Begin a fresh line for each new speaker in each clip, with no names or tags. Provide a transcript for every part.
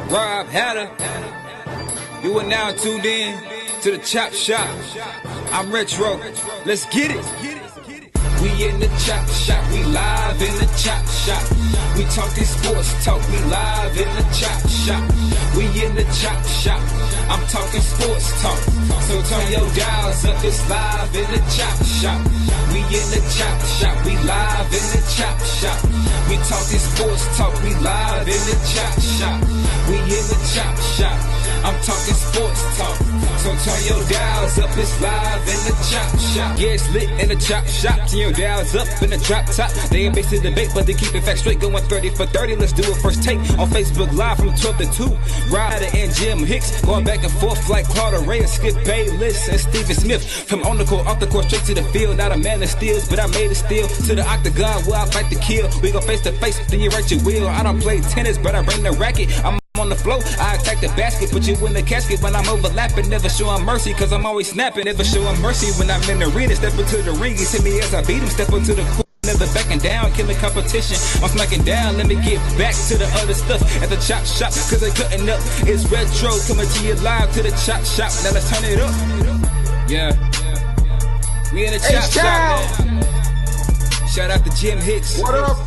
Rob Hatter. You are now tuned in to the Chop Shop. I'm Retro. Let's get it. We in the Chop Shop. We live in the Chop Shop. We talking sports talk. We live in the Chop Shop. We in the Chop Shop. I'm talking sports talk. So turn your dials up. It's live in the Chop Shop. We in the Chop Shop. We live in the Chop Shop. We talking sports talk. We live in the Chop Shop. We in the Chop Shop. I'm talking sports talk. So turn your dials up. It's live in the Chop Shop. Yeah, it's lit in the Chop Shop. Turn your dials up in the drop top. They ain't based in debate, but they keep it fact straight. Going 30 for 30. Let's do it first take on Facebook Live from 12 to 2. Ryder and Jim Hicks going back and forth like Claude Ray and Skip Bayless and Stephen Smith. From on the court, off the court, straight to the field. Not a man that steals, but I made it steal. To the octagon where I fight to kill. We go face to face, then you write your will. I don't play tennis, but I bring the racket. I'm on the floor, I attack the basket, put you in the casket when I'm overlapping, never showing mercy, cause I'm always snapping, never showing mercy when I'm in the arena, step into the ring, he hit me as I beat him, step into the court, never backing down, killing competition, I'm smacking down, let me get back to the other stuff at the Chop Shop, cause they cutting up, it's Retro, coming to you live to the Chop Shop, now let's turn it up, yeah, we in the Chop Shop, man. Shout out to Jim Hicks.
What up?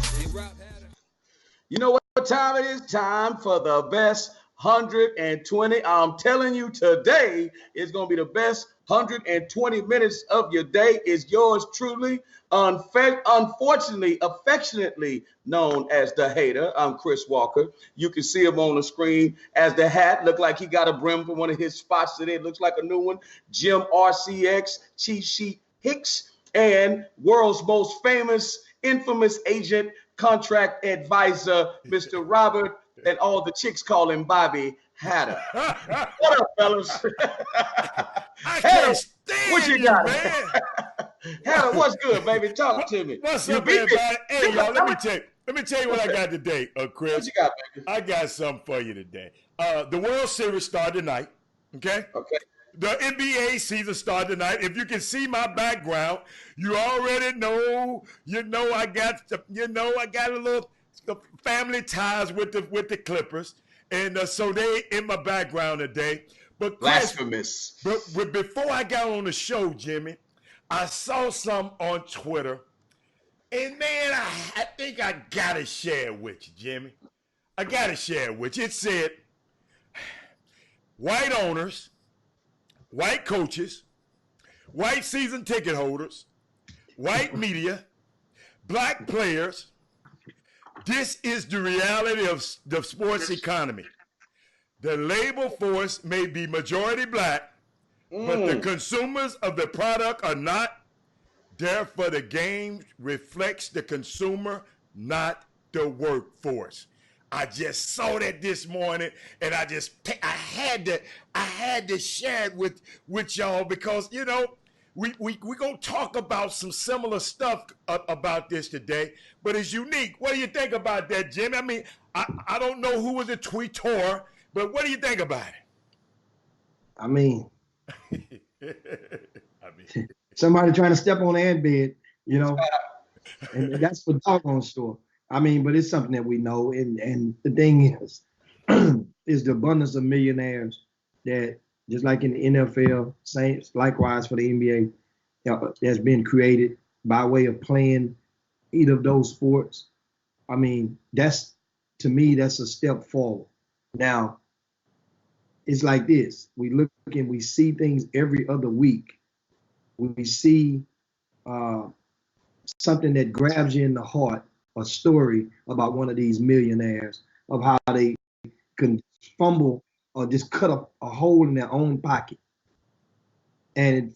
You know what time it is? Time for the best 120. I'm telling you, today is going to be the best 120 minutes of your day. Is yours truly, unfortunately, affectionately known as the Hater. I'm Chris Walker. You can see him on the screen as the hat. Look like he got a brim for one of his spots today. It looks like a new one. Jim RCX, Cheat Sheet Hicks, and world's most famous, infamous agent, contract advisor, Mr. Robert, and all the chicks call him Bobby Hatter. What up, fellas?
Hatter,
what you got?
man?
Hatter, what's good, baby? Talk to me.
What's up, everybody? Hey, y'all, let me tell you what I got today, Chris.
What you got, baby?
I got something for you today. The World Series started tonight, okay?
Okay.
The NBA season started tonight. If you can see my background, you already know. I got a little family ties with the Clippers, and so they in my background today. But Chris,
blasphemous.
But before I got on the show, Jimmy, I saw some on Twitter, and man, I think I gotta share it with you, Jimmy. I gotta share it with you. It said, white owners, white coaches, white season ticket holders, white media, black players. This is the reality of the sports economy. The labor force may be majority black, but the consumers of the product are not. Therefore, the game reflects the consumer, not the workforce. I just saw that this morning, and I had to share it with y'all because we gonna talk about some similar stuff about this today, but it's unique. What do you think about that, Jimmy? I mean, I don't know who was the tweeter, but what do you think about it?
I mean, somebody trying to step on the ant bed, and that's for doggone store. I mean, but it's something that we know, and the thing is, is the abundance of millionaires that, just like in the NFL, Saints, likewise for the NBA, has been created by way of playing either of those sports. I mean, to me, that's a step forward. Now, it's like this. We look and we see things every other week. We see something that grabs you in the heart, a story about one of these millionaires, of how they can fumble or just cut a hole in their own pocket. And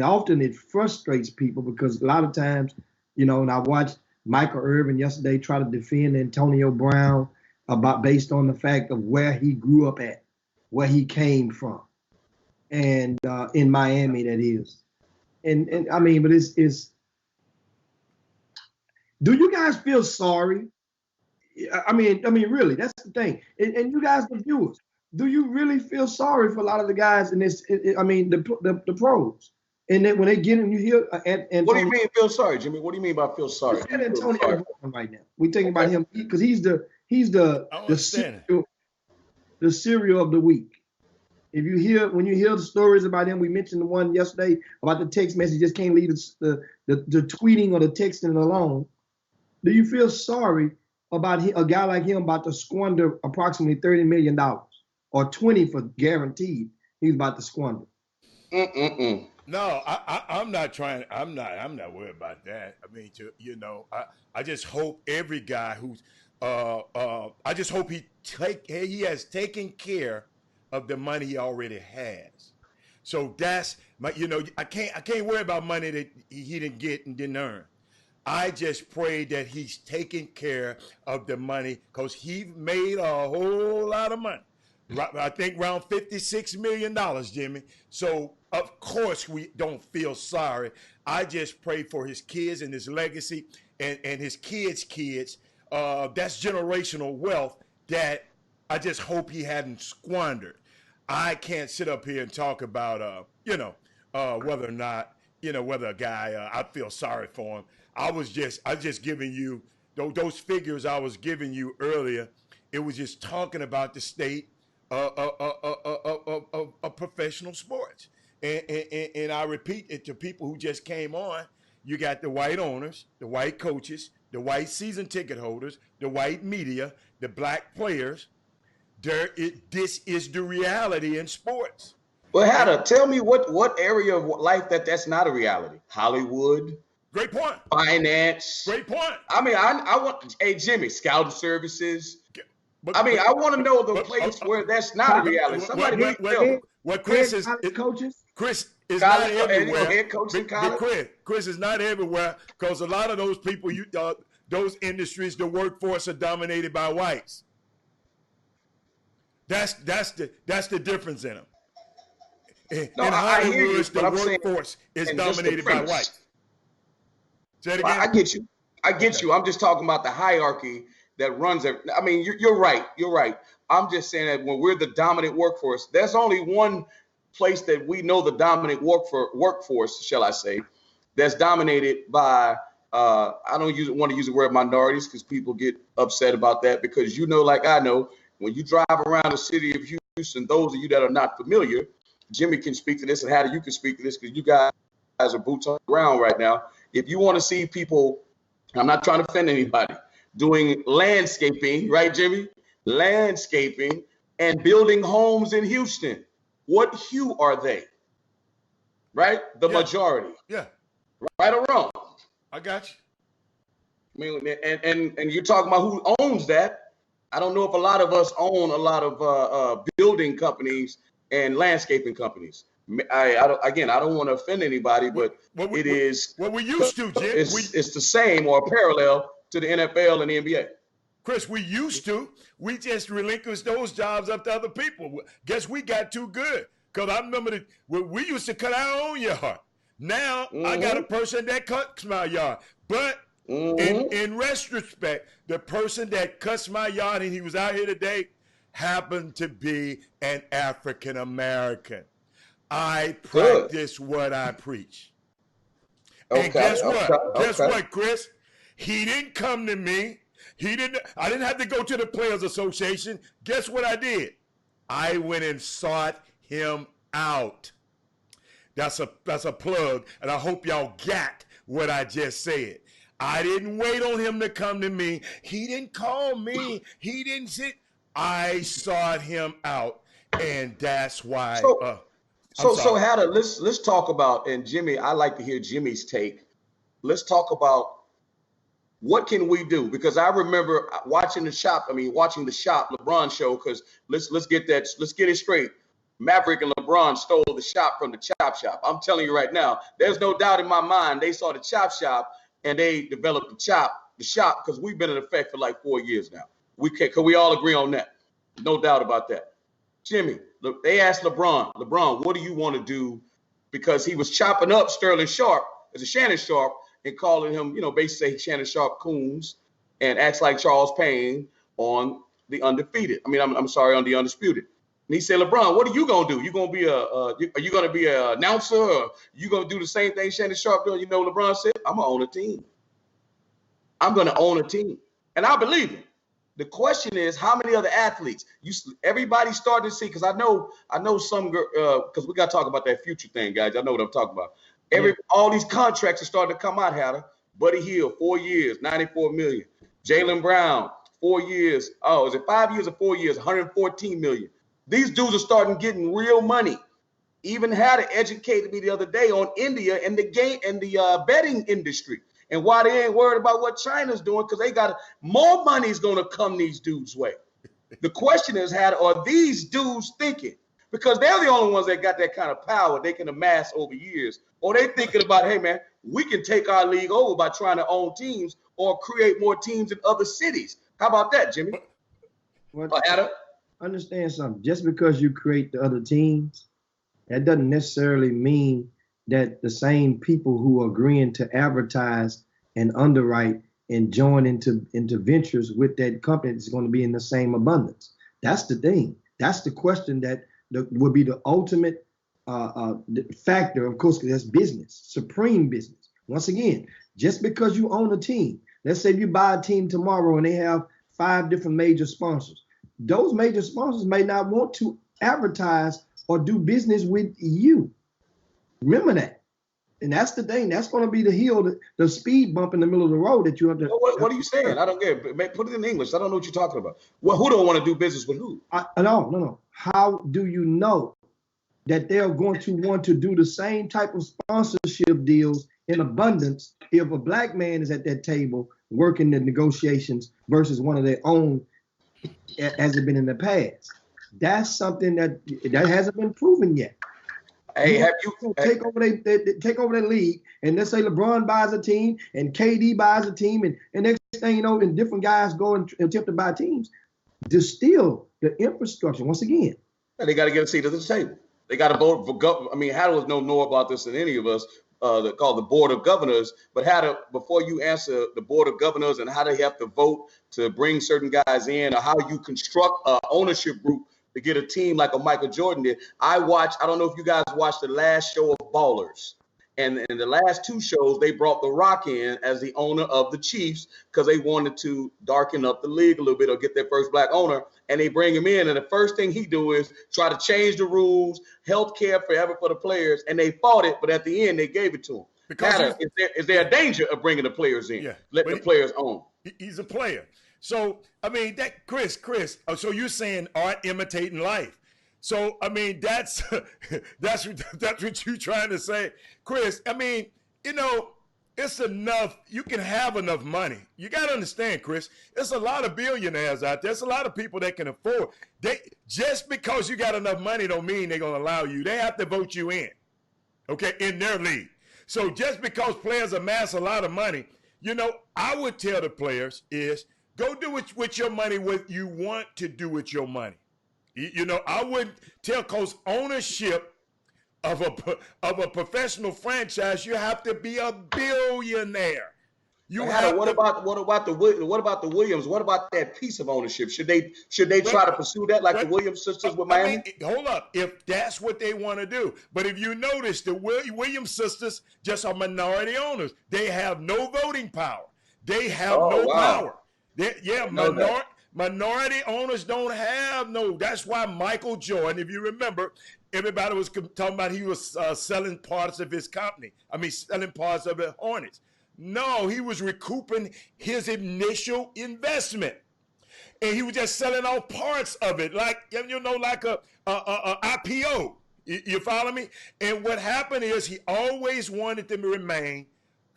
often it frustrates people because a lot of times, and I watched Michael Irvin yesterday try to defend Antonio Brown based on the fact of where he grew up at, where he came from, and in Miami, that is. And I mean, but it's do you guys feel sorry? I mean, really, that's the thing. And you guys, the viewers, do you really feel sorry for a lot of the guys in this? The pros. And then when they get in, you hear. Antonio,
what do you mean feel sorry, Jimmy? What do you mean by feel sorry?
Look at Antonio right now. We're thinking about him because he's the the cereal of the week. When you hear the stories about him, we mentioned the one yesterday about the text message, just can't leave the tweeting or the texting alone. Do you feel sorry about a guy like him about to squander approximately $30 million or 20 for guaranteed he's about to squander?
No, I'm not trying. I'm not worried about that. I mean, I just hope every guy who's, I just hope he has taken care of the money he already has. So that's my, I can't worry about money that he didn't get and didn't earn. I just pray that he's taking care of the money because he made a whole lot of money. I think around $56 million, Jimmy. So, of course, we don't feel sorry. I just pray for his kids and his legacy and his kids' kids. That's generational wealth that I just hope he hadn't squandered. I can't sit up here and talk about, whether or not, whether a guy, I feel sorry for him. I was just giving you those figures I was giving you earlier. It was just talking about the state of professional sports. And I repeat it to people who just came on. You got the white owners, the white coaches, the white season ticket holders, the white media, the black players. This is the reality in sports.
Well, Hatter, tell me what area of life that's not a reality? Hollywood.
Great point.
Finance.
Great point.
I mean, I want, hey, Jimmy, scouting services. I want to know the place where that's not a reality. Somebody might tell.
What Chris is
coaches?
Chris is
college,
not everywhere.
Head coach in college.
Chris is not everywhere because a lot of those people, those industries, the workforce are dominated by whites. That's the difference in them. In Hollywood, the workforce is dominated by whites. Say it again.
I get you. I'm just talking about the hierarchy that runs it. I mean, you're right. You're right. I'm just saying that when we're the dominant workforce, there's only one place that we know the dominant workforce, shall I say, that's dominated by, I don't want to use the word minorities because people get upset about that because like I know, when you drive around the city of Houston, those of you that are not familiar, Jimmy can speak to this and Hattie, you can speak to this because you guys are boots on the ground right now. If you want to see people, I'm not trying to offend anybody, doing landscaping, right, Jimmy? Landscaping and building homes in Houston. What hue are they? Right? The majority.
Yeah.
Right or wrong?
I got
you. I mean, and you're talking about who owns that. I don't know if a lot of us own a lot of building companies and landscaping companies. I don't want to offend anybody, but it is
what we used to, Jim.
It's the same or parallel to the NFL and the NBA.
Chris, we used to. We just relinquished those jobs up to other people. Guess we got too good. Because I remember we used to cut our own yard. Now I got a person that cuts my yard. But in retrospect, the person that cuts my yard and he was out here today happened to be an African American. I practice what I preach. And guess what? Guess what, Chris? He didn't come to me. I didn't have to go to the Players Association. Guess what I did? I went and sought him out. That's a plug, and I hope y'all got what I just said. I didn't wait on him to come to me. He didn't call me. He didn't sit. I sought him out, and that's why.
So Hatter, let's talk about, and Jimmy, I like to hear Jimmy's take. Let's talk about what can we do? Because I remember watching the Shop LeBron show, because let's get it straight. Maverick and LeBron stole the shop from the Chop Shop. I'm telling you right now, there's no doubt in my mind they saw the Chop Shop and they developed the shop, because we've been in effect for like 4 years now. Can we all agree on that? No doubt about that. Jimmy, they asked LeBron, what do you want to do? Because he was chopping up Sterling Sharp as a Shannon Sharp and calling him, basically Shannon Sharp coons, and acts like Charles Payne on the undefeated. I'm sorry, on the undisputed. And he said, LeBron, what are you gonna do? You gonna be are you gonna be an announcer, or you gonna do the same thing Shannon Sharp doing? LeBron said, I'm gonna own a team. I'm gonna own a team, and I believe him. The question is, how many other athletes? Everybody's starting to see, because I know some, because we got to talk about that future thing, guys. I know what I'm talking about. All these contracts are starting to come out, Hatter. Buddy Hield, 4 years, $94 million. Jaylen Brown, 4 years. Oh, is it 5 years or 4 years? $114 million. These dudes are starting getting real money. Even Hatter educated me the other day on India and the game and the betting industry. And why they ain't worried about what China's doing, because they got more money is going to come these dudes' way. The question is, how are these dudes thinking? Because they're the only ones that got that kind of power they can amass over years. Or they thinking about, hey, man, we can take our league over by trying to own teams or create more teams in other cities. How about that, Jimmy? Adam?
Understand something. Just because you create the other teams, that doesn't necessarily mean that the same people who are agreeing to advertise and underwrite and join into ventures with that company is going to be in the same abundance. That's the thing. That's the question that would be the ultimate factor, of course, because that's business, supreme business. Once again, just because you own a team, let's say you buy a team tomorrow and they have 5 different major sponsors. Those major sponsors may not want to advertise or do business with you. Remember that. And that's the thing. That's going to be the hill, the speed bump in the middle of the road that you have to.
What are you saying? I don't get it. Put it in English. I don't know what you're talking about. Well, who don't want to do business with who?
No. How do you know that they're going to want to do the same type of sponsorship deals in abundance if a black man is at that table working the negotiations versus one of their own, as it been in the past? That's something that hasn't been proven yet.
Hey, have you
take over that league, and let's say LeBron buys a team and KD buys a team, and next thing you know, and different guys go and attempt to buy teams. Distill the infrastructure once again.
They got to get a seat at the table. They got to vote for government. I mean, Hatter knows more about this than any of us. They're called the Board of Governors. But Hatter, before you answer the Board of Governors and how they have to vote to bring certain guys in, or how you construct an ownership group to get a team like a Michael Jordan did. I don't know if you guys watched the last show of Ballers. And in the last 2 shows, they brought The Rock in as the owner of the Chiefs because they wanted to darken up the league a little bit or get their first black owner. And they bring him in. And the first thing he do is try to change the rules, health care forever for the players. And they fought it, but at the end, they gave it to him. Because is there a danger of bringing the players in? Yeah, letting the players own.
He's a player. So, I mean, that Chris, so you're saying art imitating life. So, I mean, that's what you're trying to say. Chris, I mean, it's enough. You can have enough money. You got to understand, Chris, there's a lot of billionaires out there. There's a lot of people that can afford. Just because you got enough money don't mean they're going to allow you. They have to vote you in, okay, in their league. So just because players amass a lot of money, I would tell the players is, go do it with your money what you want to do with your money. I wouldn't tell, because ownership of a professional franchise, you have to be a billionaire.
What about the Williams? What about that piece of ownership? Should they try to pursue that like the Williams sisters with Miami?
Hold up, if that's what they want to do. But if you notice, the Williams sisters just are minority owners. They have no voting power. They have power. Minority owners don't have no. That's why Michael Jordan, if you remember, everybody was talking about he was selling parts of his company. Selling parts of the Hornets. No, he was recouping his initial investment, and he was just selling off parts of it, like a IPO. You follow me? And what happened is he always wanted them to remain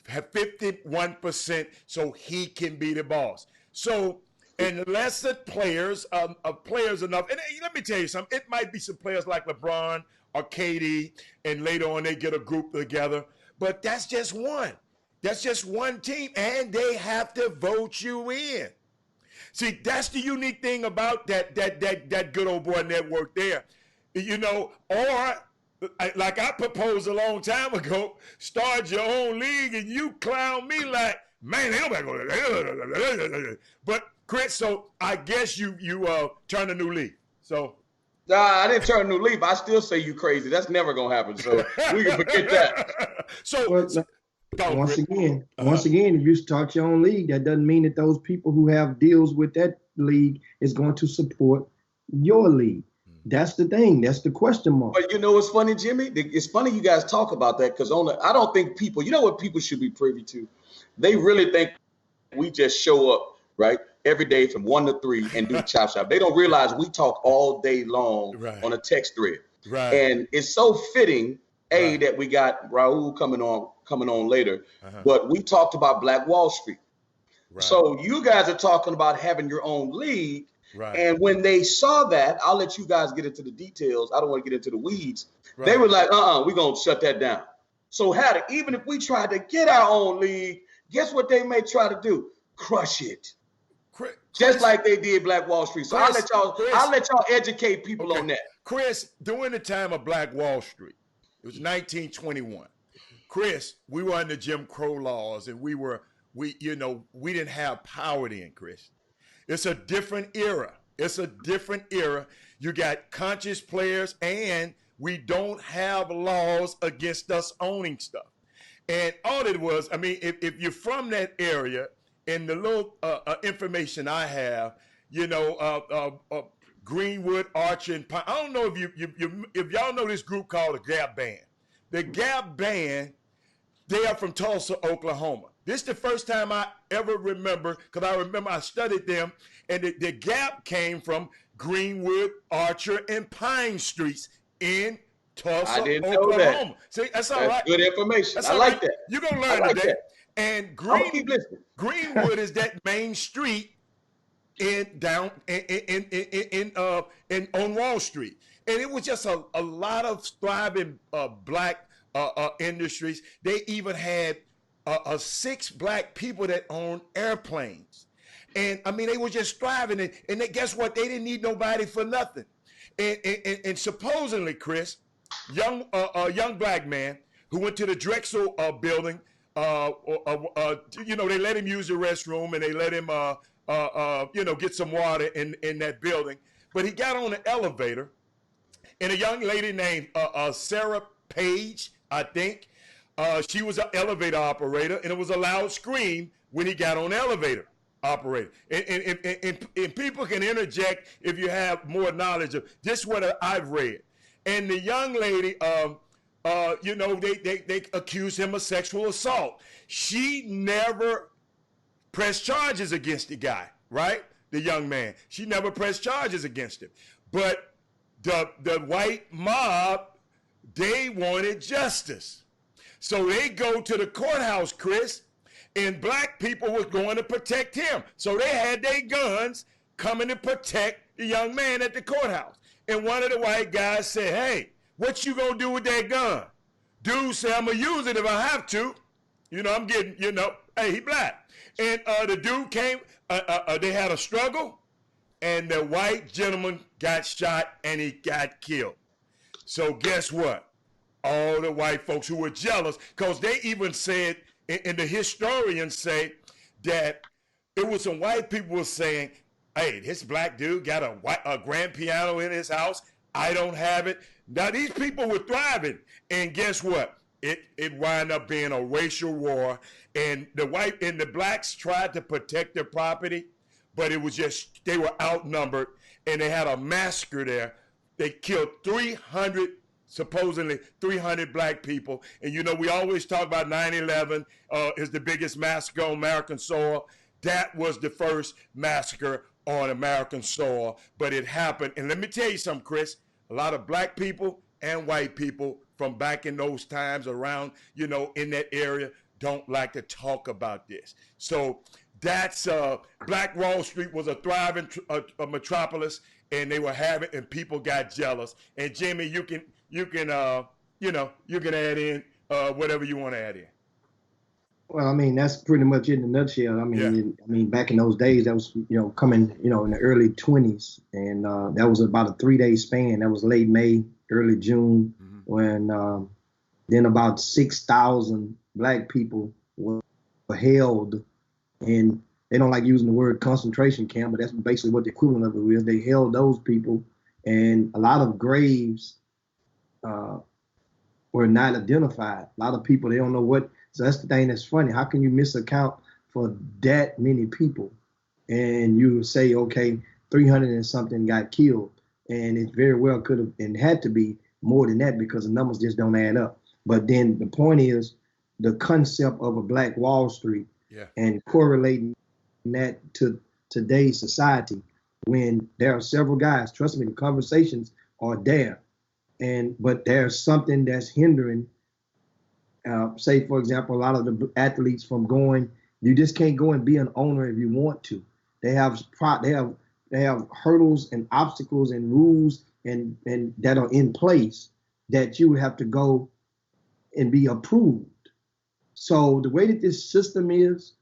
have 51% so he can be the boss. So unless the players are players enough, and let me tell you something, it might be some players like LeBron or KD, and later on they get a group together, but that's just one. That's just one team, and they have to vote you in. See, that's the unique thing about that good old boy network there. Or like I proposed a long time ago, start your own league, and you clown me like, man, but Chris, so I guess you turn a new leaf. So
nah, I didn't turn a new leaf. I still say you crazy. That's never gonna happen. So we can forget that.
So once again, if you start your own league, that doesn't mean that those people who have deals with that league is going to support your league. That's the thing. That's the question mark.
But you know what's funny, Jimmy? It's funny you guys talk about that because I don't think people, you know what people should be privy to? They really think we just show up, right, every day from 1 to 3 and do chop shop. They don't realize we talk all day long on a text thread.
Right.
And it's so fitting, that we got Raof coming on later. But we talked about Black Wall Street. Right. So you guys are talking about having your own league.
Right.
And when they saw that, I'll let you guys get into the details. I don't want to get into the weeds. Right. They were like, we're going to shut that down. So even if we tried to get our own league, guess what they may try to do? Crush it. Just like they did Black Wall Street. So I'll let y'all educate people on that.
Chris, during the time of Black Wall Street, it was 1921. Chris, we were under Jim Crow laws, and we didn't have power then, Chris. It's a different era. You got conscious players, and we don't have laws against us owning stuff. And all it was, I mean, if you're from that area, and the little information I have, Greenwood, Archer, and Pine. I don't know if y'all know this group called the Gap Band. The Gap Band, they are from Tulsa, Oklahoma. This is the first time I ever remember, because I remember I studied them, and the Gap came from Greenwood, Archer, and Pine Streets in Tulsa, Oklahoma. That. See, that's all right.
Good information.
That's
I like that.
You're going to learn today. That. And Greenwood is that main street on Wall Street. And it was just a lot of thriving black industries. They even had 6 black people that owned airplanes. And I mean, they were just thriving. And guess what? They didn't need nobody for nothing. And supposedly, Chris, young black man who went to the Drexel building, they let him use the restroom, and they let him, get some water in that building. But he got on the elevator, and a young lady named Sarah Page, I think, she was an elevator operator, and it was a loud scream when he got on the elevator operator. And people can interject if you have more knowledge of just what I've read. And the young lady, they accused him of sexual assault. She never pressed charges against the guy, right? The young man. She never pressed charges against him. But the white mob, they wanted justice. So they go to the courthouse, Chris, and black people was going to protect him. So they had their guns coming to protect the young man at the courthouse. And one of the white guys said, "Hey, what you gonna do with that gun?" Dude said, "I'm gonna use it if I have to. I'm getting, hey, he black." And the dude came, they had a struggle, and the white gentleman got shot and he got killed. So guess what? All the white folks who were jealous, because they even said, and the historians say that it was some white people saying, "Hey, this black dude got a grand piano in his house. I don't have it." Now these people were thriving, and guess what? It wound up being a racial war, and the white and the blacks tried to protect their property, but it was just they were outnumbered, and they had a massacre there. They killed supposedly 300 black people, and we always talk about 9/11 is the biggest massacre on American soil. That was the first massacre on American soil, but it happened. And let me tell you something, Chris, a lot of black people and white people from back in those times around, in that area don't like to talk about this. So that's Black Wall Street was a thriving metropolis, and they were having, and people got jealous. And Jimmy, you can add in whatever you want to add in.
Well, I mean, that's pretty much it in a nutshell. I mean, back in those days, that was, coming, in the early 20s. And that was about a 3-day span. That was late May, early June, when then about 6,000 black people were held. And they don't like using the word concentration camp, but that's basically what the equivalent of it is. They held those people, and a lot of graves were not identified. A lot of people, they don't know what. So that's the thing that's funny. How can you misaccount for that many people? and you say, okay, 300 and something got killed, and it very well could have and had to be more than that because the numbers just don't add up. But then the point is the concept of a Black Wall Street and correlating that to today's society when there are several guys, trust me, the conversations are there, but there's something that's hindering, say, for example, a lot of the athletes from going. You just can't go and be an owner if you want to. They have hurdles and obstacles and rules and that are in place that you would have to go and be approved. So the way that this system is,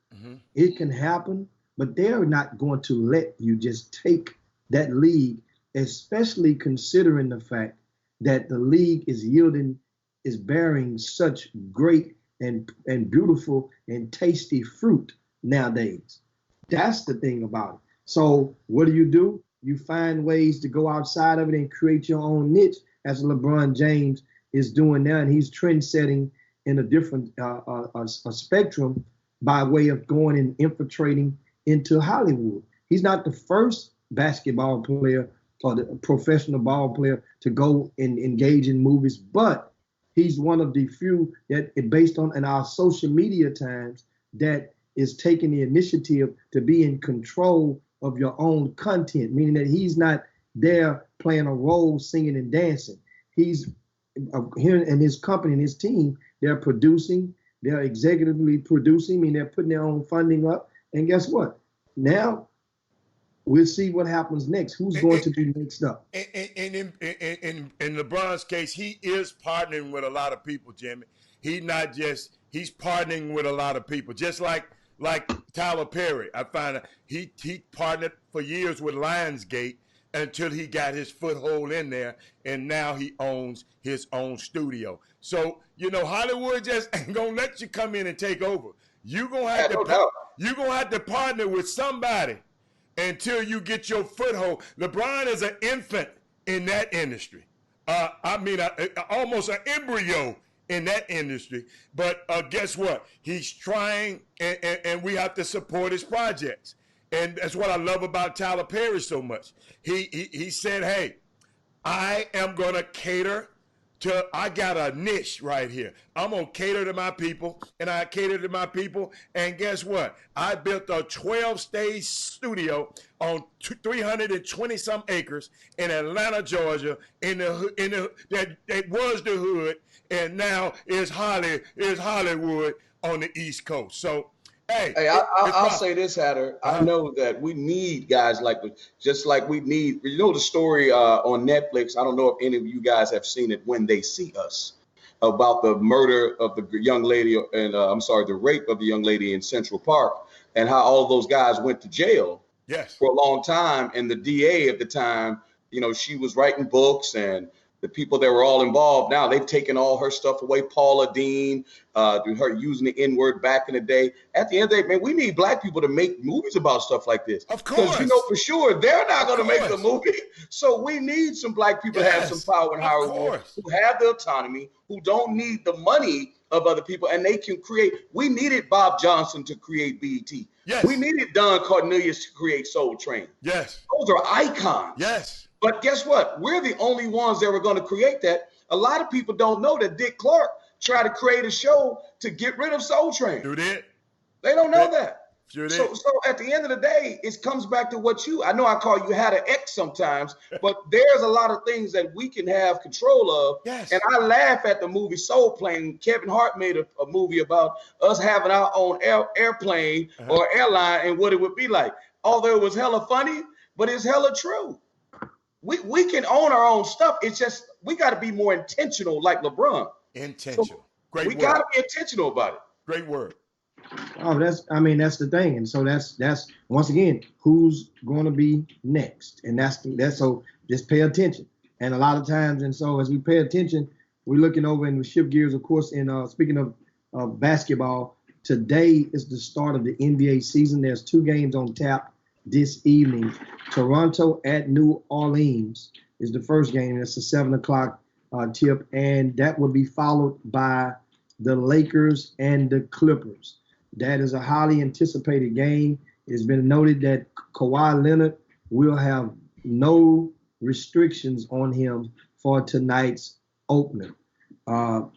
it can happen, but they're not going to let you just take that league, especially considering the fact that the league is bearing such great and beautiful and tasty fruit nowadays. That's the thing about it. So what do? You find ways to go outside of it and create your own niche, as LeBron James is doing now, and he's trend setting in a different a spectrum by way of going and infiltrating into Hollywood. He's not the first basketball player or the professional ball player to go and engage in movies, but he's one of the few that, based on in our social media times, that is taking the initiative to be in control of your own content, meaning that he's not there playing a role, singing and dancing. He's here in his company and his team, they're producing, they're executively producing, meaning they're putting their own funding up. And guess what? Now we'll see what happens next. Who's going to be next up?
And in LeBron's case, he is partnering with a lot of people, Jimmy. He's partnering with a lot of people. Just like Tyler Perry. I find out he partnered for years with Lionsgate until he got his foothold in there, and now he owns his own studio. So, Hollywood just ain't gonna let you come in and take over. You're gonna have to partner with somebody until you get your foothold. LeBron is an infant in that industry. Almost an embryo in that industry. But guess what? He's trying, and we have to support his projects. And that's what I love about Tyler Perry so much. He said, hey, I am going to cater to, I got a niche right here. I'm going to cater to my people, and I cater to my people. And guess what? I built a 12-stage studio on 320-some acres in Atlanta, Georgia, that was the hood, and now is Hollywood on the East Coast. So,
I'll say this, Hatter. I know that we need guys just like we need. The story on Netflix. I don't know if any of you guys have seen it, When They See Us, about the murder of the young lady, and the rape of the young lady in Central Park, and how all those guys went to jail.
Yes.
For a long time, and the DA at the time, she was writing books, and the people that were all involved, now they've taken all her stuff away. Paula Dean, her using the N-word back in the day. At the end of the day, man, we need black people to make movies about stuff like this.
Of course.
Because for sure they're not going to make the movie. So we need some black people to have some power in Hollywood, who have the autonomy, who don't need the money of other people, and they can create. We needed Bob Johnson to create BET.
Yes.
We needed Don Cornelius to create Soul Train.
Yes.
Those are icons.
Yes.
But guess what? We're the only ones that were going to create that. A lot of people don't know that Dick Clark tried to create a show to get rid of Soul Train.
Sure did.
They don't know that.
Sure did.
So at the end of the day, it comes back to I know I call you had an X sometimes, but there's a lot of things that we can have control of.
Yes.
And I laugh at the movie Soul Plane. Kevin Hart made a movie about us having our own airplane or airline and what it would be like. Although it was hella funny, but it's hella true. We can own our own stuff. It's just we got to be more intentional, like LeBron.
Intentional.
So
Great word.
We got to be intentional about it.
Great word.
Oh, that's the thing. And so that's once again, who's going to be next? And that's so just pay attention. And a lot of times, and so as we pay attention, we're looking over and we shift gears, of course. And speaking of basketball, today is the start of the NBA season. There's 2 games on tap this evening. Toronto at New Orleans is the first game. It's a 7:00 tip, and that will be followed by the Lakers and the Clippers. That is a highly anticipated game. It's been noted that Kawhi Leonard will have no restrictions on him for tonight's opener.
What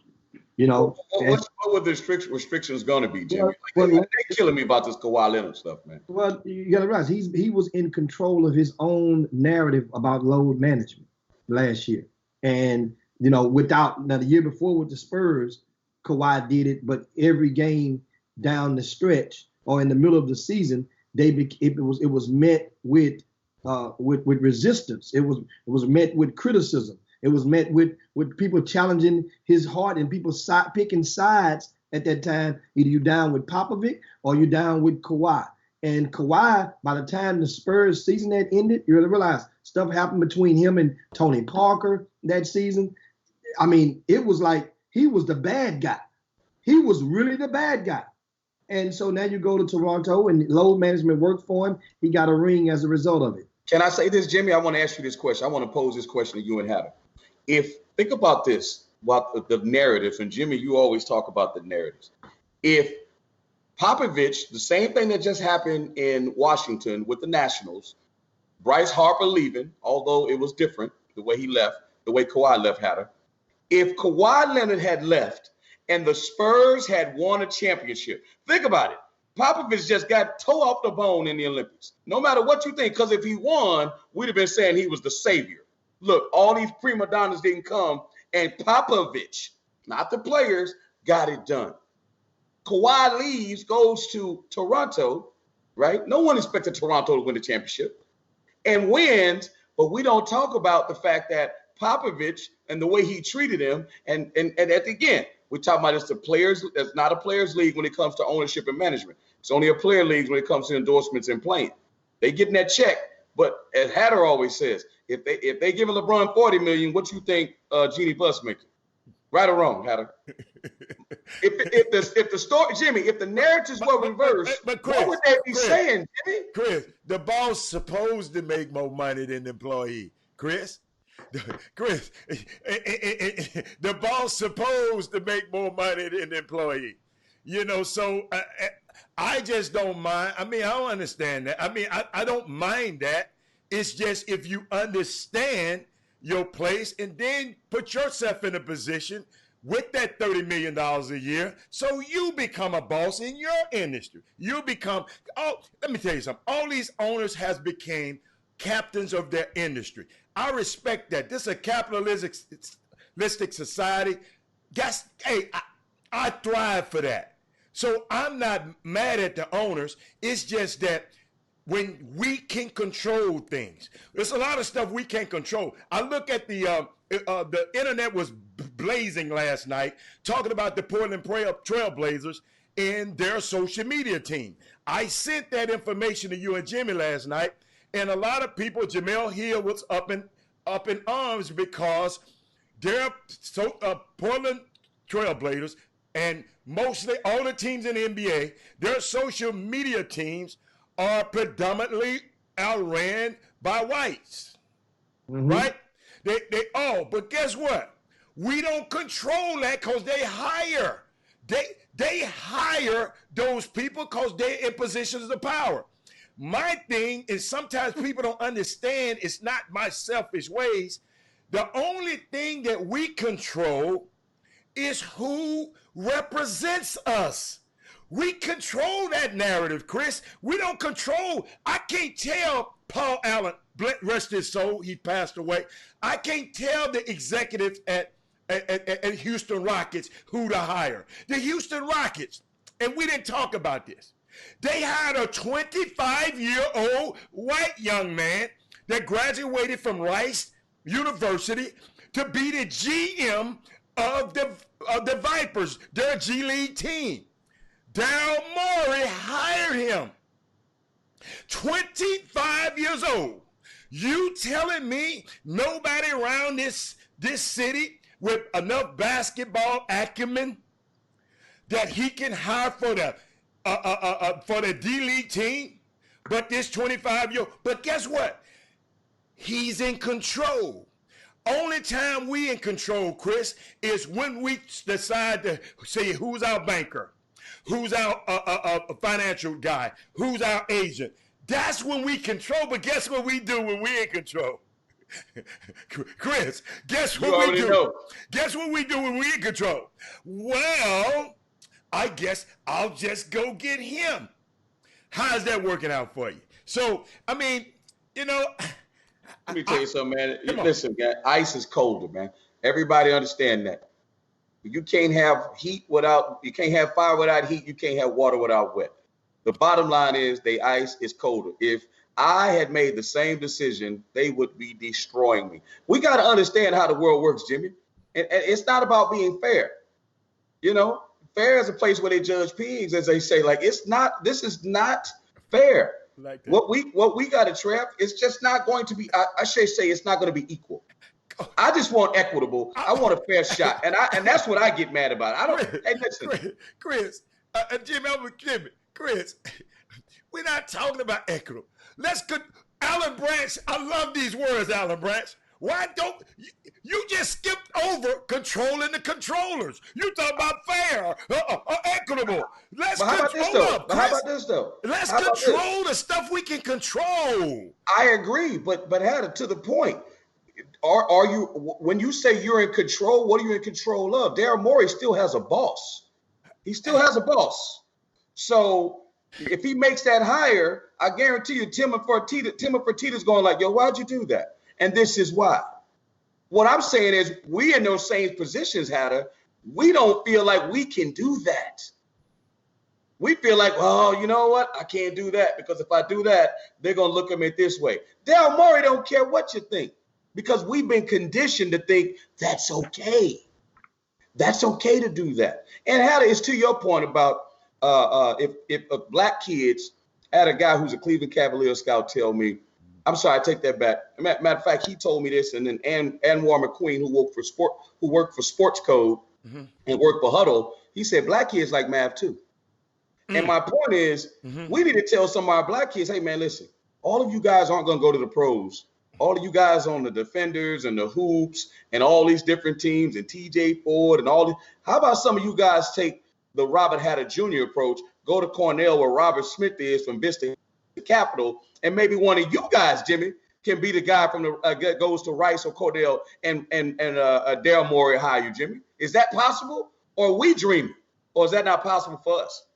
were the restrictions going to be, Jimmy? They're killing me about this Kawhi Leonard stuff, man.
Well, you got to realize he was in control of his own narrative about load management last year, and the year before with the Spurs, Kawhi did it, but every game down the stretch or in the middle of the season, it was met with resistance. It was met with criticism. It was met with people challenging his heart and people picking sides at that time. Either you down with Popovich or you down with Kawhi. And Kawhi, by the time the Spurs season had ended, you really realize stuff happened between him and Tony Parker that season. I mean, it was like he was the bad guy. He was really the bad guy. And so now you go to Toronto and load management worked for him. He got a ring as a result of it.
Can I say this, Jimmy? I want to ask you this question. I want to pose this question to you and Hatter. Think about this, about the narratives, and Jimmy, you always talk about the narratives. If Popovich, the same thing that just happened in Washington with the Nationals, Bryce Harper leaving, although it was different, the way he left, the way Kawhi left, Hatter. If Kawhi Leonard had left and the Spurs had won a championship, think about it. Popovich just got toe off the bone in the Olympics. No matter what you think, because if he won, we'd have been saying he was the savior. Look, all these prima donnas didn't come, and Popovich, not the players, got it done. Kawhi leaves, goes to Toronto, right? No one expected Toronto to win the championship and wins, but we don't talk about the fact that Popovich and the way he treated him, and again, we're talking about it's not a players' league when it comes to ownership and management. It's only a player league when it comes to endorsements and playing. They getting that check, but as Hatter always says, if they giving LeBron $40 million, what you think Jeannie Buss making? Right or wrong, Hatter? if the story, Jimmy, if the narratives were reversed, but Chris, what would they be saying, Jimmy?
Chris, the boss supposed to make more money than the employee. Chris, the boss supposed to make more money than the employee. So I just don't mind. I mean, I don't understand that. I mean, I don't mind that. It's just if you understand your place and then put yourself in a position with that $30 million a year so you become a boss in your industry. You become, let me tell you something. All these owners has became captains of their industry. I respect that. This is a capitalistic society. I thrive for that. So I'm not mad at the owners. It's just that when we can control things, there's a lot of stuff we can't control. I look at the internet was blazing last night talking about the Portland Trailblazers and their social media team. I sent that information to you and Jimmy last night, and a lot of people, Jamel Hill was up in arms because they're Portland Trailblazers and mostly all the teams in the NBA, their social media teams are predominantly outran by whites, right? But guess what? We don't control that because they hire. They hire those people because they're in positions of power. My thing is sometimes people don't understand it's not my selfish ways. The only thing that we control is who represents us. We control that narrative, Chris. We don't control. I can't tell Paul Allen, rest his soul, he passed away. I can't tell the executives at Houston Rockets who to hire. The Houston Rockets, and we didn't talk about this, they hired a 25-year-old white young man that graduated from Rice University to be the GM of the Vipers, their G League team. Daryl Morey hired him. 25 years old. You telling me nobody around this city with enough basketball acumen that he can hire for the D-League team? But this 25-year-old, but guess what? He's in control. Only time we in control, Chris, is when we decide to say who's our banker. Who's our financial guy? Who's our agent? That's when we control. But guess what we do when we in control? Chris, guess what we do?
Know.
Guess what we do when we in control? Well, I guess I'll just go get him. How's that working out for you? So, I mean, you know.
Let me tell you something, man. Listen, man, ice is colder, man. Everybody understand that. You can't have you can't have fire without heat. You can't have water without wet. The bottom line is the ice is colder. If I had made the same decision, they would be destroying me. We got to understand how the world works, Jimmy. And it's not about being fair. You know, fair is a place where they judge pigs, as they say. Like, this is not fair. Like what we got to trap, it's just not going to be, I should say it's not going to be equal. I just want equitable. I want a fair shot. And that's what I get mad about. I don't, hey, listen.
Chris, Chris, we're not talking about equitable. Alan Branch, I love these words, Alan Branch. Why don't you just skipped over controlling the controllers? You talk about fair, equitable. Let's control.
How about this though?
Let's control the stuff we can control.
I agree, but to the point. Are you, when you say you're in control, what are you in control of? Daryl Morey still has a boss. He still has a boss. So if he makes that hire, I guarantee you, Timothy Fertitta's going like, yo, why'd you do that? And this is why. What I'm saying is, we in those same positions, Hatter, we don't feel like we can do that. We feel like, well, you know what? I can't do that because if I do that, they're going to look at me this way. Daryl Morey don't care what you think because we've been conditioned to think that's okay. That's okay to do that. And Hatter, is to your point about if black kids, I had a guy who's a Cleveland Cavaliers scout tell me, I'm sorry, I take that back. Matter of fact, he told me this, and then Anwar McQueen, who worked for Sports Code and worked for Huddle, he said black kids like math too. And my point is, we need to tell some of our black kids, hey man, listen, all of you guys aren't going to go to the pros. All of you guys on the Defenders and the Hoops and all these different teams and TJ Ford and all this. How about some of you guys take the Robert Hatter Jr. approach, go to Cornell where Robert Smith is from Vista Capital, and maybe one of you guys, Jimmy, can be the guy from the goes to Rice or Cordell and Daryl Morey hire you, Jimmy. Is that possible, or are we dreaming, or is that not possible for us?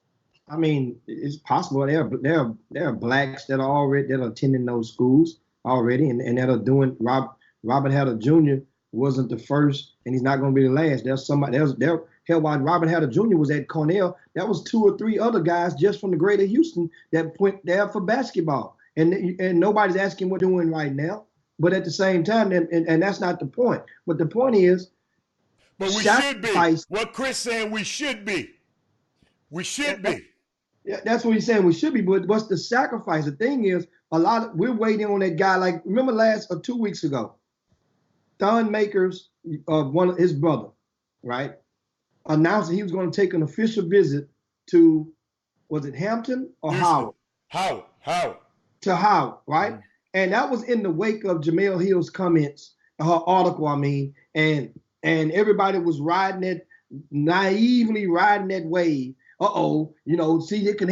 I mean, it's possible. There are blacks that are attending those schools already, and that are doing. Robert Hatter Jr. wasn't the first, and he's not going to be the last. There's somebody else there. Hell, while Robert Hatter Jr. was at Cornell, that was 2 or 3 other guys just from the greater Houston that went there for basketball. And nobody's asking what they're doing right now. But at the same time, and that's not the point. But the point is,
but we should be. What Chris saying we should be. We should be.
Yeah, that's what he's saying. We should be. But what's the sacrifice? The thing is, we're waiting on that guy. Like, remember 2 weeks ago, Thon Makers, his brother, right, announced that he was going to take an official visit to, was it Hampton or Howard?
Howard.
To Howard, right? And that was in the wake of Jamel Hill's comments, her article, and everybody was naively riding that wave. See, it can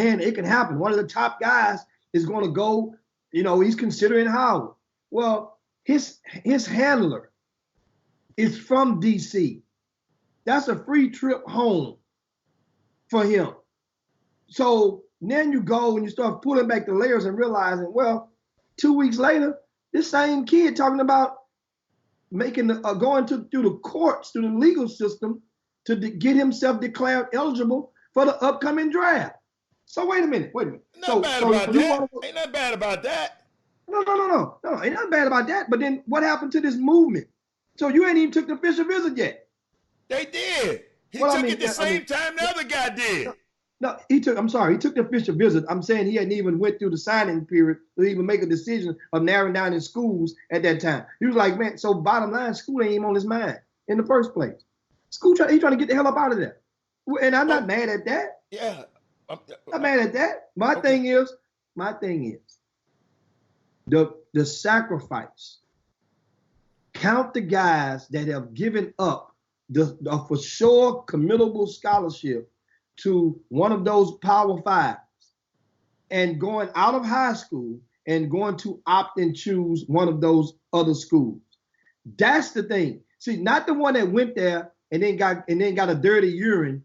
happen. One of the top guys is going to go, he's considering Howard. Well, his handler is from DC. That's a free trip home for him. So then you go and you start pulling back the layers and realizing, well, 2 weeks later, this same kid talking about going through the courts, through the legal system to get himself declared eligible for the upcoming draft. So wait a minute.
Ain't nothing bad about that.
No, ain't nothing bad about that. But then what happened to this movement? So you ain't even took the official visit yet.
They did. He took it the same time the other guy did.
No, he took the official visit. I'm saying he hadn't even went through the signing period to even make a decision of narrowing down his schools at that time. He was like, man, so bottom line, school ain't even on his mind in the first place. He's trying to get the hell up out of there. And I'm not mad at that.
Yeah.
I'm mad at that. My thing is the sacrifice. Count the guys that have given up the for sure committable scholarship to one of those Power Fives and going out of high school and going to opt and choose one of those other schools. That's the thing. See, not the one that went there and then got a dirty urine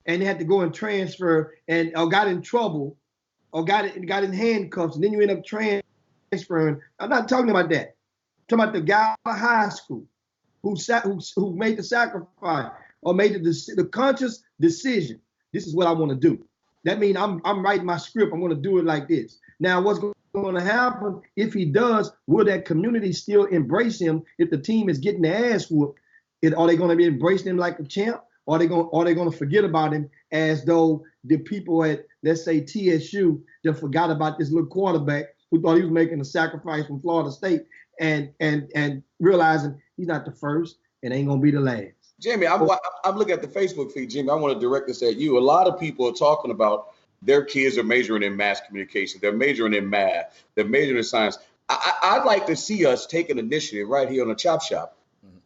and had to go and transfer or got in trouble or got in handcuffs and then you end up transferring. I'm not talking about that. I'm talking about the guy out of high school who made the sacrifice or made the conscious decision. This is what I want to do. That means I'm writing my script. I'm going to do it like this. Now, what's going to happen if he does? Will that community still embrace him if the team is getting their ass whooped? Are they going to be embracing him like a champ? Or are they going to forget about him as though the people at, let's say, TSU that forgot about this little quarterback who thought he was making a sacrifice from Florida State and realizing he's not the first and ain't going to be the last.
Jimmy, I'm looking at the Facebook feed, Jimmy. I want to direct this at you. A lot of people are talking about their kids are majoring in mass communication. They're majoring in math. They're majoring in science. I'd like to see us take an initiative right here on the Chop Shop,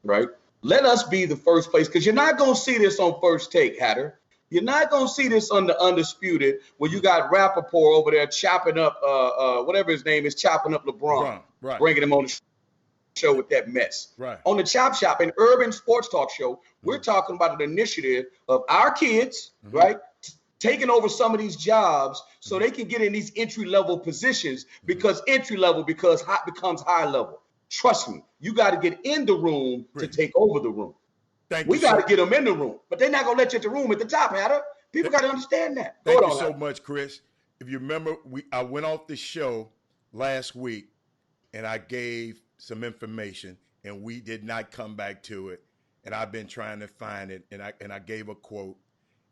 right? Let us be the first place, because you're not going to see this on First Take, Hatter. You're not going to see this on the Undisputed where you got Rappaport over there chopping up, whatever his name is, chopping up LeBron, right. Bringing him on the show with that mess. Right. On the Chop Shop, an urban sports talk show, we're talking about an initiative of our kids, right, taking over some of these jobs so they can get in these entry-level positions because entry-level becomes high level. Trust me, you got to get in the room to take over the room. We got to get them in the room, but they're not going to let you in the room at the top, Hatter. People got to understand that.
Thank you so much, Chris. If you remember, I went off the show last week and I gave some information and we did not come back to it. And I've been trying to find it. And I gave a quote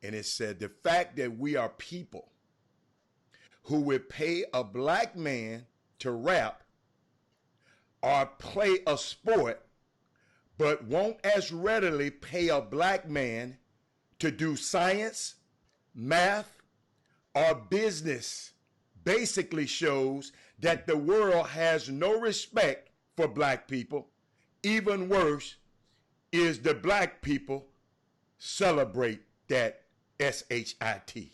and it said, the fact that we are people who would pay a black man to rap or play a sport, but won't as readily pay a black man to do science, math, or business, basically shows that the world has no respect for black people. Even worse is the black people celebrate that S-H-I-T.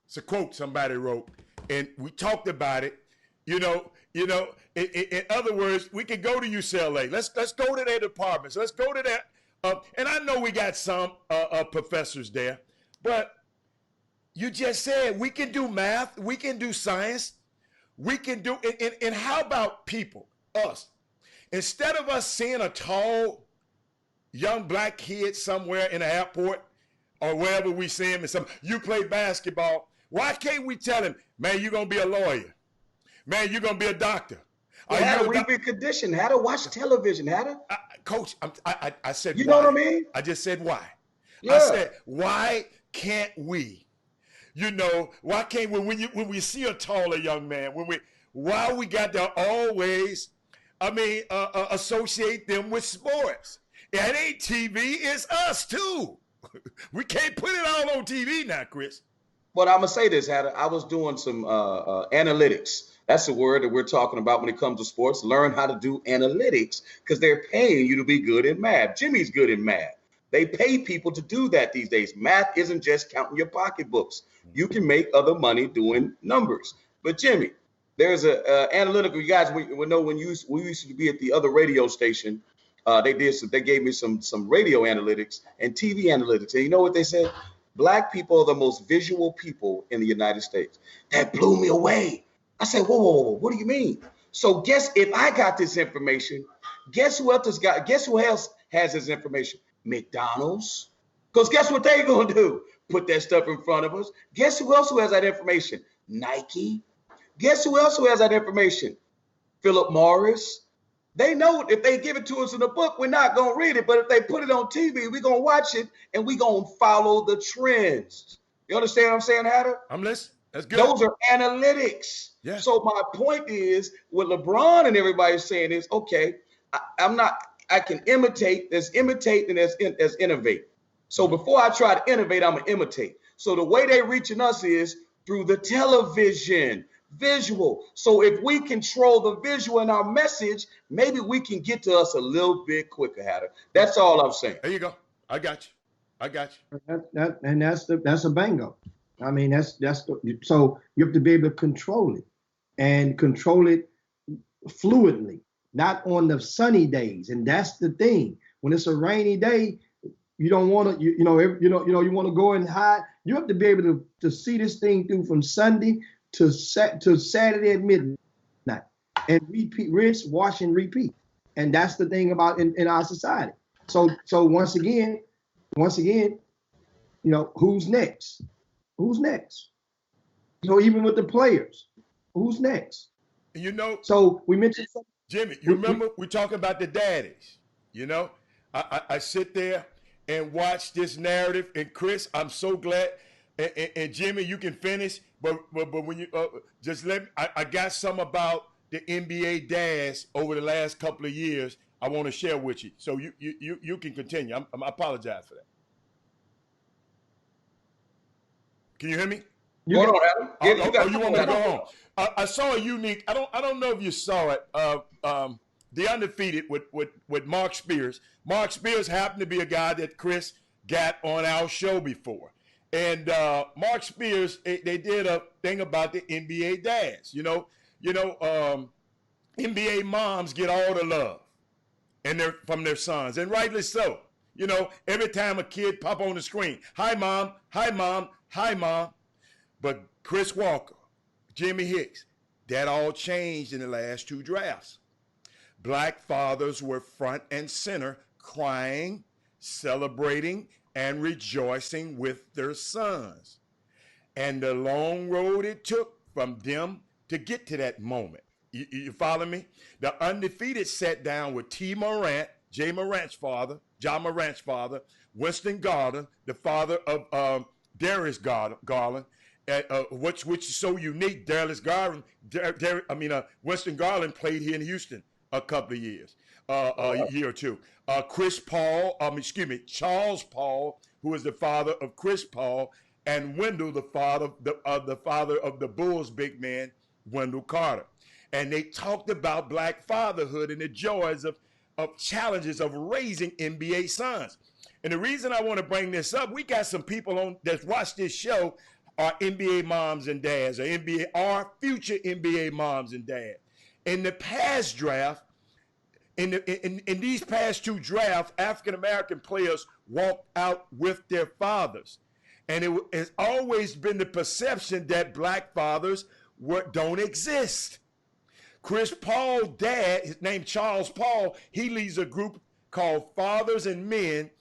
It's a quote somebody wrote, and we talked about it. You know, in other words, we could go to UCLA. Let's go to their departments. Let's go to that. And I know we got some professors there, but you just said we can do math, we can do science, we can do. And how about people, us? Instead of us seeing a tall, young black kid somewhere in the airport or wherever we see him, and you play basketball, why can't we tell him, man, you're gonna be a lawyer? Man, you're going to be a doctor.
Well, we've been conditioned. How to watch television, how to?
Coach, I said
you
why.
You know what I mean?
I just said why.
Yeah.
I said, why can't we? Why can't we, when we see a taller young man, why we got to always, associate them with sports? It ain't TV, it's us too. We can't put it all on TV now, Chris.
But I'm going to say this, Hatter. I was doing some analytics. That's the word that we're talking about when it comes to sports. Learn how to do analytics because they're paying you to be good in math. Jimmy's good in math. They pay people to do that these days. Math isn't just counting your pocketbooks. You can make other money doing numbers. But Jimmy, there's a analytical. You guys, we know when we used to be at the other radio station. They gave me some radio analytics and TV analytics. And you know what they said? Black people are the most visual people in the United States. That blew me away. I said, whoa, what do you mean? So guess if I got this information, guess who else has this information? McDonald's. Because guess what they're going to do? Put that stuff in front of us. Guess who else has that information? Nike. Guess who else has that information? Philip Morris. They know if they give it to us in a book, we're not going to read it. But if they put it on TV, we're going to watch it and we're going to follow the trends. You understand what I'm saying, Hatter?
I'm listening. That's good.
Those are analytics. Yeah. So my point is, what LeBron and everybody's saying is, okay, I can imitate. There's imitate and there's innovate. So before I try to innovate, I'm going to imitate. So the way they're reaching us is through the television, visual. So if we control the visual in our message, maybe we can get to us a little bit quicker, Hatter. That's all I'm saying.
There you go. I got you. I got you.
That's a bingo. I mean, so you have to be able to control it and control it fluidly, not on the sunny days. And that's the thing. When it's a rainy day, you don't want to, you want to go and hide. You have to be able to see this thing through from Sunday to Saturday at midnight, and repeat, rinse, wash, and repeat. And that's the thing about in our society. So once again, who's next? Who's next? Even with the players, who's next? So we mentioned something.
Jimmy, you remember we talking about the daddies. I sit there and watch this narrative, and Chris, I'm so glad. And Jimmy, you can finish, but when you just let me, I got some about the NBA dads over the last couple of years. I want to share with you, so you can continue. I apologize for that. Can you hear me?
Go on, Adam.
You want me to go on? I saw a unique. I don't know if you saw it. The Undefeated with Mark Spears. Mark Spears happened to be a guy that Chris got on our show before, and Mark Spears they did a thing about the NBA dads. NBA moms get all the love, and they're from their sons, and rightly so. Every time a kid pop on the screen, hi mom, hi mom, hi mom. But Chris Walker, Jimmy Hicks, that all changed in the last two drafts. Black fathers were front and center, crying, celebrating, and rejoicing with their sons. And the long road it took from them to get to that moment. You follow me? The Undefeated sat down with T. Morant, Jay Morant's father, John Morant's father, Winston Garland, the father of Darius Garland, which is so unique. Darius Garland, Winston Garland played here in Houston a couple of years, a year or two. Charles Paul, who is the father of Chris Paul, and Wendell, the father of the Bulls big man, Wendell Carter. And they talked about black fatherhood and the joys of challenges of raising NBA sons. And the reason I want to bring this up, we got some people on that watch this show are NBA moms and dads, or future NBA moms and dads. In the past draft, in these past two drafts, African-American players walked out with their fathers. And it has always been the perception that black fathers don't exist. Chris Paul's dad, his name Charles Paul, he leads a group called Fathers and Men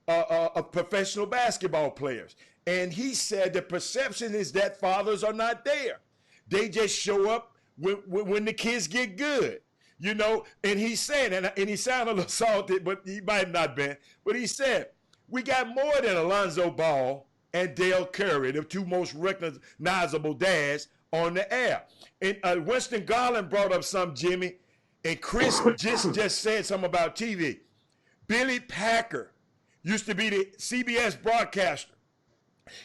of Professional Basketball Players. And he said the perception is that fathers are not there. They just show up when the kids get good, And he said, and he sounded a little salty, but he might not have been. But he said, we got more than Alonzo Ball and Dale Curry, the two most recognizable dads on the air. And Winston Garland brought up some, Jimmy, and Chris just said something about TV. Billy Packer used to be the CBS broadcaster.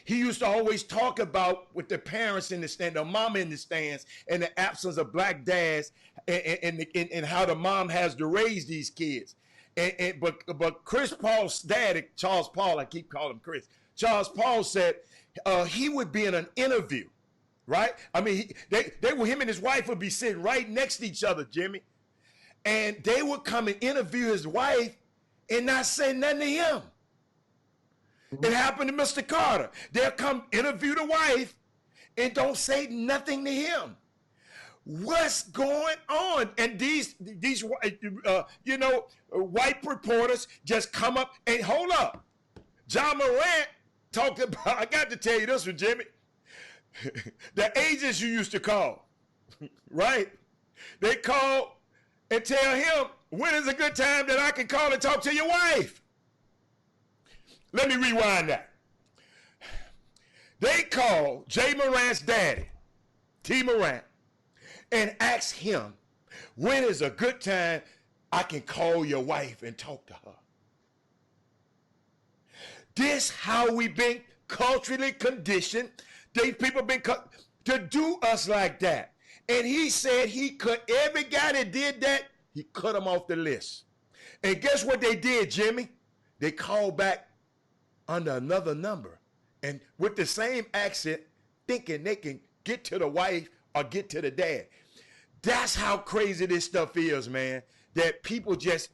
He used to always talk about with the parents in the stand, the mama in the stands, and the absence of black dads, and how the mom has to raise these kids. But Chris Paul's dad, Charles Paul, I keep calling him Chris. Charles Paul said he would be in an interview, right? I mean, him and his wife would be sitting right next to each other, Jimmy, and they would come and interview his wife and not say nothing to him. It happened to Mr. Carter. They'll come interview the wife and don't say nothing to him. What's going on? And these white reporters just come up and hold up. John Morant talked about, I got to tell you this one, Jimmy. The agents you used to call, right? They call and tell him, when is a good time that I can call and talk to your wife? Let me rewind that. They called Jay Morant's daddy, T. Morant, and asked him, when is a good time I can call your wife and talk to her? This how we've been culturally conditioned. These people been to do us like that. And he said he cut every guy that did that, he cut them off the list. And guess what they did, Jimmy? They called back under another number and with the same accent thinking they can get to the wife or get to the dad. That's how crazy this stuff is, man. That people just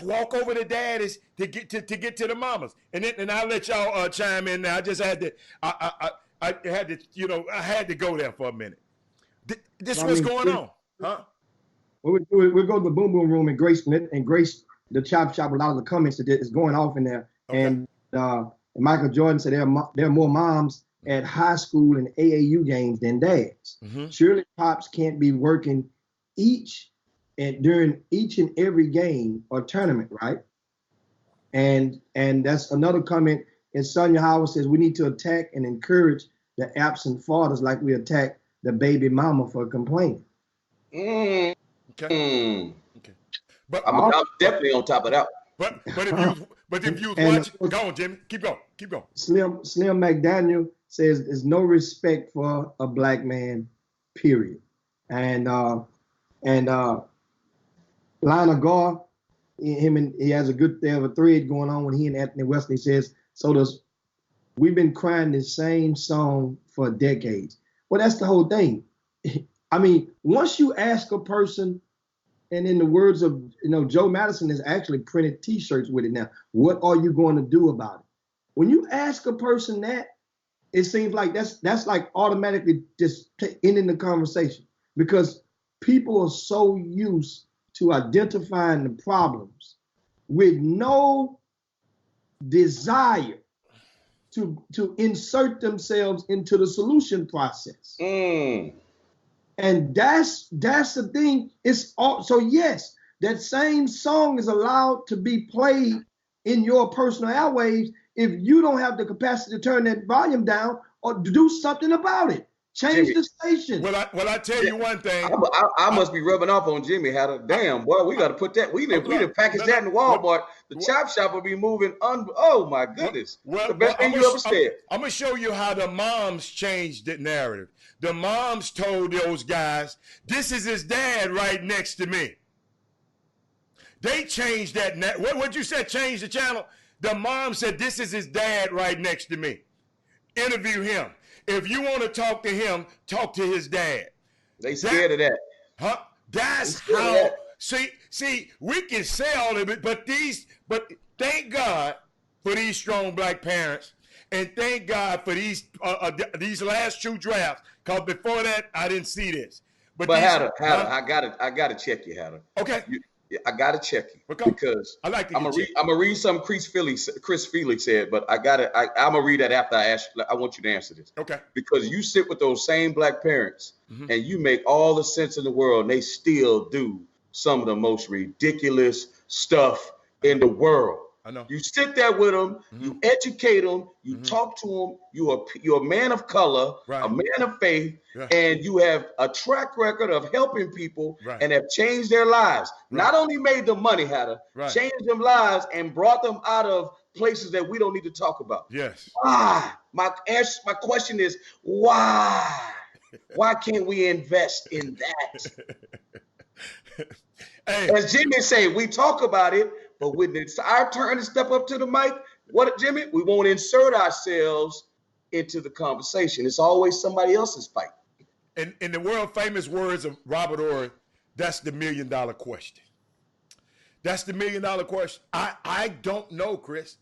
walk over the daddies to get to the mamas. And I'll let y'all chime in now. I just had to I had to go there for a minute. This what's going on, huh?
We'll go to the boom boom room and Grace the chop shop. A lot of the comments that is going off in there. Okay. And Michael Jordan said there are more moms at high school and AAU games than dads. Mm-hmm. Surely pops can't be working during each and every game or tournament, right? And that's another comment. And Sonia Howard says we need to attack and encourage the absent fathers like we attack the baby mama for complaining.
Okay.
Okay. But I'm definitely on top of that.
But if you watch, go on, Jimmy. Keep going.
Slim McDaniel says there's no respect for a black man, period. And Lionel Gar, he has they have a thread going on when he and Anthony Wesley says, we've been crying the same song for decades. Well, that's the whole thing. I mean, once you ask a person, and in the words of Joe Madison has actually printed T-shirts with it now. What are you going to do about it? When you ask a person that, it seems like that's like automatically just ending the conversation, because people are so used to identifying the problems with no desire to insert themselves into the solution process. And that's the thing. So yes, that same song is allowed to be played in your personal airwaves if you don't have the capacity to turn that volume down or do something about it. Change Jimmy, the station.
Well, I tell you one thing.
I must be rubbing off on Jimmy. Damn, boy, we got to put that. We didn't package that in Walmart. The chop shop will be moving. Oh my goodness! The best thing you ever said.
I'm gonna show you how the moms changed the narrative. The moms told those guys, "This is his dad right next to me." They changed that. What you said? Change the channel. The mom said, "This is his dad right next to me. Interview him. If you want to talk to him, talk to his dad."
They scared of that.
Huh? That's how. See, we can say all of it, but thank God for these strong black parents, and thank God for these last two drafts. Cause before that, I didn't see this.
But Hatter, I gotta check you, Hatter.
Okay.
I gotta check you because
I like to.
I'm gonna read something Chris Feely said, but I'm gonna read that after I ask. I want you to answer this.
Okay.
Because you sit with those same black parents, mm-hmm. and you make all the sense in the world, and they still do some of the most ridiculous stuff in the world.
I know.
You sit there with them, mm-hmm. you educate them, you mm-hmm. talk to them. You're a man of color, right. a man of faith, yeah. and you have a track record of helping people right. and have changed their lives. Right. Not only made them money, Hatter, right. changed them lives and brought them out of places that we don't need to talk about.
Yes.
Why? My question is why? Why can't we invest in that?
Hey.
As Jimmy said, we talk about it, but when it's our turn to step up to the mic, what, Jimmy? We won't insert ourselves into the conversation. It's always somebody else's fight.
In the world famous words of Robert Ory, that's the $1 million question. That's the $1 million question. I don't know, Chris.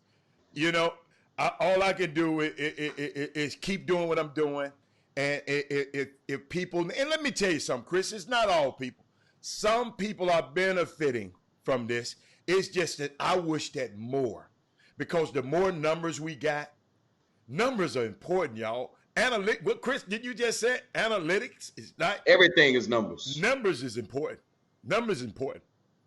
All I can do is keep doing what I'm doing. And if people, and let me tell you something, Chris, it's not all people. Some people are benefiting from this. It's just that I wish that more, because the more numbers we got, numbers are important, y'all. What Chris, did you just say? Analytics is not.
Everything is numbers.
Numbers is important. Numbers important.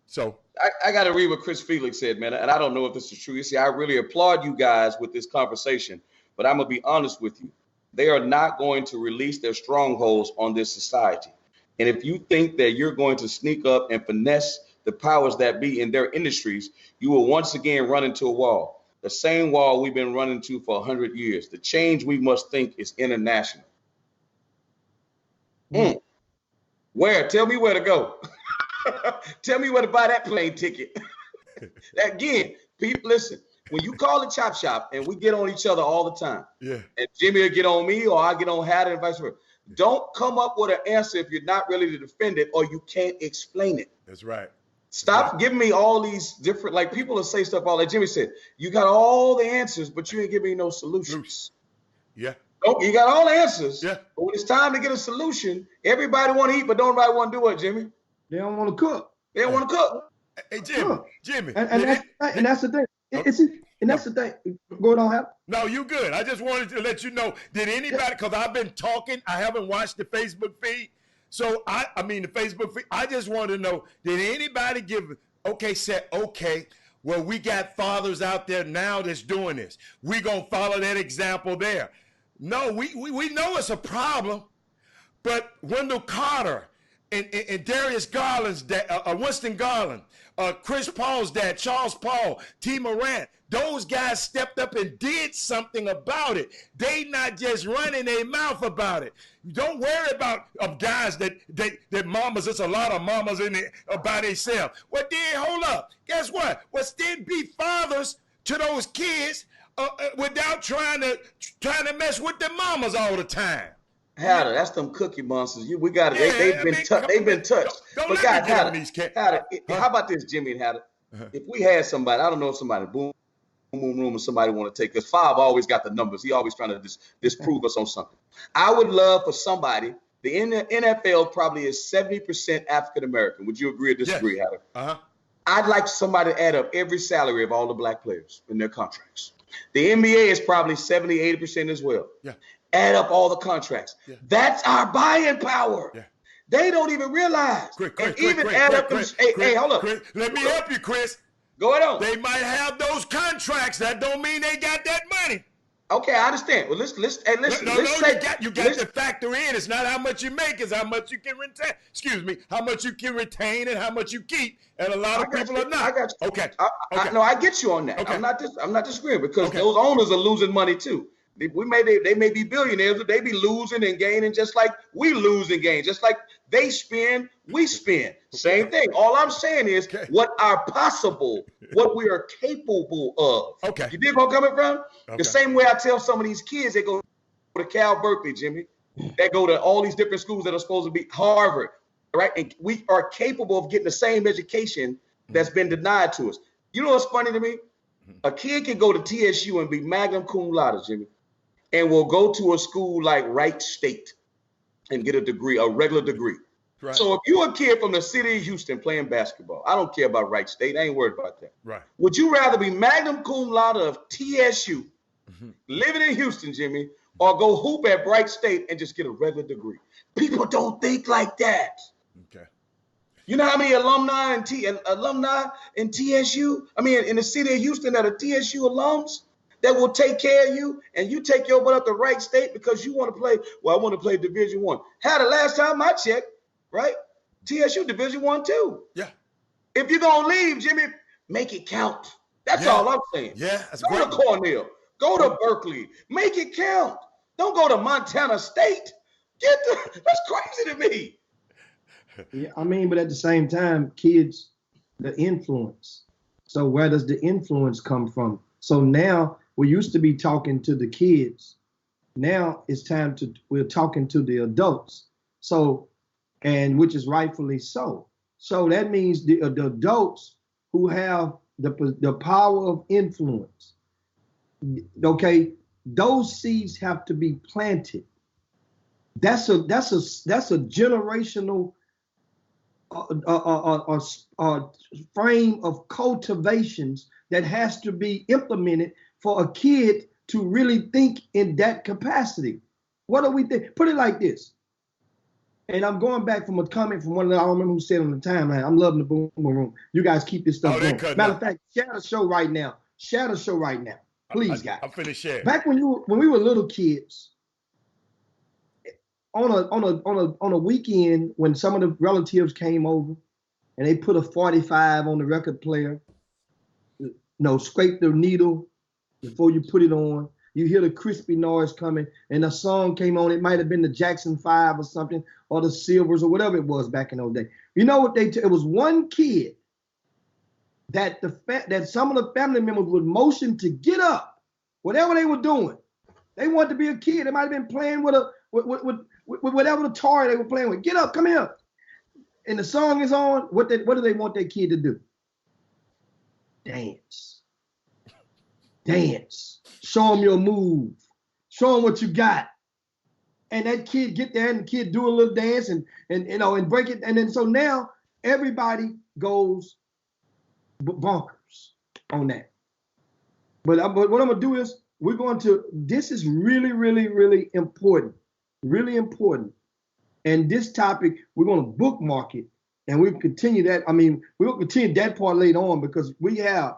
So
I got to read what Chris Felix said, man, and I don't know if this is true. You see, I really applaud you guys with this conversation, but I'm gonna be honest with you. They are not going to release their strongholds on this society. And if you think that you're going to sneak up and finesse the powers that be in their industries, you will once again run into a wall. The same wall we've been running to for 100 years. The change we must think is international. Where? Tell me where to go. Tell me where to buy that plane ticket. Again, people, listen, when you call the chop shop and we get on each other all the time,
Yeah.
and Jimmy will get on me or I get on Hatter and vice versa. Don't come up with an answer if you're not ready to defend it or you can't explain it.
That's right.
Stop giving me all these different, like people will say stuff all like Jimmy said, you got all the answers, but you ain't giving me no solutions.
Yeah.
Oh, you got all the answers.
Yeah.
But when it's time to get a solution, everybody want to eat, but don't nobody want to do it, Jimmy.
They don't want to cook.
They don't want to cook.
Hey, Jimmy.
And that's the thing. And that's the thing. Going on, Hap?
No, you good. I just wanted to let you know. Did anybody? Because I've been talking. I haven't watched the Facebook feed. So I mean the Facebook feed. I just wanted to know. Did anybody give? Okay. Well, we got fathers out there now that's doing this. We gonna follow that example there. No, we know it's a problem. But Wendell Carter and Darius Garland's dad, Winston Garland, Chris Paul's dad, Charles Paul, T. Morant, those guys stepped up and did something about it. They not just running their mouth about it. Don't worry about guys that mamas, it's a lot of mamas in there by themselves. Well, then, hold up. Guess what? Well, still be fathers to those kids without trying to mess with the mamas all the time.
Hatter, that's them cookie monsters. We got it. They've been touched.
Don't
but
let
God,
me get
Hatter, how about this, Jimmy and Hatter? If we had somebody, I don't know if somebody boom room and somebody want to take, because Five always got the numbers. He always trying to disprove us on something. I would love for somebody. The NFL probably is 70% African American. Would you agree or disagree,
Yes.
Hatter? I'd like somebody to add up every salary of all the black players in their contracts. The NBA is probably 70, 80% as well.
Yeah.
Add up all the contracts. Yeah. That's our buying power. Yeah. They don't even realize. Hey, hold up.
Chris, let me help you, Chris.
Go ahead on.
They might have those contracts. That don't mean they got that money.
Okay, I understand. Well, listen.
You got to factor in. It's not how much you make; it's how much you can retain. Excuse me, how much you can retain and how much you keep. And a lot of people are not.
I got you.
Okay.
No, I get you on that.
Okay.
I'm not disagreeing, because those owners are losing money too. They may be billionaires, but they be losing and gaining just like we lose and gain. Just like they spend, we spend. Same thing. All I'm saying is what we are capable of.
Okay.
You dig where I'm coming from? Okay. The same way I tell some of these kids, they go to Cal Berkeley, Jimmy. They go to all these different schools that are supposed to be Harvard, right? And we are capable of getting the same education that's been denied to us. You know what's funny to me? A kid can go to TSU and be magna cum laude, Jimmy, and will go to a school like Wright State and get a degree, a regular degree. Right. So if you're a kid from the city of Houston playing basketball, I don't care about Wright State. I ain't worried about that.
Right.
Would you rather be magna cum laude of TSU, living in Houston, Jimmy, or go hoop at Wright State and just get a regular degree? People don't think like that.
Okay.
You know how many alumni in TSU? I mean, in the city of Houston that are TSU alums that will take care of you, and you take your butt up to Wright State because you want to play. Well, I want to play Division I. Had the last time I checked, right? TSU Division I too.
Yeah.
If you're gonna leave, Jimmy, make it count. That's all I'm saying.
Yeah, that's
go
great.
to Cornell. Go to Berkeley. Make it count. Don't go to Montana State. That's crazy to me.
Yeah, I mean, but at the same time, kids, the influence. So where does the influence come from? So now we used to be talking to the kids. Now it's time we're talking to the adults. So, and which is rightfully so. So that means the adults who have the power of influence. Okay, those seeds have to be planted. That's a generational frame of cultivations that has to be implemented for a kid to really think in that capacity. What do we think? Put it like this. And I'm going back from a comment from one of the, I don't remember who said on the timeline. I'm loving the boom room. You guys keep this stuff going. Matter of fact, share the show right now. Share the show right now. Please, guys.
I'm finished sharing.
Back when we were little kids, on a weekend when some of the relatives came over and they put a 45 on the record player, scrape the needle before you put it on. You hear the crispy noise coming, and a song came on. It might have been the Jackson 5 or something, or the Silvers or whatever it was back in those days. You know what it was one kid that that some of the family members would motion to get up, whatever they were doing. They wanted to be a kid. They might have been playing with whatever the toy they were playing with. Get up, come here. And the song is on. What do they want their kid to do? Dance. Dance. Show them your move. Show them what you got. And that kid get there and the kid do a little dance and break it. And then so now everybody goes bonkers on that. But what I'm gonna do is this is really, really, really important. Really important. And this topic, we're gonna bookmark it and we'll continue that. I mean, we'll continue that part later on because we have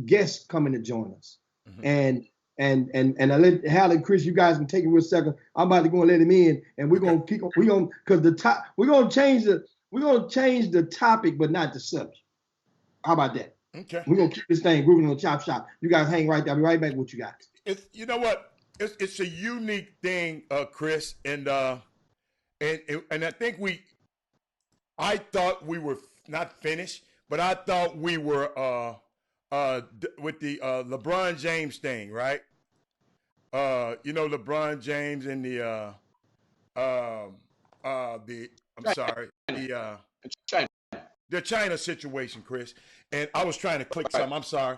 guests coming to join us. Mm-hmm. And I let Hal and Chris, you guys can take it for a second. I'm about to go and let him in, and we're gonna we're gonna change the topic, but not the subject. How about that?
Okay.
We're gonna keep this thing grooving on Chop Shop. You guys hang right there. I'll be right back with what you got.
You know what? It's a unique thing, Chris, and I think I thought we were not finished, but I thought we were with the LeBron James thing, right? LeBron James and the China situation, Chris. And I was trying to click something. I'm sorry.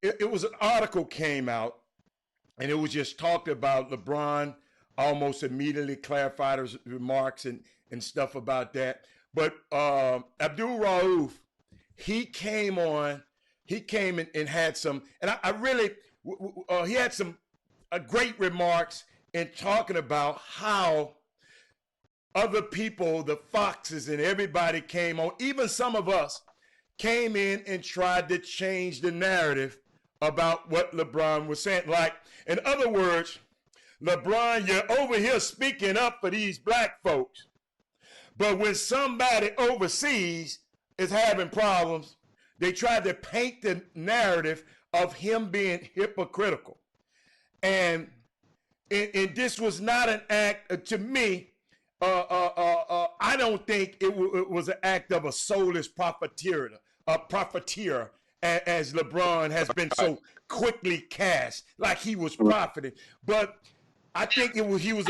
It was an article came out, and it was just talked about LeBron almost immediately clarified his remarks and stuff about that. But Abdoul Raof, he came and had some, and I really, he had some great remarks in talking about how other people, the Foxes and everybody came on, even some of us came in and tried to change the narrative about what LeBron was saying. Like, in other words, LeBron, you're over here speaking up for these black folks. But when somebody overseas is having problems, they tried to paint the narrative of him being hypocritical. And this was not an act, to me, I don't think it was an act of a soulless profiteer, as LeBron has been so quickly cast, like he was profiting. But I think he was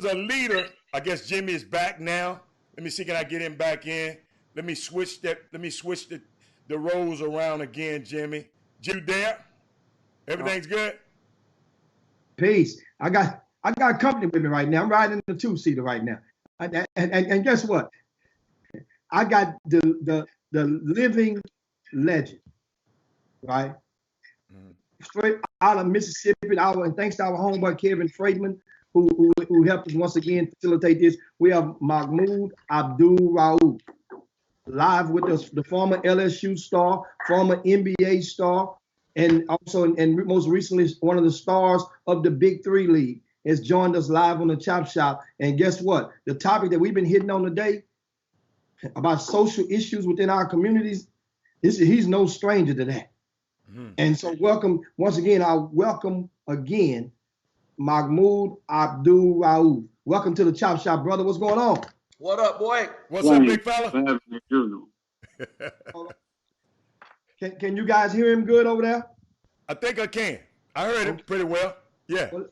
a leader. I guess Jimmy is back now. Let me see, can I get him back in? Let me switch the roles around again, Jimmy. You there? Everything's good?
Peace. I got company with me right now. I'm riding in the two-seater right now. And guess what? I got the living legend, right? Mm-hmm. Straight out of Mississippi, and thanks to our homeboy Kevin Freidman, who helped us once again facilitate this. We have Mahmoud Abdoul Raof live with us, the former LSU star, former NBA star, and also and most recently one of the stars of the Big Three League, has joined us live on the Chop Shop. And guess what? The topic that we've been hitting on today about social issues within our communities, he's no stranger to that. Mm-hmm. And so welcome, once again, I welcome again, Mahmoud Abdoul Raof. Welcome to the Chop Shop, brother. What's going on?
What up, boy?
What's up, big fella?
Can you guys hear him good over there?
I think I can. I heard him pretty well. Yeah.
Well,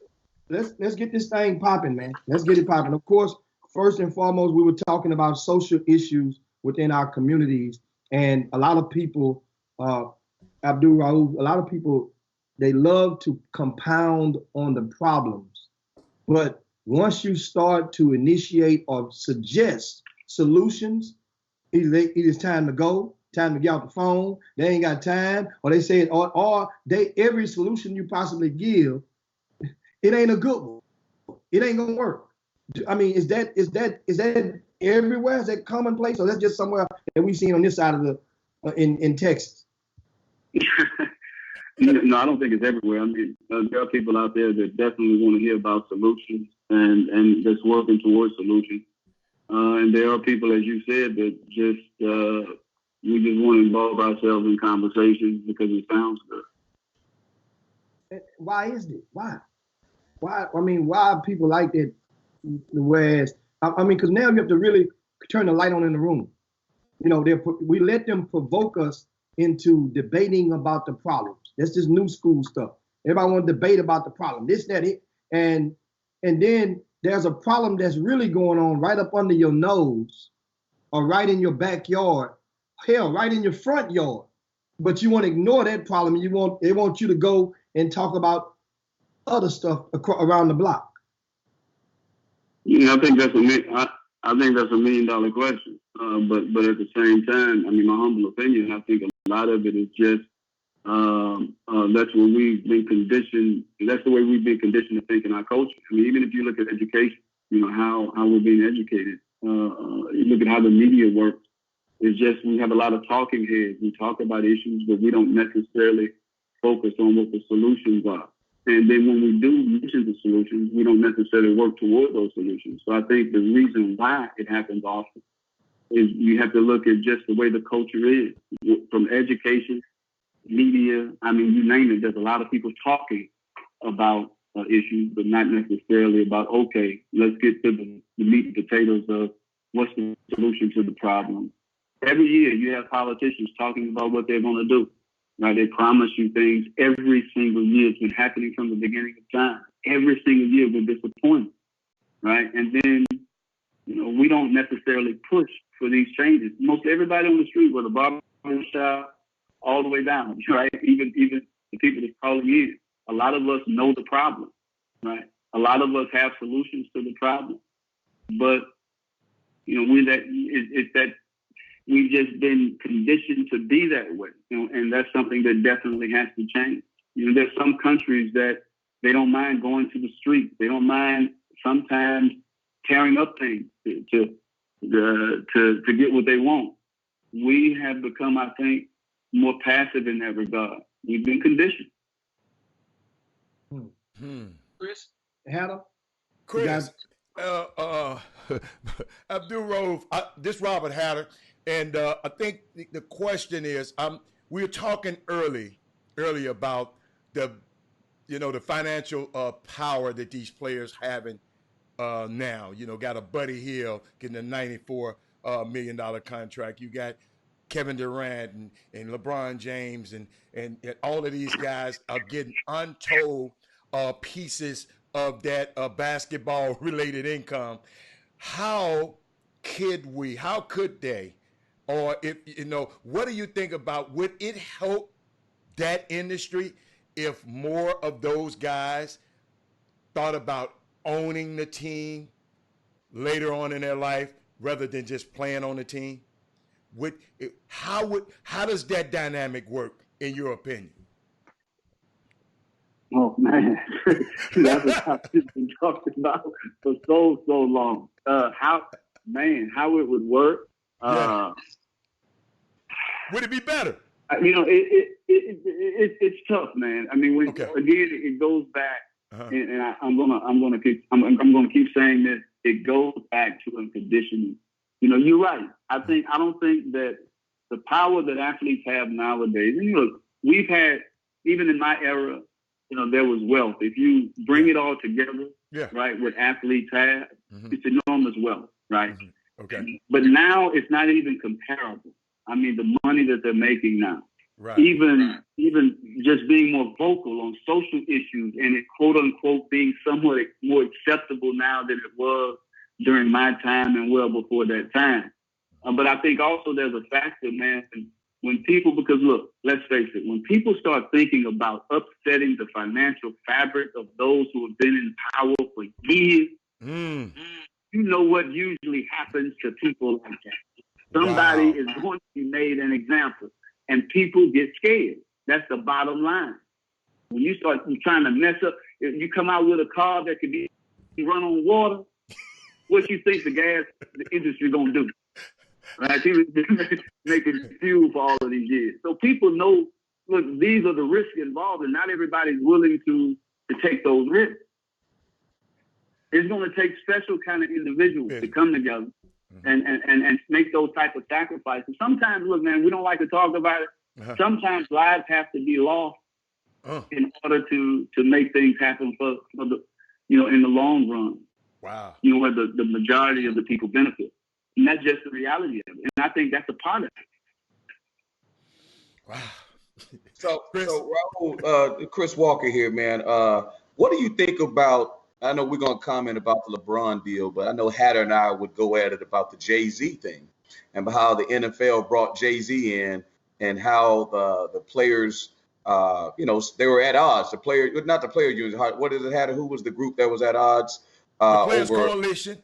let's get this thing popping, man. Let's get it popping. Of course, first and foremost, we were talking about social issues within our communities, and a lot of people, Abdoul Raof, a lot of people, they love to compound on the problems, but once you start to initiate or suggest solutions, it is time to go, time to get off the phone. They ain't got time, or they say it, or every solution you possibly give, it ain't a good one. It ain't gonna work. I mean, is that everywhere? Is that commonplace, or that's just somewhere that we seen on this side of the in Texas?
No, I don't think it's everywhere. I mean, there are people out there that definitely want to hear about solutions and that's working towards solutions. And there are people, as you said, that just we just want to involve ourselves in conversations because it sounds good.
Why is it? Why? I mean, why are people like that? Whereas, I mean, because now you have to really, turn the light on in the room. You know, we let them provoke us into debating about the problems. That's just new school stuff. Everybody want to debate about the problem. This, that, it, and then there's a problem that's really going on right up under your nose, or right in your backyard, hell, right in your front yard. But you want to ignore that problem. They want you to go and talk about other stuff around the block.
Yeah, I think that's I think that's $1 million question. But at the same time, I mean, my humble opinion, I think a lot of it is just that's what we've been conditioned. That's the way we've been conditioned to think in our culture. I mean, even if you look at education, you know how we're being educated. You look at how the media works. It's just we have a lot of talking heads. We talk about issues, but we don't necessarily focus on what the solutions are. And then when we do mention the solutions, we don't necessarily work toward those solutions. So I think the reason why it happens often is you have to look at just the way the culture is, from education, media. I mean, you name it. There's a lot of people talking about issues, but not necessarily about, okay, let's get to the meat and potatoes of what's the solution to the problem. Every year you have politicians talking about what they're going to do. Right? They promise you things every single year. It's been happening from the beginning of time. Every single year we're disappointed. Right? And then, you know, we don't necessarily push for these changes. Most everybody on the street, whether barber shop, all the way down, right? Even the people that call in, a lot of us know the problem, right? A lot of us have solutions to the problem, but you know, it's that we've just been conditioned to be that way, you know, and that's something that definitely has to change. You know, there's some countries that they don't mind going to the street. They don't mind sometimes tearing up things to get what they want. We have become, I think, more passive in that regard. We've been conditioned.
Chris, Hannah,
Chris, Abdoul Raof, this Robert Hatter, and I think the question is, we were talking earlier about the financial power that these players having now. You know, got a Buddy Hield getting a $94 million contract. You got Kevin Durant and LeBron James and all of these guys are getting untold pieces of that basketball related income. How could they, or if you know, what do you think about, would it help that industry if more of those guys thought about owning the team later on in their life rather than just playing on the team? How does that dynamic work in your opinion?
Oh man, that's what I've been talking about for so long. How it would work?
Yeah. Would it be better?
You know, it's tough, man. I mean, again, it goes back, and I'm gonna keep saying this. It goes back to a conditioning. You know, you're right. I don't think that the power that athletes have nowadays, and look, we've had, even in my era, you know, there was wealth. If you bring it all together, right, what athletes have, it's enormous wealth, right?
Okay.
But now it's not even comparable. I mean, the money that they're making now,
right.
Even just being more vocal on social issues and it, quote unquote, being somewhat more acceptable now than it was during my time and well before that time. But I think also there's a factor, man, when people, because look, let's face it, when people start thinking about upsetting the financial fabric of those who have been in power for years, you know what usually happens to people like that. Somebody is going to be made an example, and people get scared. That's the bottom line. When you start trying to mess up, if you come out with a car that could be run on water, what you think the industry gonna do? Right? People making fuel for all of these years. So people know, look, these are the risks involved, and not everybody's willing to take those risks. It's going to take special kind of individuals to come together and make those type of sacrifices. Sometimes, look, man, we don't like to talk about it. Sometimes lives have to be lost in order to make things happen for the, you know, in the long run.
Wow.
You know, where the majority of the people benefit. And that's just the reality of it. And I think that's a part of it.
Wow.
So,
Chris?
Raof, Chris Walker here, man. What do you think about? I know we're gonna comment about the LeBron deal, but I know Hatter and I would go at it about the Jay-Z thing and how the NFL brought Jay-Z in and how the players, they were at odds. The player, not the player union. What is it, Hatter? Who was the group that was at odds?
The Players
Over
Coalition.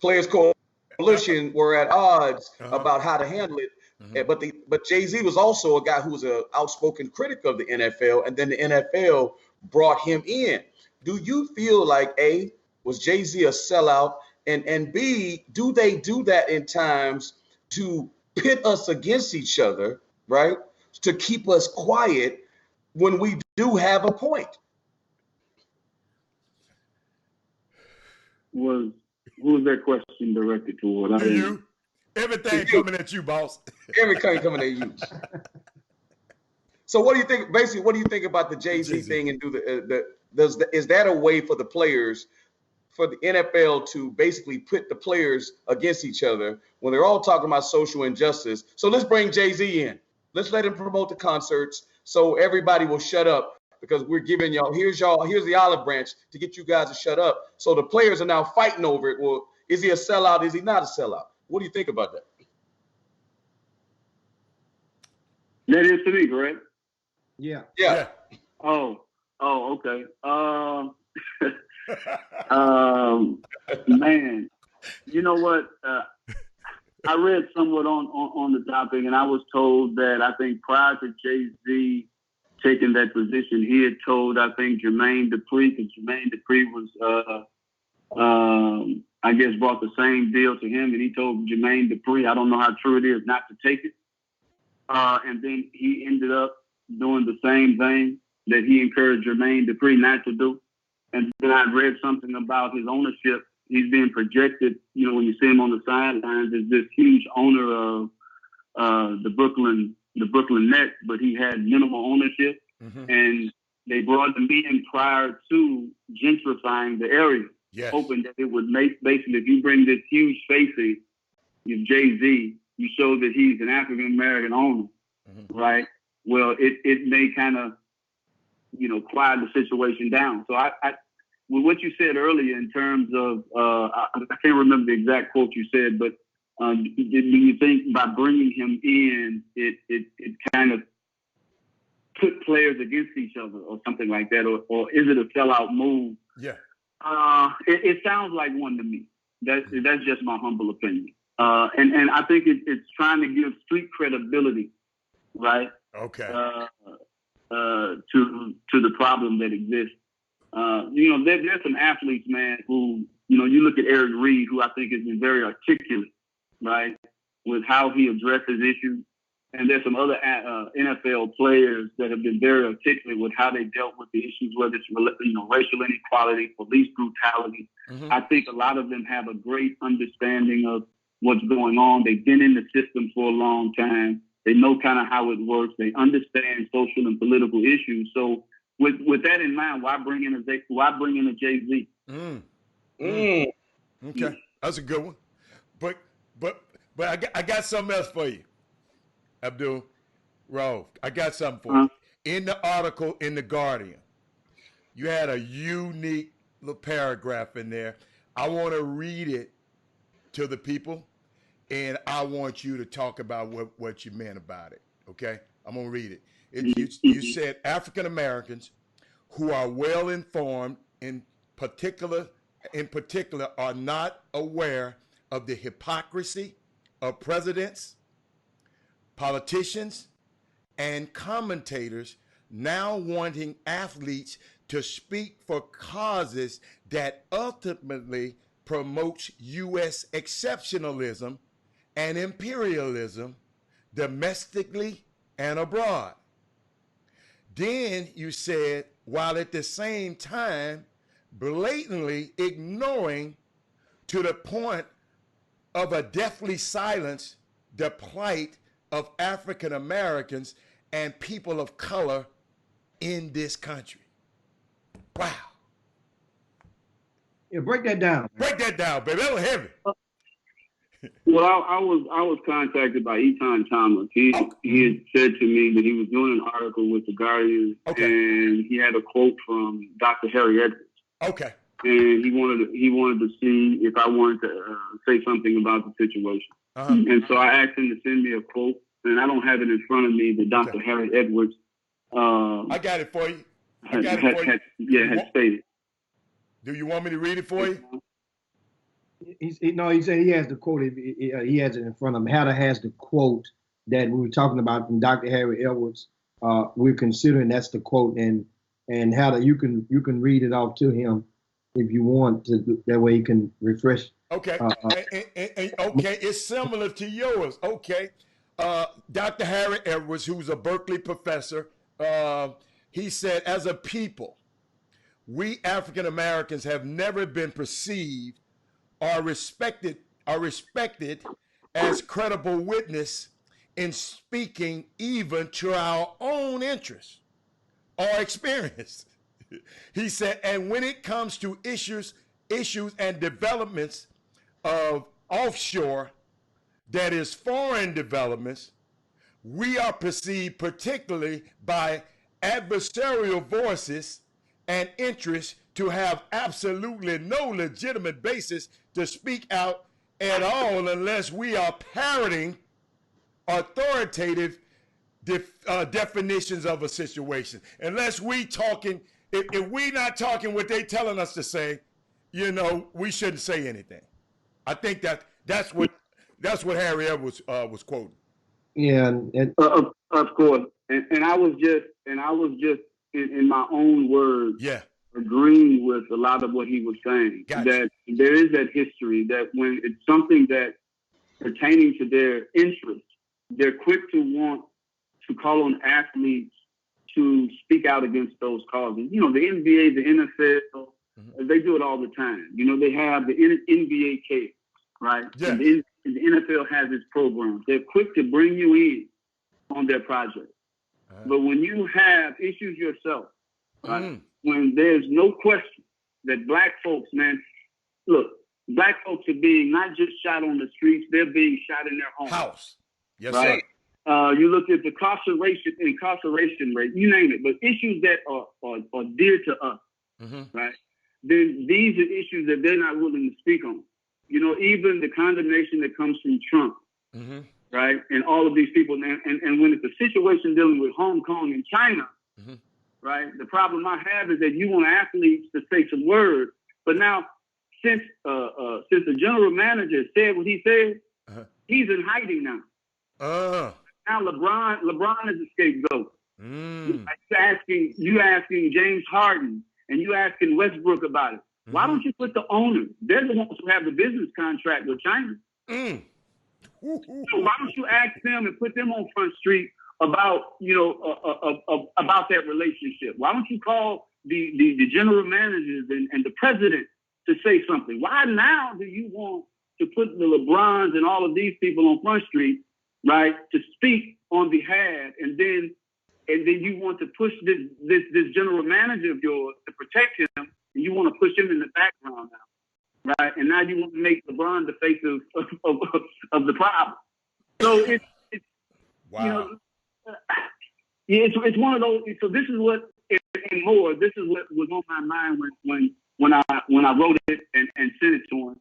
Players Coalition were at odds
Uh-huh.
about how to handle it.
Mm-hmm.
But Jay-Z was also a guy who was an outspoken critic of the NFL, and then the NFL brought him in. Do you feel like A, was Jay-Z a sellout, and B, do they do that in times to pit us against each other, right? To keep us quiet when we do have a point?
Who was that question directed toward?
To you. Everything coming at you, boss.
Everything coming at you. So what do you think? Basically, what do you think about the Jay-Z thing? And is that a way for the players, for the NFL to basically put the players against each other when they're all talking about social injustice? So let's bring Jay-Z in. Let's let him promote the concerts so everybody will shut up, because we're giving here's the olive branch to get you guys to shut up. So the players are now fighting over it. Well, is he a sellout? Is he not a sellout? What do you think about that?
That is to me, correct?
Yeah.
Oh, okay. Man, you know what? I read somewhat on the topic, and I was told that I think prior to Jay-Z taking that position, he had told, I think, Jermaine Dupri, because Jermaine Dupri was, I guess, brought the same deal to him, and he told Jermaine Dupri, I don't know how true it is, not to take it. And then he ended up doing the same thing that he encouraged Jermaine Dupri not to do. And then I read something about his ownership. He's being projected, when you see him on the sidelines, as this huge owner of the Brooklyn Nets, but he had minimal ownership. Mm-hmm. And they brought him in prior to gentrifying the area, hoping that it would make, basically, if you bring this huge face in, Jay-Z, you show that he's an African-American owner, mm-hmm. right? Well, it may kind of, quiet the situation down. So I with what you said earlier in terms of, I can't remember the exact quote you said, but do you think by bringing him in, it kind of put players against each other or something like that? Or is it a sellout move?
Yeah.
It sounds like one to me. That's just my humble opinion. And I think it's trying to give street credibility, right?
Okay.
To the problem that exists. There's some athletes, man, who, you look at Eric Reed, who I think has been very articulate, right, with how he addresses issues. And there's some other NFL players that have been very articulate with how they dealt with the issues, whether it's, racial inequality, police brutality. Mm-hmm. I think a lot of them have a great understanding of what's going on. They've been in the system for a long time. They know kind of how it works. They understand social and political issues. So with that in mind, why bring in a Jay-Z?
Okay, that's a good one. But I got something else for you, Abdoul, Raof. I got something for you. In the article in The Guardian, you had a unique little paragraph in there. I want to read it to the people, and I want you to talk about what you meant about it, okay? I'm going to read it. You said African Americans who are well informed in particular are not aware of the hypocrisy of presidents, politicians, and commentators now wanting athletes to speak for causes that ultimately promotes U.S. exceptionalism and imperialism domestically and abroad. Then you said, while at the same time blatantly ignoring to the point of a deathly silence the plight of African Americans and people of color in this country. Wow.
Yeah, break that down.
Break that down, baby. That was heavy.
Well, I was contacted by Etan Thomas. He had said to me that he was doing an article with the Guardian, and he had a quote from Dr. Harry Edwards.
Okay.
And he wanted to see if I wanted to say something about the situation. And so I asked him to send me a quote, and I don't have it in front of me, but Dr. Harry Edwards.
I got it for you. Had
stated.
Do you want me to read it for you?
He said he has the quote. He has it in front of him. Hatter has the quote that we were talking about from Dr. Harry Edwards. We're considering that's the quote, and Hatter, you can read it off to him if you want to. That way he can refresh.
Okay. Okay, it's similar to yours. Okay. Dr. Harry Edwards, who's a Berkeley professor, he said, as a people, we African Americans have never been perceived or respected as credible witness in speaking even to our own interests or experience. He said, and when it comes to issues and developments of offshore, that is foreign developments, we are perceived particularly by adversarial voices and interests to have absolutely no legitimate basis to speak out at all unless we are parroting authoritative definitions of a situation. Unless we talking, if we not talking what they telling us to say, we shouldn't say anything. I think that's what Harry Edwards was quoting.
Yeah,
of course, and I was just in my own words, agreeing with a lot of what he was saying.
Gotcha.
That there is that history that when it's something that pertaining to their interests, they're quick to want to call on athletes to speak out against those causes. The NBA, the NFL, they do it all the time. They have the NBA case, right?
Yes.
And the NFL has its programs. They're quick to bring you in on their project. But when you have issues yourself, right? When there's no question that black folks, man, look, black folks are being not just shot on the streets, they're being shot in their house.
Yes,
right?
sir.
You look at the incarceration rate, you name it, but issues that are dear to us, right? Then these are issues that they're not willing to speak on. Even the condemnation that comes from Trump, right? And all of these people. And when it's a situation dealing with Hong Kong and China, right? The problem I have is that you want athletes to say some words. But now, since the general manager said what he said, he's in hiding now. Now LeBron is a scapegoat. You asking James Harden and you asking Westbrook about it. Why don't you put the owners? They're the ones who have the business contract with China. So why don't you ask them and put them on Front Street about about that relationship? Why don't you call the general managers and the president to say something? Why now do you want to put the LeBrons and all of these people on Front Street, right, to speak on behalf, and then you want to push this general manager of yours to protect him? You want to push him in the background now, right? And now you want to make LeBron the face of the problem. So it's
wow.
It's one of those. So this is what and more. This is what was on my mind when I wrote it and sent it to him,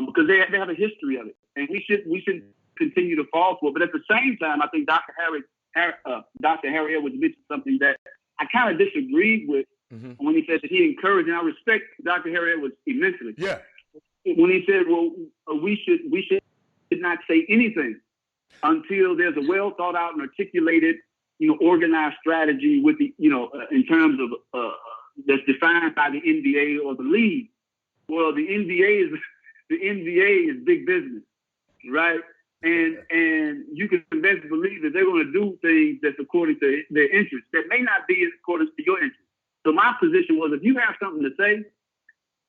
because they have a history of it, and we should continue to fall for it. But at the same time, I think Dr. Harry Edwards mentioned something that I kind of disagreed with. When he said that he encouraged, and I respect Dr. Harry Edwards immensely.
Yeah.
When he said, well, we should not say anything until there's a well thought out and articulated, organized strategy with the, in terms of that's defined by the NBA or the league. Well, the NBA is big business, right? And you can best believe that they're going to do things that's according to their interests that may not be in accordance to your interests. So my position was, if you have something to say,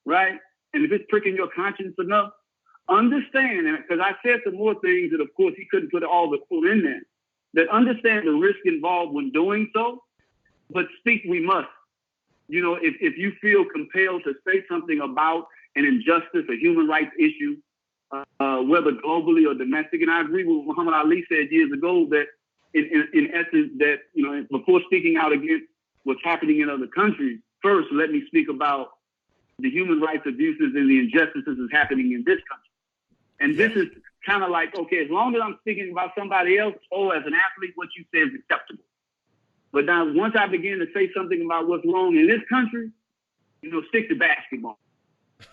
right, and if it's pricking your conscience enough, understand, because I said some more things that, of course, he couldn't put all the quote in there, that understand the risk involved when doing so, but speak we must. If you feel compelled to say something about an injustice, a human rights issue, whether globally or domestic. And I agree with what Muhammad Ali said years ago that in essence that, before speaking out against what's happening in other countries, first, let me speak about the human rights abuses and the injustices that's happening in this country. And this is kind of like, okay, as long as I'm speaking about somebody else, as an athlete, what you say is acceptable. But now once I begin to say something about what's wrong in this country, stick to basketball.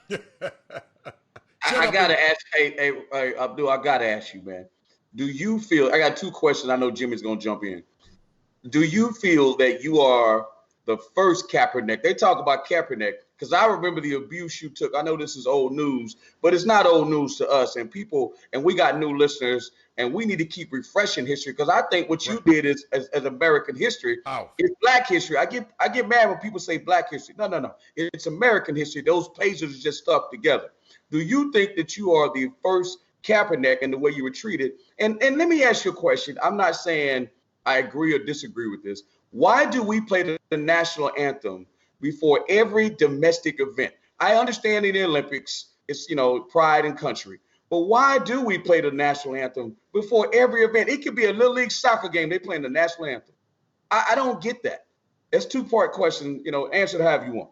I got to ask, hey, Abdul, I got to ask you, man. Do you feel, I got two questions. I know Jimmy's going to jump in. Do you feel that you are the first Kaepernick? They talk about Kaepernick because I remember the abuse you took. I know this is old news, but it's not old news to us and people, and we got new listeners, and we need to keep refreshing history because I think what you did is as American history. It's Black history. I get mad when people say Black history. No. It's American history. Those pages are just stuck together. Do you think that you are the first Kaepernick in the way you were treated? And let me ask you a question. I'm not saying I agree or disagree with this. Why do we play the national anthem before every domestic event? I understand in the Olympics, it's, pride and country. But why do we play the national anthem before every event? It could be a little league soccer game. They playing the national anthem. I don't get that. It's a two-part question. Answer it however you want.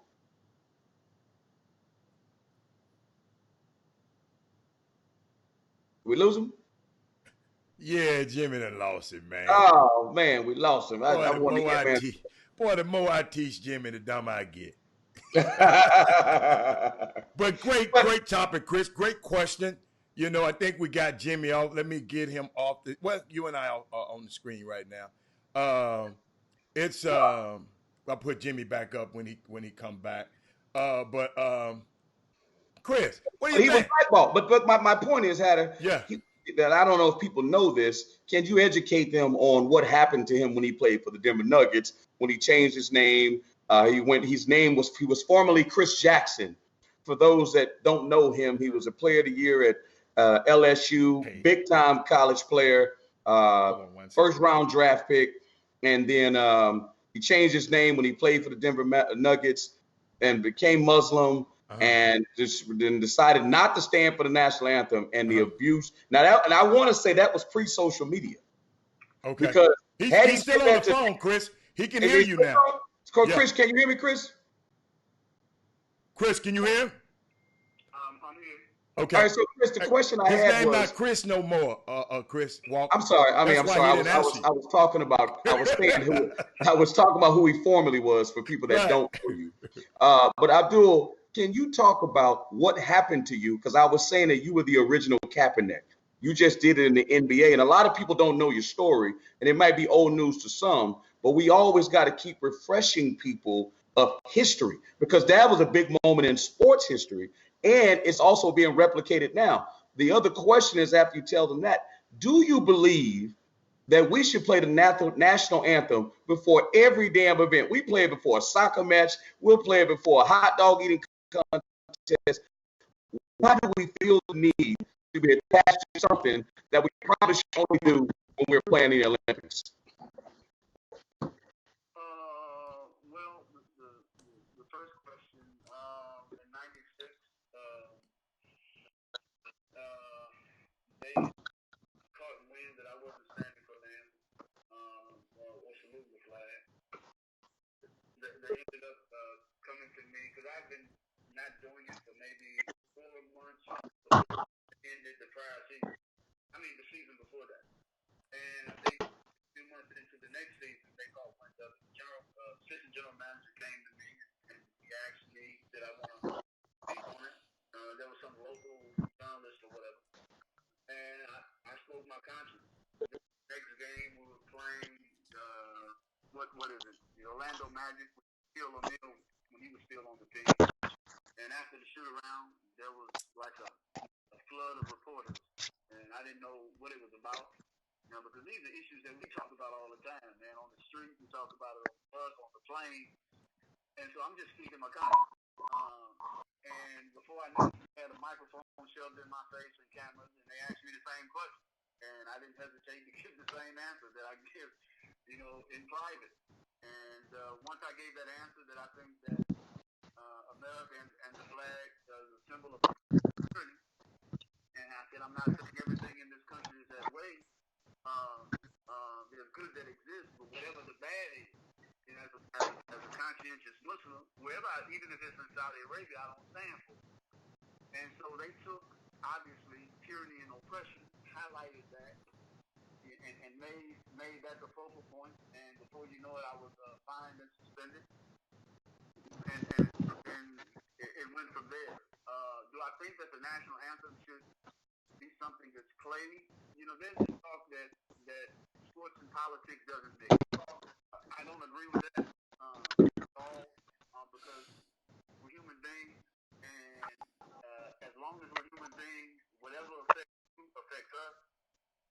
We lose him?
Yeah, Jimmy done lost it, man.
Oh, man, we lost him.
Boy, the more I teach Jimmy, the dumber I get. But great topic, Chris. Great question. I think we got Jimmy off. Let me get him off. You and I are on the screen right now. I'll put Jimmy back up when he come back. Chris, what do you think? He was
blackballed. But my point is, Hatter, that I don't know if people know this. Can you educate them on what happened to him when he played for the Denver Nuggets, when he changed his name? He was formerly Chris Jackson. For those that don't know him, he was a player of the year at LSU, big time college player, first round draft pick. And then he changed his name when he played for the Denver Nuggets and became Muslim. And then decided not to stand for the national anthem and the abuse. Now, and I want to say that was pre-social media.
Okay.
Because
he's still on the phone, Chris. He can hear you now.
Chris, can you hear me, Chris?
Chris, can you hear him?
I'm here.
Okay.
All right, so Chris, the question I had was...
His name not Chris no more, Chris Walker.
I'm sorry. I'm sorry. I was talking about who he formerly was for people that don't know you. But Abdul, can you talk about what happened to you? Because I was saying that you were the original Kaepernick. You just did it in the NBA. And a lot of people don't know your story. And it might be old news to some. But we always got to keep refreshing people of history. Because that was a big moment in sports history. And it's also being replicated now. The other question is, after you tell them that, do you believe that we should play the national anthem before every damn event? We play it before a soccer match. We'll play it before a hot dog eating contest. Why do we feel the need to be attached to something that we probably should only do when we're playing the Olympics?
Well, the first question, in '96, they caught wind that I wasn't standing for them or saluting the flag. They ended up coming to me because I've been not doing it for maybe 4 months. Ended the prior season. The season before that. And I think 2 months into the next season, they called one. The assistant general manager came to me and he asked me, did I want to speak on it? There was some local journalist or whatever. And I spoke my conscience. The next game we were playing, what is it? The Orlando Magic with Phil O'Neal when he was still on the team. And after the shoot around, there was like a flood of reporters. And I didn't know what it was about. Because these are issues that we talk about all the time, man. On the street, we talk about it on the bus, on the plane. And so I'm just speaking my conscience. And before I knew it, I had a microphone shoved in my face and cameras, and they asked me the same question. And I didn't hesitate to give the same answer that I give, in private. And once I gave that answer, that I think that America and the flag is a symbol of liberty. And I
conscientious Muslim, wherever, even if it's in Saudi Arabia, I don't stand for it. And so they took, obviously, tyranny and oppression, highlighted that, and made that the focal point. And before you know it, I was fined and suspended. And it went from there. Do I think that the national anthem should be something that's played? You know, there's this talk that sports and politics doesn't mix. I don't agree with that at all, because we're human beings, and as long as we're human beings, whatever affects us,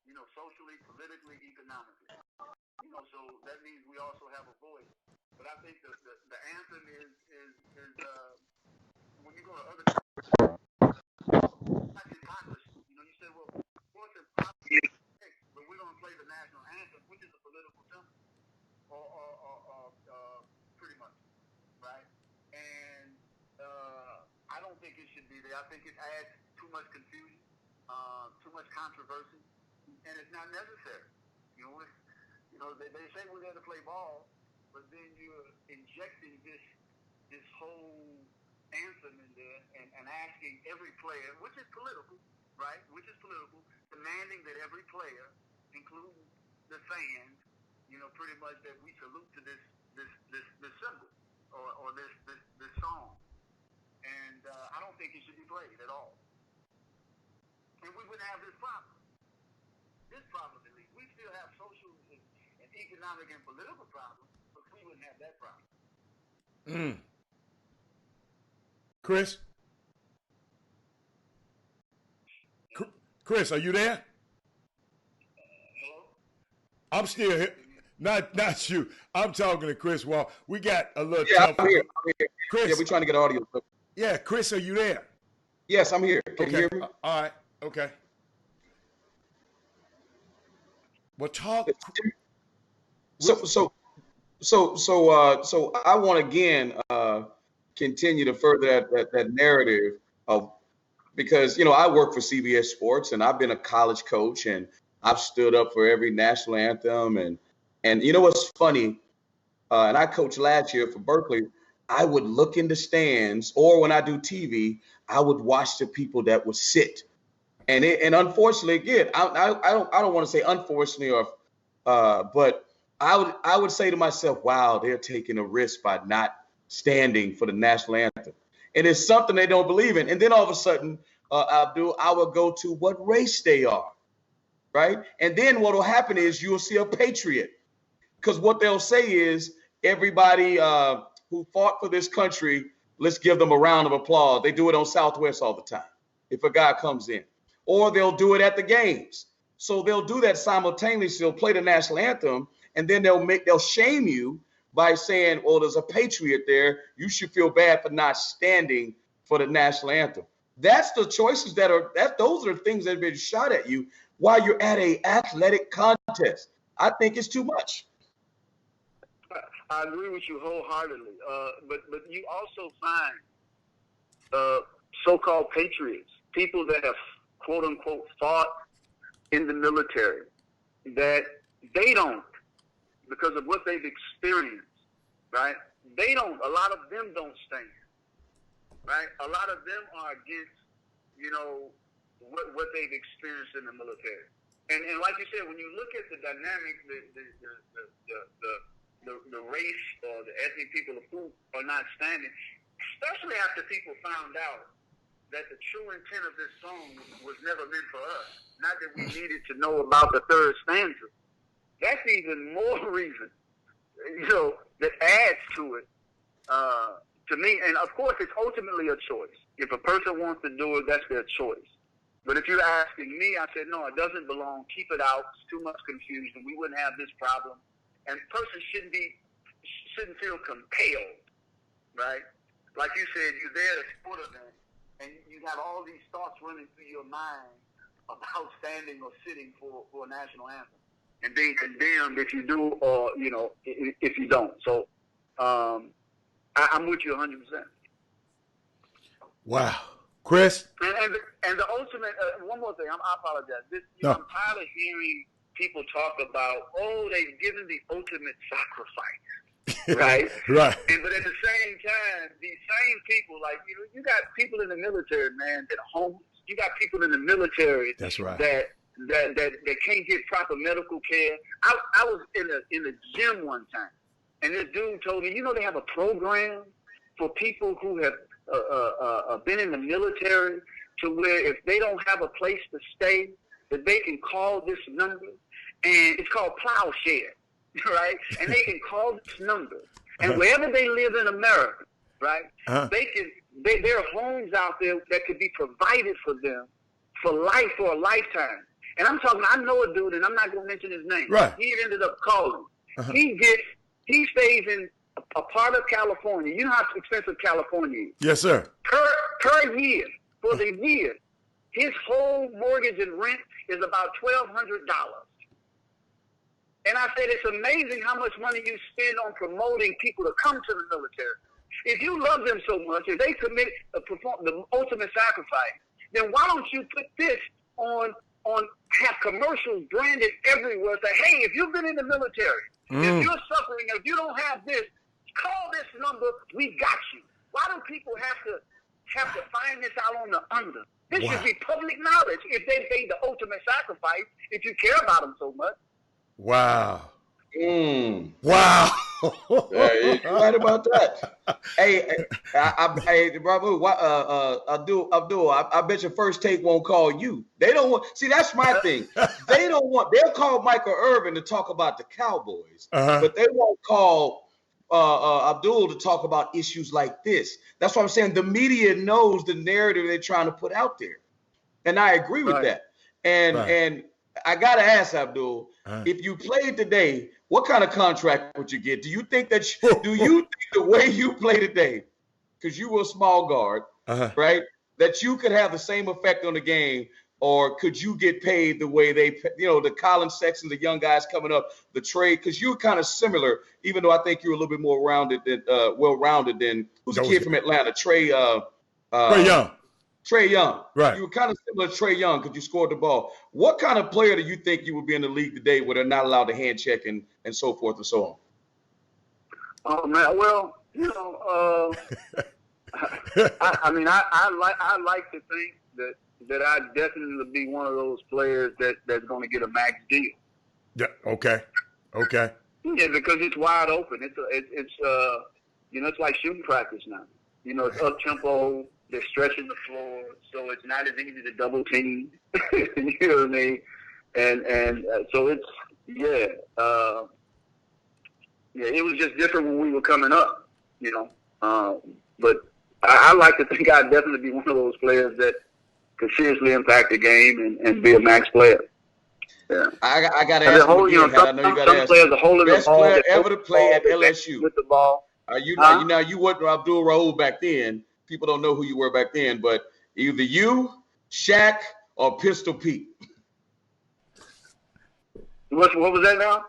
you know, socially, politically, economically. You know, so that means we also have a voice. But I think the anthem is when you go to other countries, hypocrisy. You know, you say, well, sports and politics, but we're going to play the national anthem, which is a political symbol, or pretty much, right? And I don't think it should be there. I think it adds too much confusion, too much controversy, and it's not necessary. You know, they say we're there to play ball, but then you're injecting this whole anthem in there and asking every player, which is political, right? Which is political, demanding that every player, including the fans, you know, pretty much that we salute to this symbol or this song. And I don't think it should be played at all. And we wouldn't have this problem. This problem, at least. We still have social and economic and political problems, but we wouldn't have that problem.
Chris? Chris, are you there?
Hello?
I'm still here. Not you. I'm talking to Chris Wall. We got a little
Yeah,
tough.
I'm here.
Chris.
Yeah, we're trying to get audio.
Yeah, Chris, are you there?
Yes, I'm here. Can you hear me?
All right. Okay. Well, talk.
So I want to again continue to further that narrative of, because, you know, I work for CBS Sports and I've been a college coach and I've stood up for every national anthem and you know what's funny, and I coached last year for Berkeley. I would look in the stands, or when I do TV, I would watch the people that would sit, and unfortunately, again, I don't want to say unfortunately or but I would say to myself, wow, they're taking a risk by not standing for the national anthem. And it's something they don't believe in. And then all of a sudden, Abdoul, I will go to what race they are, right? And then what will happen is you'll see a patriot. Because what they'll say is everybody who fought for this country, let's give them a round of applause. They do it on Southwest all the time if a guy comes in. Or they'll do it at the games. So they'll do that simultaneously. They'll play the national anthem, and then they'll shame you by saying, well, there's a patriot there. You should feel bad for not standing for the national anthem. That's the choices those are the things that have been shot at you while you're at a athletic contest. I think it's too much.
I agree with you wholeheartedly. But you also find so-called patriots, people that have, quote unquote, fought in the military, that they don't, because of what they've experienced, right? A lot of them don't stand, right? A lot of them are against, you know, what they've experienced in the military. And like you said, when you look at the dynamic, the race or the ethnic people who are not standing, especially after people found out that the true intent of this song was never meant for us, not that we needed to know about the third stanza. That's even more reason, you know, that adds to it, to me. And of course, it's ultimately a choice. If a person wants to do it, that's their choice. But if you're asking me, I said, no, it doesn't belong. Keep it out. It's too much confusion. We wouldn't have this problem. And a person shouldn't feel compelled, right? Like you said, you're there at a sport event, and you have all these thoughts running through your mind about standing or sitting for a national anthem and being condemned if you do, or, you know, if you don't. So I'm with you 100%.
Wow. Chris?
And the ultimate, one more thing, I apologize.
No.
I'm tired of hearing people talk about, oh, they've given the ultimate sacrifice. right?
Right.
But at the same time, these same people, like you got people in the military, man, that are homeless. You got people in the military.
That's right.
That can't get proper medical care. I was in a gym one time, and this dude told me, they have a program for people who have been in the military, to where if they don't have a place to stay, that they can call this number, and it's called Plowshare, right? And they can call this number, and wherever they live in America, right, there are homes out there that could be provided for them for life, for a lifetime. And I know a dude, and I'm not going to mention his name.
Right.
He ended up calling. He stays in a part of California. You know how expensive California is.
Yes, sir.
Per year, for the year, his whole mortgage and rent is about $1,200. And I said, it's amazing how much money you spend on promoting people to come to the military. If you love them so much, if they perform the ultimate sacrifice, then why don't you put this on have commercials branded everywhere? Say, hey, if you've been in the military, if you're suffering, if you don't have this, call this number. We got you. Why do people have to find this out on the under? This should be public knowledge. If they paid the ultimate sacrifice, if you care about them so much.
Wow.
Wow. You're right about that. Hey, Abdul, I bet your First Take won't call you. They don't want. See, that's my thing. They'll call Michael Irvin to talk about the Cowboys, but they won't call Abdul to talk about issues like this. That's what I'm saying. The media knows the narrative they're trying to put out there, and I agree with that. And I gotta ask Abdul, if you played today, what kind of contract would you get? Do you think the way you play today, because you were a small guard, right, that you could have the same effect on the game, or could you get paid the way they, the Colin Sexton, the young guys coming up, the trade? Because you're kind of similar, even though I think you're a little bit more well-rounded than who's the kid from Atlanta, Trey Young. Trey Young. Right. You were kind of similar to Trey Young because you scored the ball. What kind of player do you think you would be in the league today where they're not allowed to hand check and so forth and so on?
Oh, man. Well, I like to think that I'd definitely be one of those players that's going to get a max deal.
Yeah. Okay.
Yeah, because it's wide open. It's like shooting practice now. It's up tempo. They're stretching the floor, so it's not as easy to double team. You know what I mean? And so it's it was just different when we were coming up, But I like to think I'd definitely be one of those players that could seriously impact the game and be a max player. Yeah,
I got to ask you again. I know you got to ask.
Players are holding the ball.
Best player ever to play at LSU
with the ball.
You weren't Abdoul Raof back then. People don't know who you were back then, but either you, Shaq, or Pistol Pete.
What was that now?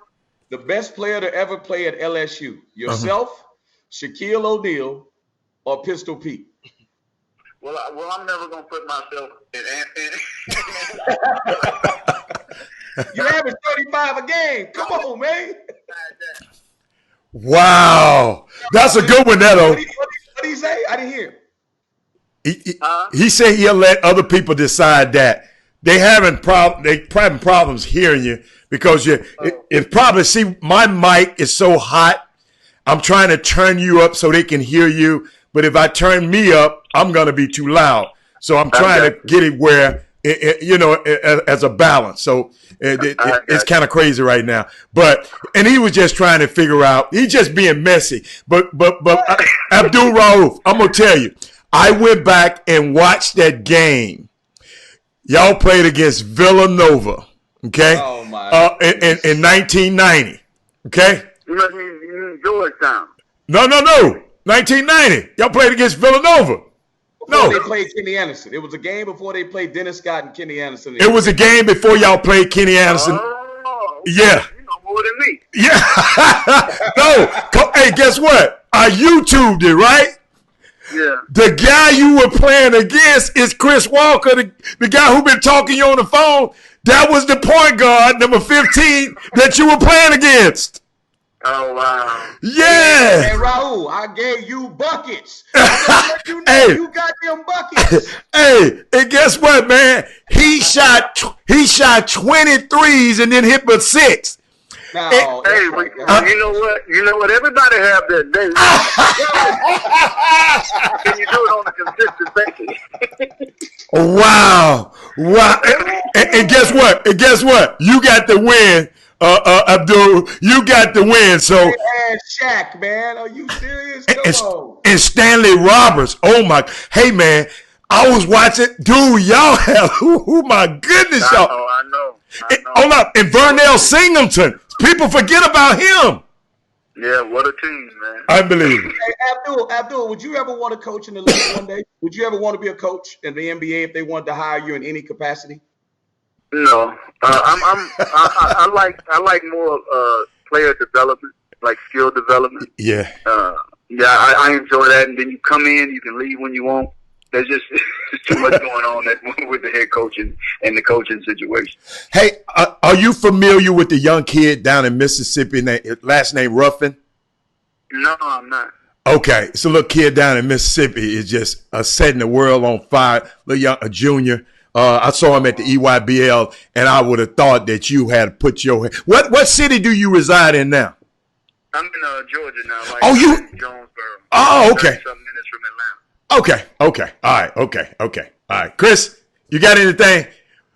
The best player to ever play at LSU. Yourself, Shaquille O'Neal, or Pistol Pete.
Well, I'm never going to put myself in.
You're averaging 35 a game. Come on, man.
Wow. That's a good one, Neto.
What did he say? I didn't hear.
He said he'll let other people decide that. They having problems hearing you because it probably, see, my mic is so hot. I'm trying to turn you up so they can hear you. But if I turn me up, I'm going to be too loud. So I'm trying to get it where, as a balance. So it's kind of crazy right now. And he was just trying to figure out, he's just being messy. But Abdoul Raof, I'm going to tell you, I went back and watched that game. Y'all played against Villanova, okay?
Oh, my.
In 1990, okay?
You must mean Georgetown.
No. 1990. Y'all played against Villanova.
No, they played Kenny Anderson. It was a game before they played Dennis Scott and Kenny Anderson.
It was a game before y'all played Kenny Anderson.
Oh,
yeah.
You know more than me.
Yeah. No. Hey, guess what? I YouTubed it, right?
Yeah.
The guy you were playing against is Chris Walker, the guy who been talking you on the phone. That was the point guard, number 15, that you were playing against.
Oh, wow.
Yeah.
Hey, Raoul, I gave you buckets. I gotta let you know
Hey.
you got them buckets.
Hey, and guess what, man? He shot 23s and then hit but 6.
No,
Hey,
that's right.
you know what? You know what? Everybody have their day. Can you do it on a consistent basis?
Wow. Wow. And guess what? And guess what? You got the win, Abdul. You got the win. So
And Shaq, man, are you serious? Come on.
and Stanley Roberts. Oh my. Hey man, I was watching. Dude, y'all have. Oh my goodness, y'all.
I know.
Hold up. And Vernell Singleton. People forget about him.
Yeah, what a team, man.
Unbelievable.
Hey, Abdul, would you ever want to coach in the league one day? Would you ever want to be a coach in the NBA if they wanted to hire you in any capacity?
No, I like more player development, like skill development.
Yeah.
I enjoy that. And then you come in, you can leave when you want. There's just too much going on with the head coaching and the coaching situation.
Hey, are you familiar with the young kid down in Mississippi, last name Ruffin?
No, I'm not.
Okay, so little kid down in Mississippi is just setting the world on fire. A junior. I saw him at the EYBL, and I would have thought that you had put your. What city do you reside in now?
I'm in Georgia now. Like in Jonesboro.
Oh, okay.
30 something minutes from Atlanta.
Okay. All right. Chris, you got anything?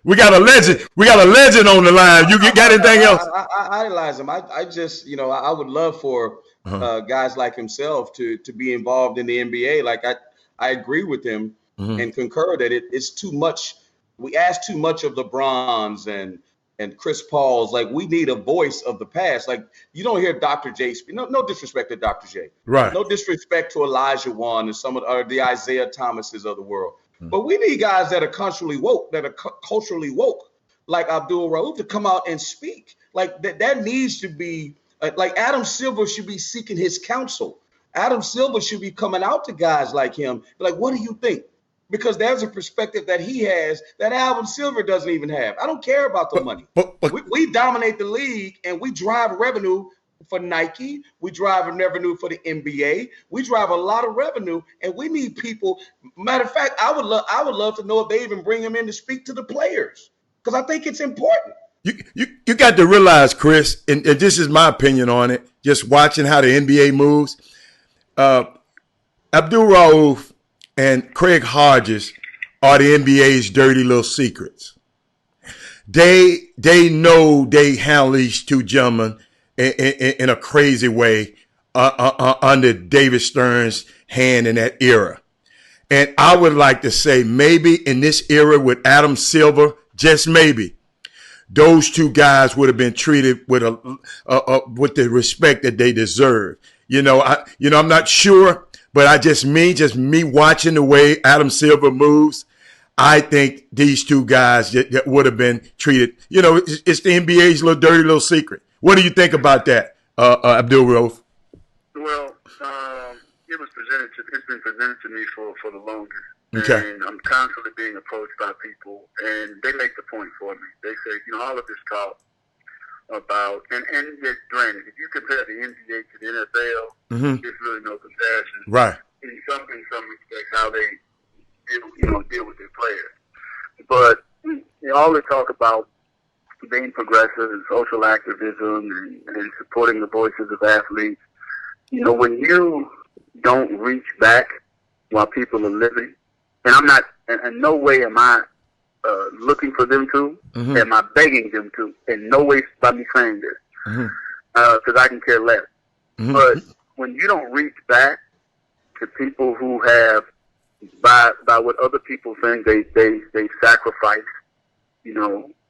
We got a legend. We got a legend on the line. You got anything else?
I idolize him. I just, I would love for guys like himself to be involved in the NBA. Like I agree with him and concur that it's too much. We ask too much of LeBrons and Chris Paul's. Like, we need a voice of the past. Like, you don't hear Dr. J speak. No disrespect to Dr. J.
Right.
No disrespect to Elijah Wan and some of the Isaiah Thomases of the world. But we need guys that are culturally woke, like Abdul Raouf, to come out and speak. Like that needs to be like Adam Silver should be seeking his counsel. Adam Silver should be coming out to guys like him. Like, what do you think? Because there's a perspective that he has that Adam Silver doesn't even have. I don't care about the money. We dominate the league and we drive revenue for Nike. We drive revenue for the NBA. We drive a lot of revenue, and we need people. Matter of fact, I would love to know if they even bring him in to speak to the players, because I think it's important.
You got to realize, Chris, and this is my opinion on it, just watching how the NBA moves. Abdul Raouf and Craig Hodges are the NBA's dirty little secrets. They know they handle these two gentlemen in a crazy way under David Stern's hand in that era. And I would like to say maybe in this era with Adam Silver, just maybe, those two guys would have been treated with the respect that they deserve. I'm not sure, but me watching the way Adam Silver moves, I think these two guys would have been treated. It's the NBA's dirty little secret. What do you think about that, Abdul Raouf?
Well, it's been presented to me for the longest.
Okay.
And I'm constantly being approached by people, and they make the point for me. They say, all of this talk about, and granted, if you compare the NBA to the NFL, there's really no comparison.
Right.
In some respects, how they deal with their players. But all they talk about being progressive and social activism and supporting the voices of athletes. When you don't reach back while people are living, and I'm not, in no way am I looking for them to, am I begging them to, in no way by me saying this, because I can care less. But when you don't reach back to people who have, by what other people think they sacrifice,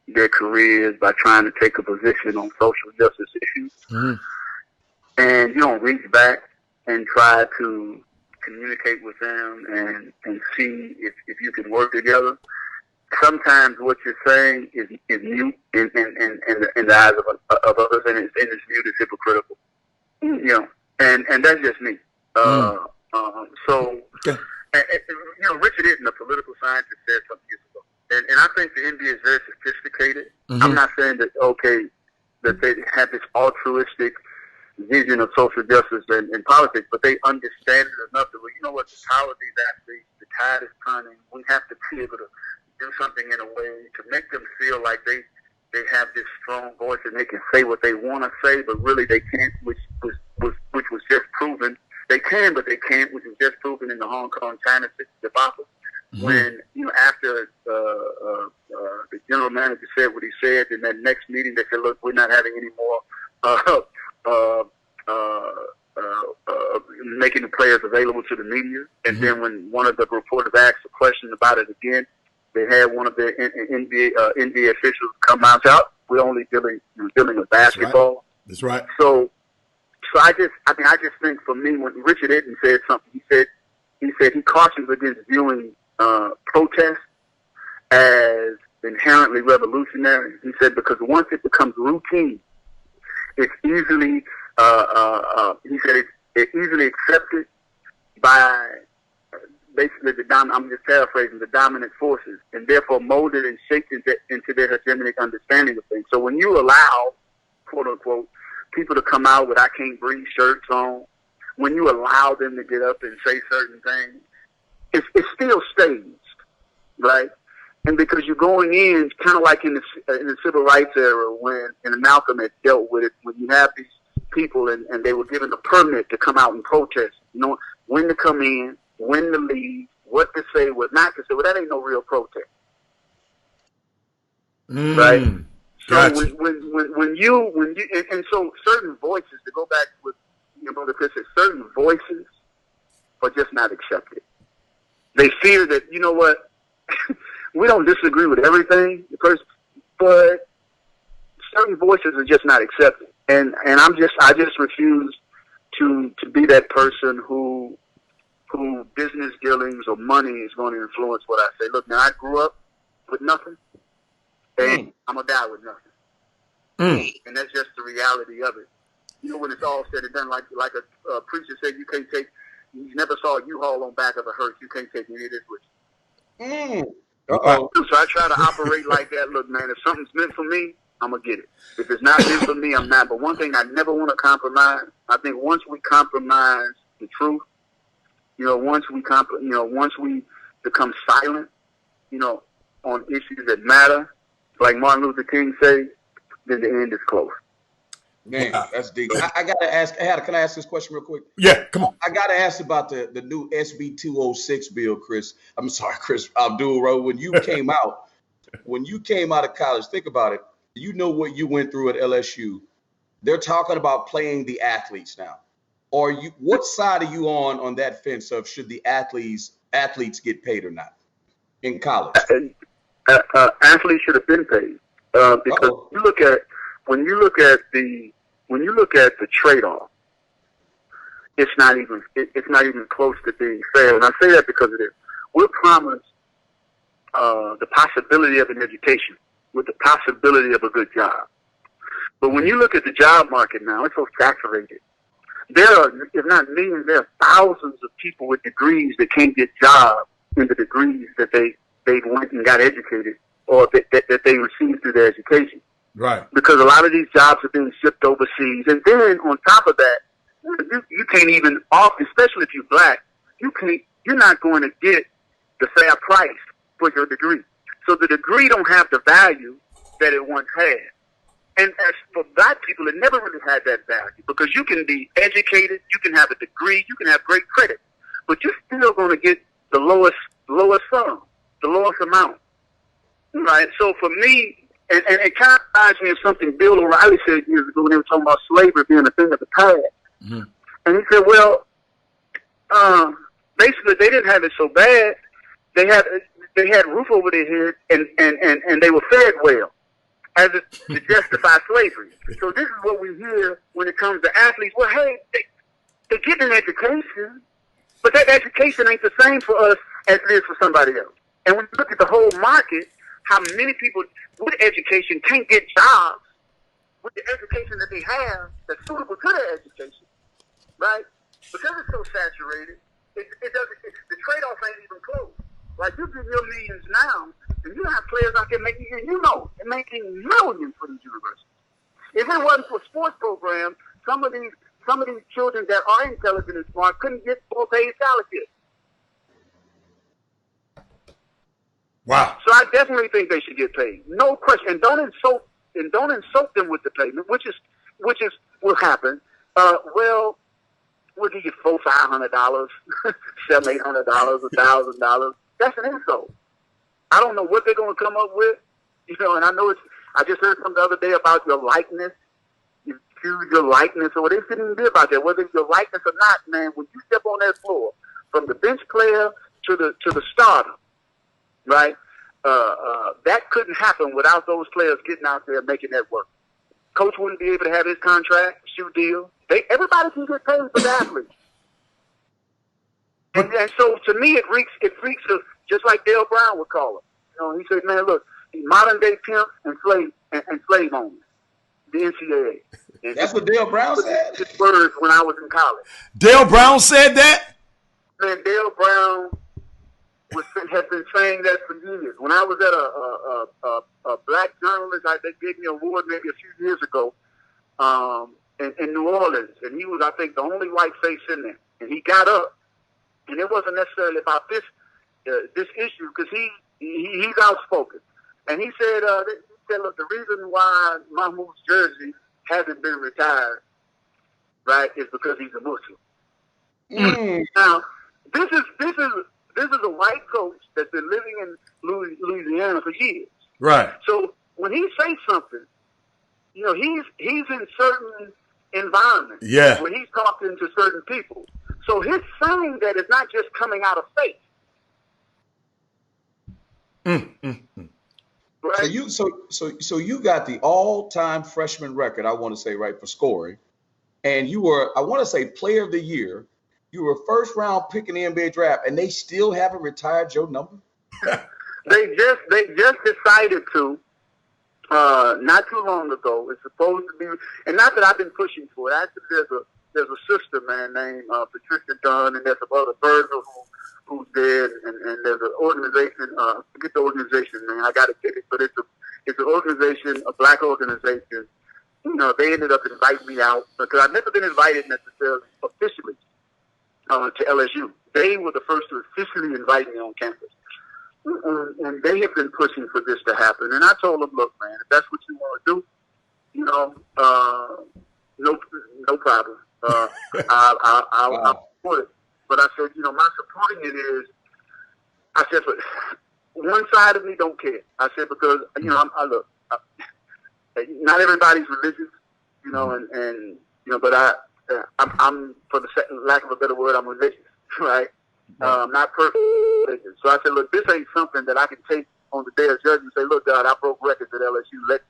their careers by trying to take a position on social justice issues, and you don't reach back and try to communicate with them and see if you can work together. Sometimes what you're saying is mute in the eyes of others, and it's viewed as hypocritical. And that's just me. Richard Hitton, a political scientist, said something years ago. And I think the NBA is very sophisticated. I'm not saying that they have this altruistic vision of social justice and politics, but they understand it enough that, well, you know what, the power of these athletes, the tide is turning. We have to be able to do something in a way to make them feel like they have this strong voice and they can say what they want to say, but really they can't, which was just proven. They can, but they can't, which was just proven in the Hong Kong China debacle. Mm-hmm. When, you know, after the general manager said what he said, in that next meeting they said, look, we're not having any more making the players available to the media. And then when one of the reporters asked a question about it again, they had one of the NBA officials come out. We're only dealing with basketball.
That's right.
So I just think for me, when Richard Eden said something, he said he cautions against viewing protest as inherently revolutionary. He said because once it becomes routine, it's easily it's easily accepted by basically I'm just paraphrasing, the dominant forces, and therefore molded and shaped into their hegemonic understanding of things. So when you allow, quote unquote, people to come out with "I can't breathe" shirts on, when you allow them to get up and say certain things, it's still staged, right? And because you're going in, kind of like in the civil rights era when Malcolm had dealt with it, when you have these people and they were given a permit to come out and protest, you know, when to come in, when to leave, what to say, what not to say. Well, that ain't no real protest, right?
Gotcha.
So when you and so certain voices, to go back with Brother Chris said, certain voices are just not accepted. They fear that, you know what, we don't disagree with everything, but certain voices are just not accepted. And I just refuse to be that person who business dealings or money is going to influence what I say. Look, now I grew up with nothing, and I'm gonna die with nothing. And that's just the reality of it. You know, when it's all said and done, like a preacher said, you can't take. You never saw a U-Haul on back of a hearse. You can't take any of this with you. So I try to operate like that. Look, man, if something's meant for me, I'm going to get it. If it's not meant for me, I'm not. But one thing I never want to compromise, I think once we compromise the truth, once we become silent, on issues that matter, like Martin Luther King said, then the end is close.
Man, that's deep. I got to ask, can I ask this question real quick?
Yeah, come on.
I got to ask about the new SB 206 bill, Chris. I'm sorry, Chris Abdoul, when you came out of college, think about it. You know what you went through at LSU. They're talking about playing the athletes now. What side are you on that fence of should the athletes get paid or not in college?
Athletes should have been paid because when you look at the trade-off, it's not even close to being fair. And I say that because of this. We're promised the possibility of an education with the possibility of a good job. But when you look at the job market now, it's so saturated. There are, if not millions, there are thousands of people with degrees that can't get jobs in the degrees that they went and got educated or that they received through their education.
Right.
Because a lot of these jobs are being shipped overseas. And then on top of that, you can't even offer, especially if you're black, you're not going to get the fair price for your degree. So the degree don't have the value that it once had. And as for black people, it never really had that value because you can be educated, you can have a degree, you can have great credit, but you're still going to get the lowest sum, the lowest amount. Right? So for me, and it kind of reminds me of something Bill O'Reilly said years ago when they were talking about slavery being a thing of the past. Mm-hmm. And he said, well, basically they didn't have it so bad. They had roof over their head and they were fed well, as it to justify slavery. So this is what we hear when it comes to athletes. Well, hey, they get an education, but that education ain't the same for us as it is for somebody else. And when you look at the whole market, how many people with education can't get jobs with the education that they have that's suitable to their education, right? Because it's so saturated, the trade-off ain't even close. Like, you give your millions now, and you have players out there making millions for these universities. If it wasn't for sports programs, some of these children that are intelligent and smart couldn't get full paid scholarships.
Wow.
So I definitely think they should get paid. No question. And don't insult them with the payment, which is will happen. Well, we'll give you $400, $500, $700, $800, $1,000. That's an insult. I don't know what they're going to come up with, and I know I just heard something the other day about your likeness. You choose your likeness, or they shouldn't even be about that. Whether it's your likeness or not, man, when you step on that floor, from the bench player to the starter, right? That couldn't happen without those players getting out there making that work. Coach wouldn't be able to have his contract, shoe deal. Everybody can get paid for the athletes. And so to me, it reeks of just like Dale Brown would call it. He said, "Man, look, modern day pimps and slave owners, the NCAA." And
that's what Dale Brown said.
His words when I was in college.
Dale Brown said that.
Man, Dale Brown has been saying that for years. When I was at a black journalist, they gave me an award maybe a few years ago in New Orleans, and he was, I think, the only white face in there. And he got up, and it wasn't necessarily about this issue, because he's outspoken. And he said, look, the reason why Mahmoud's jersey hasn't been retired, right, is because he's a Muslim. Now, this is a white coach that's been living in Louisiana for years.
Right.
So when he says something, he's in certain environments.
Yeah.
Where he's talking to certain people. So his saying that is not just coming out of faith. Right?
So you got the all-time freshman record, I want to say, right, for scoring, and you were, I want to say, player of the year. You were first round pick in the NBA draft, and they still haven't retired your number.
They just decided to not too long ago. It's supposed to be, and not that I've been pushing for it. Actually, there's a sister, man, named Patricia Dunn, and there's some other Virgil who's dead, and there's an organization. Forget the organization, man. I got to get it, but it's an organization, a black organization. They ended up inviting me out because I've never been invited necessarily officially to LSU. They were the first to officially invite me on campus. And they have been pushing for this to happen. And I told them, look, man, if that's what you want to do, no problem. I'll support it. But I said, my supporting it is, I said, but one side of me don't care. I said, because, not everybody's religious, but I'm, for the lack of a better word, I'm religious, right? Not perfect religious. So I said, look, this ain't something that I can take on the day of judgment and say, look, God, I broke records at LSU.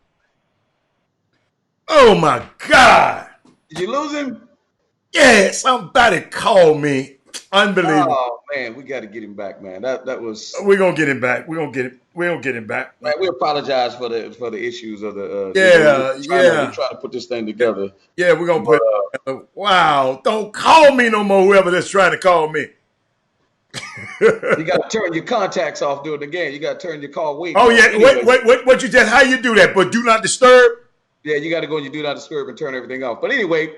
Oh, my God.
Did you lose him?
Yeah, somebody called me. Unbelievable.
Oh, man, we got to get him back, man. That was...
We're going to get him back. We're going to get him back.
Man, we apologize for the issues of the...
We're
trying to put this thing together.
Yeah, we're going to put... Wow. Don't call me no more, whoever that's trying to call me.
You got to turn your contacts off, do it again. You got to turn your call wait.
Oh, yeah. Anyway. What you just... How you do that? But do not disturb?
Yeah, you got to go and you do not disturb and turn everything off. But anyway...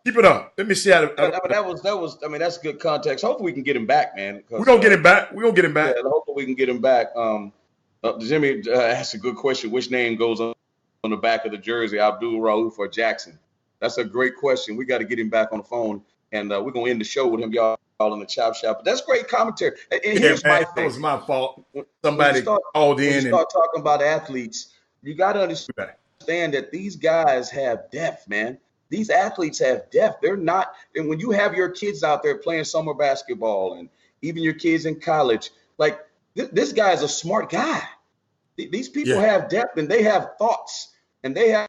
keep it up. Let me see how to...
that was. I mean, that's good context. Hopefully, we can get him back, man.
We're gonna get him back. We're gonna get him back.
Yeah, hopefully, we can get him back. Jimmy asked a good question. Which name goes on the back of the jersey, Abdoul, Raof, or Jackson? That's a great question. We got to get him back on the phone, and we're gonna end the show with him, y'all, in the chop shop. But that's great commentary. And here's my thing.
That was my fault. Somebody called in.
When you start talking about athletes, you got to understand that these guys have depth, man. These athletes have depth. They're not, and when you have your kids out there playing summer basketball and even your kids in college, like this guy is a smart guy. These people have depth and they have thoughts and they have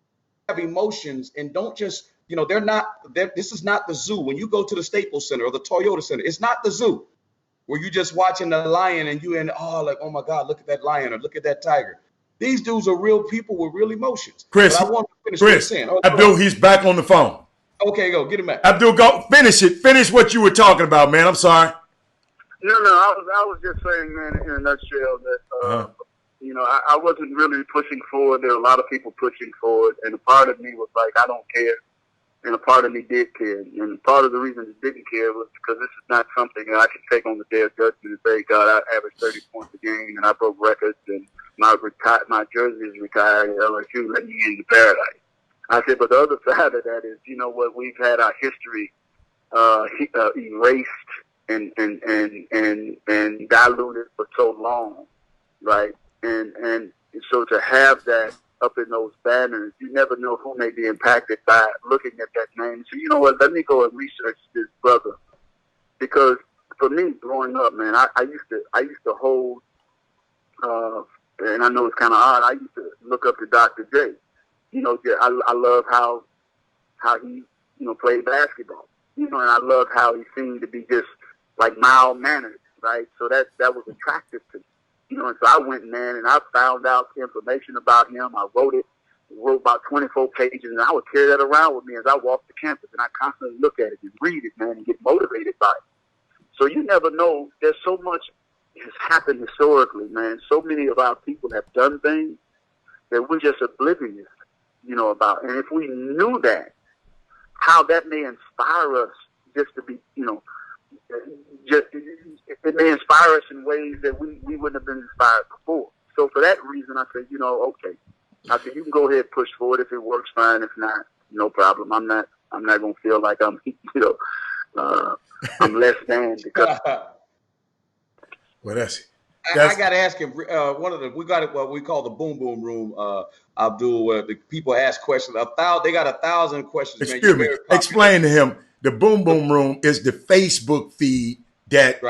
emotions and don't just, this is not the zoo. When you go to the Staples Center or the Toyota Center, it's not the zoo where you just watching the lion and oh my God, look at that lion or look at that tiger. These dudes are real people with real emotions.
Chris,
I want to finish what I'm saying.
Abdoul, he's back on the phone.
Okay, go. Get him back.
Abdoul, go. Finish it. Finish what you were talking about, man. I'm sorry.
No. I was just saying, man, in a nutshell that, I wasn't really pushing forward. There were a lot of people pushing forward. And a part of me was like, I don't care. and a part of me did care. And part of the reason I didn't care was because this is not something that I can take on the day of judgment and say, God, I averaged 30 points a game and I broke records and my jersey is retired at LSU, let me into paradise. I said, but the other side of that is, you know what, we've had our history erased and diluted for so long, right? And so to have that up in those banners, you never know who may be impacted by looking at that name. So you know what? Let me go and research this brother, because for me, growing up, man, I used to hold, and I know it's kind of odd. I used to look up to Dr. J. You know, I love how he played basketball. You know, and I love how he seemed to be just like mild mannered, right? So that was attractive to me. You know, and so I went in there and I found out information about him. I wrote about 24 pages, and I would carry that around with me as I walked the campus, and I constantly look at it and read it, man, and get motivated by it. So you never know. There's so much has happened historically, man. So many of our people have done things that we're just oblivious, about. And if we knew that, how that may inspire us just to be, it may inspire us in ways that we wouldn't have been inspired before. So for that reason, I said, okay. I said, you can go ahead and push forward. If it works, fine. If not, no problem. I'm not going to feel like I'm, I'm less than because.
Well, that's
I got to ask him. We got it. What we call the boom boom room. Abdul, where the people ask questions. They got 1,000 questions.
Excuse me. Explain to him. The boom boom room is the Facebook feed that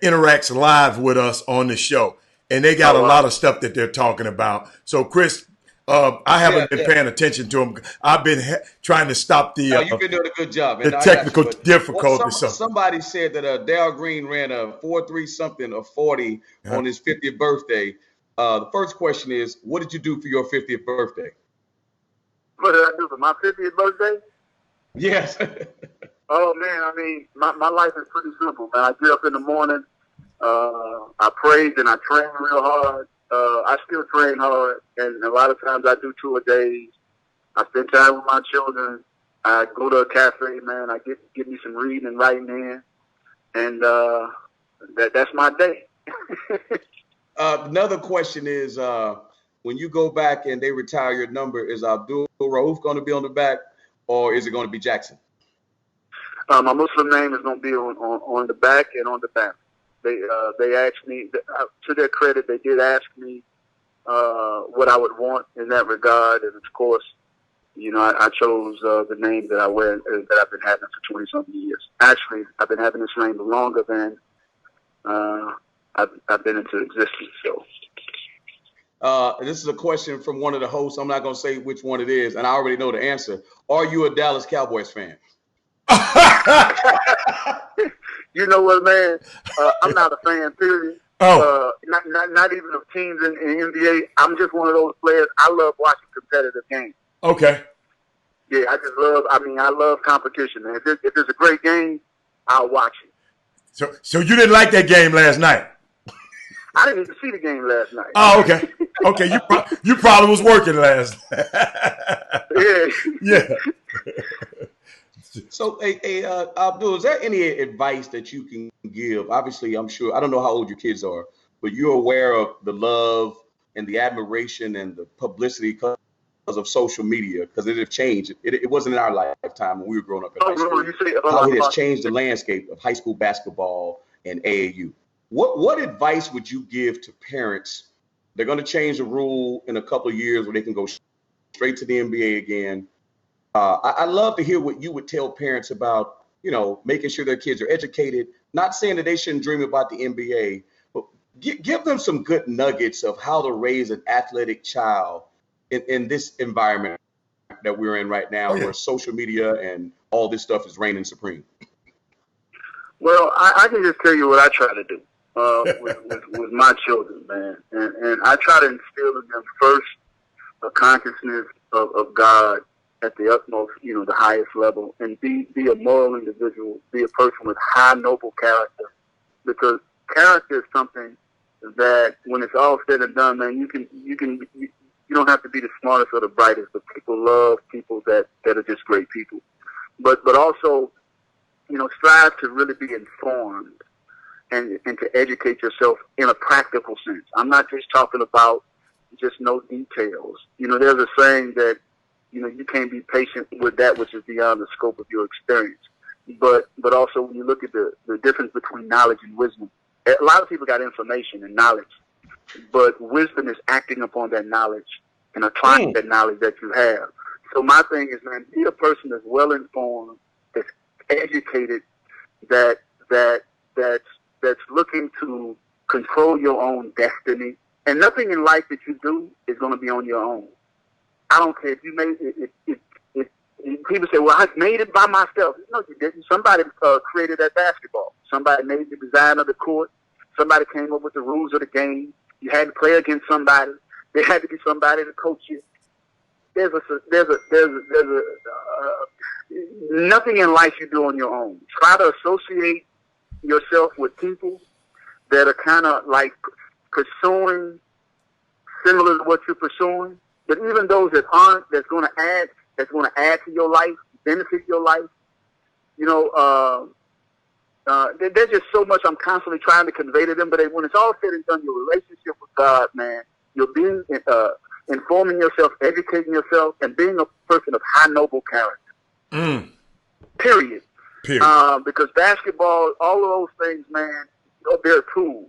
interacts live with us on the show, and they got a lot of stuff that they're talking about. So, Chris, I haven't been paying attention to them. I've been trying to stop the.
You've been doing a good job.
The technical difficulties.
Somebody said that Dale Green ran a 4.3 something or 40 on his 50th birthday. The first question is, what did you do for your 50th birthday?
What did I do for my 50th birthday?
Yes.
Oh man, I mean, my life is pretty simple, man. I get up in the morning, I praise and I train real hard. I still train hard, and a lot of times I do 2 a day. I spend time with my children. I go to a cafe, man. I get me some reading and writing in, and that's my day.
Another question is, when you go back and they retire your number, is Abdoul Raof going to be on the back, or is it going to be Jackson?
My Muslim name is going to be on the back and on the back. They asked me, to their credit, they did ask me what I would want in that regard, and of course, I chose the name that I wear that I've been having for 20-something years. Actually, I've been having this name longer than I've been into existence. So,
this is a question from one of the hosts. I'm not going to say which one it is, and I already know the answer. Are you a Dallas Cowboys fan?
You know what, man? I'm not a fan, period. Not even of teams in the NBA. I'm just one of those players. I love watching competitive games.
Okay.
Yeah, I love competition, man. If it's a great game, I'll watch it.
So you didn't like that game last night?
I didn't even see the game last night.
Oh, okay. Okay, you probably was working last night. Yeah.
So, Abdul, is there any advice that you can give? Obviously, I'm sure, I don't know how old your kids are, but you're aware of the love and the admiration and the publicity because of social media, because it has changed. It wasn't in our lifetime when we were growing up in high school. How it has changed the landscape of high school basketball and AAU. What advice would you give to parents? They're going to change the rule in a couple of years where they can go straight to the NBA again. I'd love to hear what you would tell parents about, making sure their kids are educated, not saying that they shouldn't dream about the NBA, but give them some good nuggets of how to raise an athletic child in this environment that we're in right now, where social media and all this stuff is reigning supreme.
Well, I can just tell you what I try to do with my children, man. And I try to instill in them first a consciousness of God at the utmost, the highest level, and be a moral individual, be a person with high noble character, because character is something that when it's all said and done, man, you don't have to be the smartest or the brightest, but people love people that are just great people. but also, strive to really be informed and to educate yourself in a practical sense. I'm not just talking about just no details. There's a saying that, you can't be patient with that which is beyond the scope of your experience. But also when you look at the difference between knowledge and wisdom, a lot of people got information and knowledge, but wisdom is acting upon that knowledge and applying that knowledge that you have. So my thing is, man, be a person that's well informed, that's educated, that's looking to control your own destiny. And nothing in life that you do is going to be on your own. I don't care if you made it. If people say, well, I made it by myself. No, you didn't. Somebody created that basketball. Somebody made the design of the court. Somebody came up with the rules of the game. You had to play against somebody. There had to be somebody to coach you. There's nothing in life you do on your own. Try to associate yourself with people that are kind of like pursuing similar to what you're pursuing. But even those that aren't, that's going to add to your life, benefit your life. There's just so much I'm constantly trying to convey to them. But when it's all said and done, your relationship with God, man, you're being informing yourself, educating yourself, and being a person of high noble character. Period. Because basketball, all of those things, man, they're tools.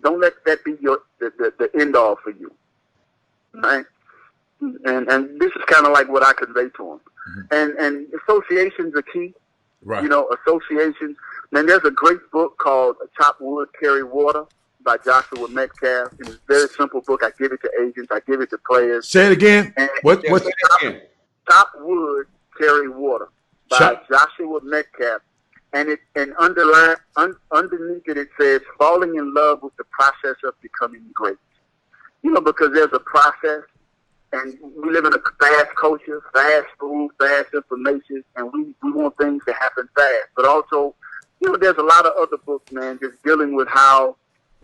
Don't let that be the end all for you, right? And this is kind of like what I convey to them. And associations are key.
Right.
Associations. Man, there's a great book called Chop Wood, Carry Water by Joshua Metcalf. It's a very simple book. I give it to agents. I give it to players.
Say it again. What's
Chop Wood, Carry Water by Joshua Metcalf. And underneath it says, falling in love with the process of becoming great. Because there's a process, and we live in a fast culture, fast food, fast information, and we want things to happen fast. But also, there's a lot of other books, man, just dealing with how,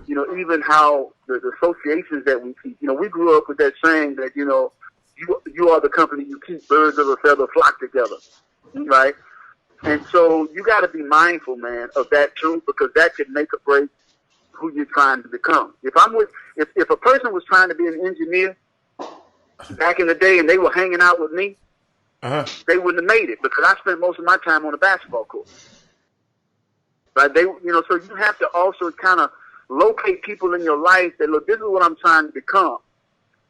even how the associations that we keep. We grew up with that saying that, you are the company you keep, birds of a feather flock together, right? And so you got to be mindful, man, of that truth, because that could make or break who you're trying to become. If a person was trying to be an engineer back in the day and they were hanging out with me, they wouldn't have made it, because I spent most of my time on the basketball court. Right? So you have to also kind of locate people in your life that, look, this is what I'm trying to become.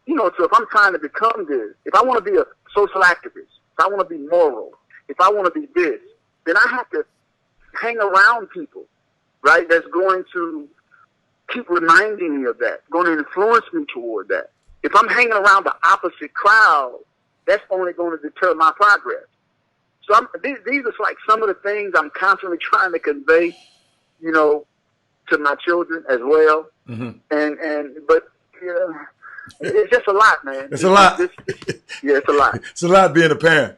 So if I'm trying to become this, if I want to be a social activist, if I want to be moral, if I want to be this, then I have to hang around people, right, that's going to keep reminding me of that, going to influence me toward that. If I'm hanging around the opposite crowd, that's only going to deter my progress. So these are like some of the things I'm constantly trying to convey, to my children as well. But it's just a lot, man.
It's a lot.
It's a lot.
It's a lot being a parent.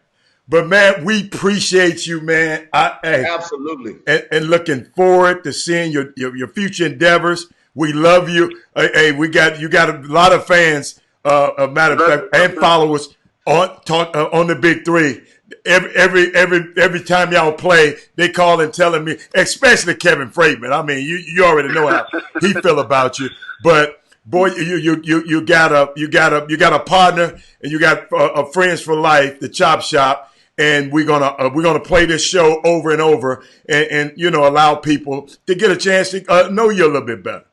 But man, we appreciate you, man.
Absolutely.
And looking forward to seeing your future endeavors. We love you. Hey, you got a lot of fans, matter of fact, and followers on the Big Three. Every time y'all play, they call and telling me, especially Kevin Freidman. I mean, you already know how he feel about you. But boy, you got a partner, and you got friends for life, the Chop Shop. And we're gonna play this show over and over, and allow people to get a chance to know you a little bit better.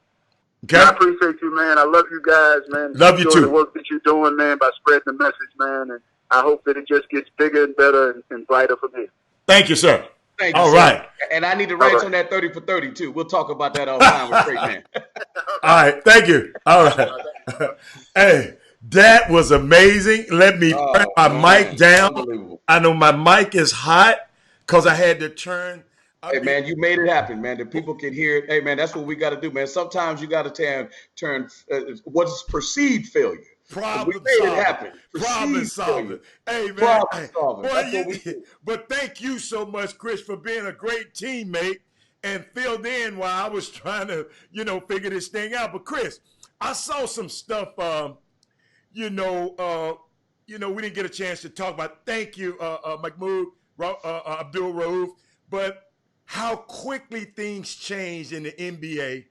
Okay.
I appreciate you, man. I love you guys, man.
Love you too.
The work that you're doing, man, by spreading the message, man, and I hope that it just gets bigger and better and brighter for me.
Thank you, sir.
Thank you,
All
sir.
right.
And I need to write on that 30 for 30 too. We'll talk about that offline with Great Man.
All right. Thank you. All right. Hey, that was amazing. Let me turn my mic down. I know my mic is hot because I had to turn.
Hey, man, you made it happen, man. The people can hear it. Hey, man, that's what we got to do, man. Sometimes you got to turn what's perceived failure.
Problem
we made
solving.
It happen.
Problem solving. Hey, man.
Problem solving.
Boy, but thank you so much, Chris, for being a great teammate and filled in while I was trying to, figure this thing out. But Chris, I saw some stuff, we didn't get a chance to talk about. Thank you, Mahmoud, Abdoul, Raof, but how quickly things change in the NBA,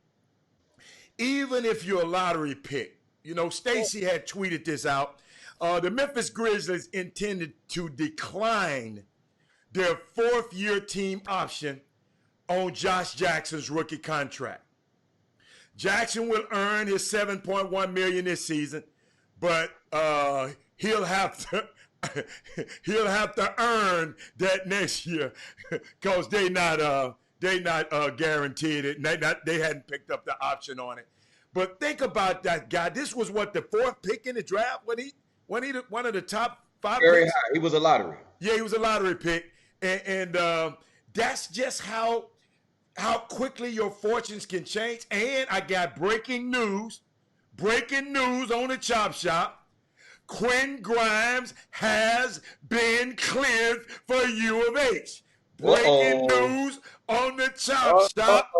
even if you're a lottery pick. You know, Stacey had tweeted this out. The Memphis Grizzlies intended to decline their fourth-year team option on Josh Jackson's rookie contract. Jackson will earn his $7.1 million this season, but he'll have to earn that next year because they not guaranteed it. They hadn't picked up the option on it. But think about that guy. This was what, the fourth pick in the draft? When he one of the top 5
Very
picks?
high. He was a lottery.
Yeah, he was a lottery pick, and that's just how quickly your fortunes can change. And I got breaking news on the Chop Shop. Quentin Grimes has been cleared for U of H. Breaking news on the Chop Shop.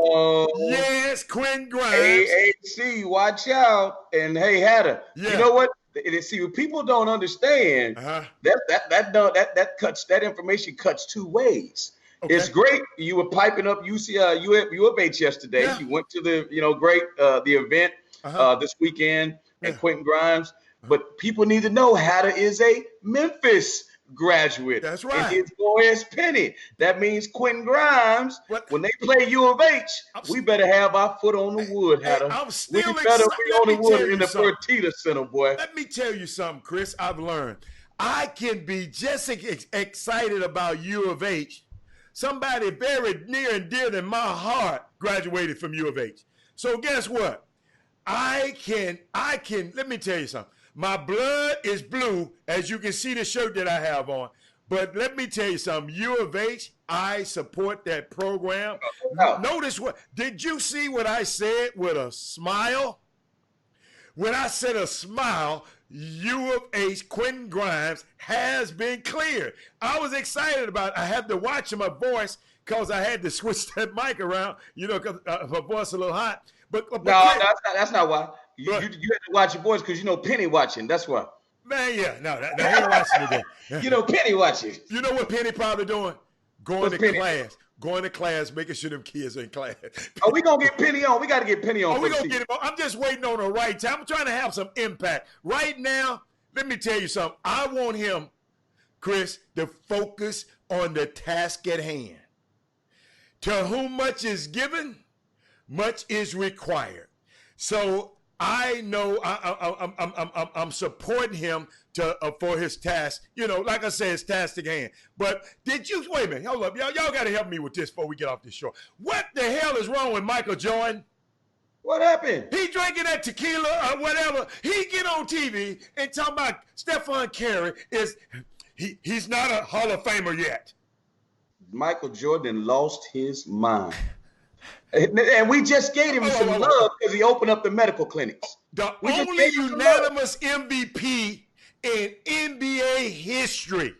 Yes, Quentin Grimes.
AAC, watch out. And hey, Hatter, you know what? See, what people don't understand, that information cuts two ways. Okay. It's great. You were piping up U of H yesterday. Yeah. You went to the the event this weekend at Quentin Grimes. But people need to know Hatter is a Memphis graduate.
That's right.
And his boy is Penny. That means Quentin Grimes, when they play U of H, we better have our foot on the wood, Hatter. We better be on the wood in the Fertitta Center, boy.
Let me tell you something, Chris, I've learned. I can be just excited about U of H. Somebody very near and dear to my heart graduated from U of H. So guess what? I can, let me tell you something. My blood is blue, as you can see the shirt that I have on. But let me tell you something. U of H, I support that program. Notice did you see what I said with a smile? When I said a smile, U of H, Quentin Grimes, has been cleared. I was excited about it. I had to watch my voice because I had to switch that mic around, because my voice a little hot. But
that's not why. You had to watch your voice because Penny watching. That's why.
Man, yeah. No, he ain't watching today.
Penny watching.
You know what Penny probably doing? Going to class, making sure them kids are in class.
Oh, we going to get Penny on. We got to get Penny on.
Oh, we going to get him on. I'm just waiting on the right time. I'm trying to have some impact. Right now, let me tell you something. I want him, Chris, to focus on the task at hand. To whom much is given, much is required. So I know I'm supporting him for his task. Like I said, his task at hand. But wait a minute, hold up, y'all got to help me with this before we get off this show. What the hell is wrong with Michael Jordan?
What happened?
He drinking that tequila or whatever. He get on TV and talk about Stephon Curry he's not a Hall of Famer yet.
Michael Jordan lost his mind. And we just gave him some love because he opened up the medical clinics.
The only unanimous MVP in NBA history.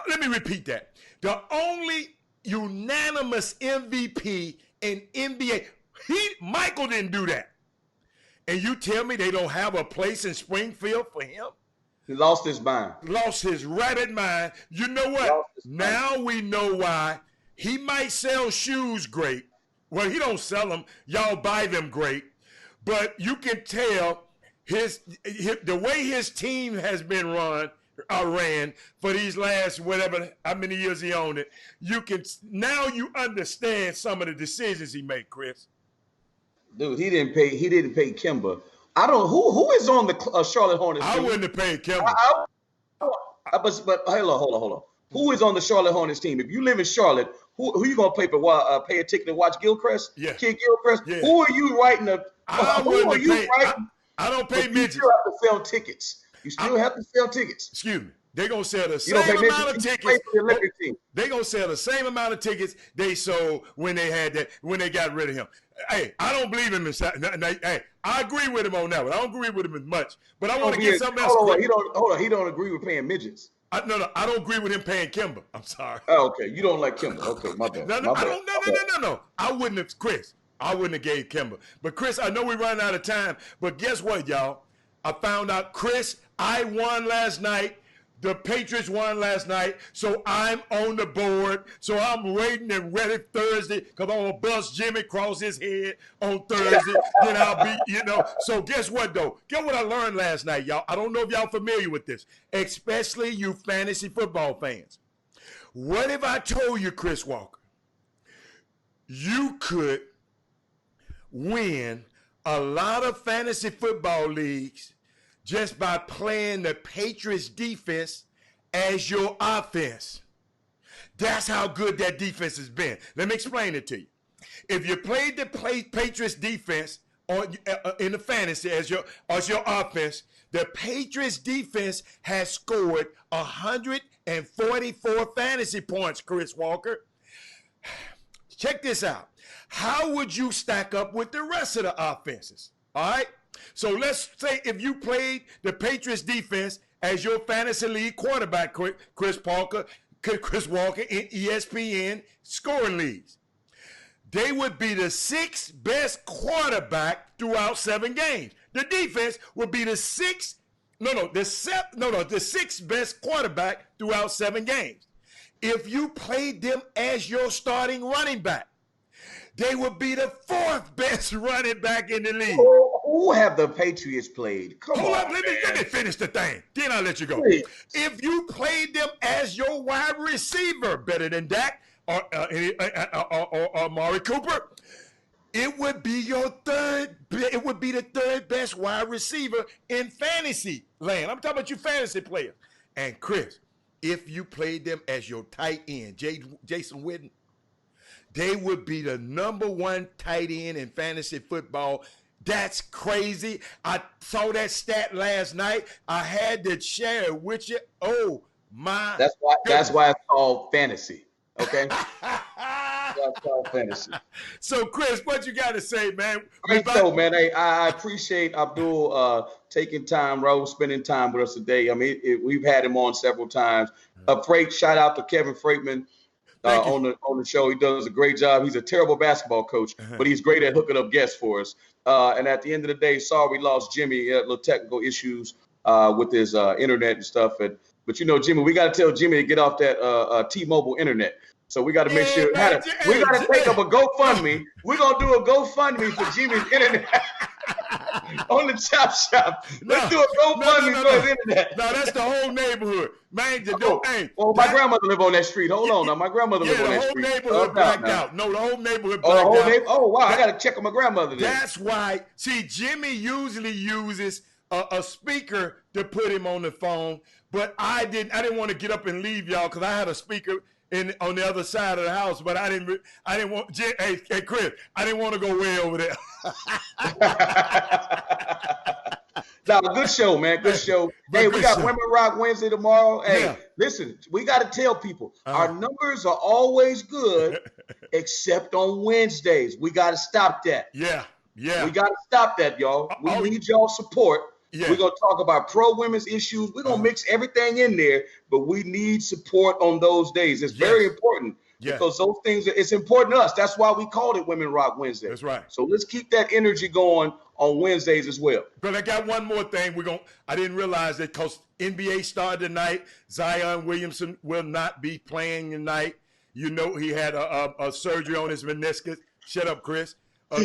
Let me repeat that. The only unanimous MVP in NBA. Michael didn't do that. And you tell me they don't have a place in Springfield for him?
He lost his mind.
Lost his rabid mind. You know what? Now we know why. He might sell shoes great. Well, he don't sell them. Y'all buy them great. But you can tell the way his team has been ran for these last how many years he owned it. Now you understand some of the decisions he made, Chris.
Dude, he didn't pay Kimba. I don't who is on the Charlotte Hornets.
I wouldn't have paid Kimba.
But hold on. Who is on the Charlotte Hornets team? If you live in Charlotte, who you gonna pay for? Pay a ticket to watch Gilchrist?
Yeah.
Kid Gilchrist? Yeah. Who are you writing
I don't pay midgets.
You still have to sell tickets.
Excuse me. They're gonna sell the same amount of tickets. They're gonna sell the same amount of tickets they sold when they got rid of him. Hey, I don't believe him. Hey, I agree with him on that one. I don't agree with him as much. But I want to get something else.
Hold on. He don't agree with paying midgets.
No, I don't agree with him paying Kimba. I'm sorry.
Oh, okay. You don't like Kimba. Okay, my bad.
No. I wouldn't have, Chris. I wouldn't have gave Kimba. But Chris, I know we're running out of time. But guess what, y'all? I found out, Chris, I won last night The Patriots won last night, so I'm on the board. So I'm waiting and ready Thursday because I'm going to bust Jimmy across his head on Thursday. Then I'll be, So guess what, though? Guess what I learned last night, y'all? I don't know if y'all familiar with this, especially you fantasy football fans. What if I told you, Chris Walker, you could win a lot of fantasy football leagues just by playing the Patriots defense as your offense? That's how good that defense has been. Let me explain it to you. If you played the Patriots defense in the fantasy as your offense, the Patriots defense has scored 144 fantasy points, Chris Walker. Check this out. How would you stack up with the rest of the offenses? All right? So let's say if you played the Patriots defense as your fantasy league quarterback, Chris Walker in ESPN scoring leagues, they would be the sixth best quarterback throughout 7 games. The defense would be the sixth best quarterback throughout 7 games. If you played them as your starting running back, they would be the 4th best running back in the league.
Who have the Patriots played?
Hold up, let me finish the thing. Then I'll let you go. Please. If you played them as your wide receiver, better than Dak or Amari Cooper, it would be your third. It would be the 3rd best wide receiver in fantasy land. I'm talking about you fantasy players. And Chris, if you played them as your tight end, Jason Witten, they would be the #1 tight end in fantasy football. That's crazy. I saw that stat last night. I had to share it with you. Oh my!
That's why it's called fantasy. Okay. That's called fantasy.
So Chris, what you got to say, man?
Man. I appreciate Abdoul taking time, Raof, spending time with us today. I mean, we've had him on several times. Shout out to Kevin Freightman. On the show. He does a great job. He's a terrible basketball coach, but he's great at hooking up guests for us. And at the end of the day, sorry we lost Jimmy. He had little technical issues with his internet and stuff. But Jimmy, we got to tell Jimmy to get off that T-Mobile internet. So we got to make sure we got to take up a GoFundMe. We're gonna do a GoFundMe for Jimmy's internet. On the Chop Shop. Let's do a GoFundMe for his internet.
No, that's the whole neighborhood. Man,
my grandmother live on that street. Hold on. Now, my grandmother live on that street.
The whole neighborhood blacked out. No, the whole neighborhood blacked out.
Oh, wow. I got to check on my grandmother then.
That's why. See, Jimmy usually uses a speaker to put him on the phone, but I didn't want to get up and leave y'all because I had a speaker on the other side of the house, but I didn't want. Hey, Chris, I didn't want to go way over there.
No, good show, man. Good show. Hey, we got Women Rock Wednesday tomorrow. Hey, listen, we got to tell people our numbers are always good, except on Wednesdays. We got to stop that.
Yeah.
We got to stop that, y'all. We need y'all support. Yeah. We're going to talk about pro-women's issues. We're going to mix everything in there, but we need support on those days. It's very important because those things, it's important to us. That's why we called it Women Rock Wednesday.
That's right.
So let's keep that energy going on Wednesdays as well.
But I got one more thing. I didn't realize that because NBA started tonight. Zion Williamson will not be playing tonight. He had a surgery on his meniscus. Shut up, Chris.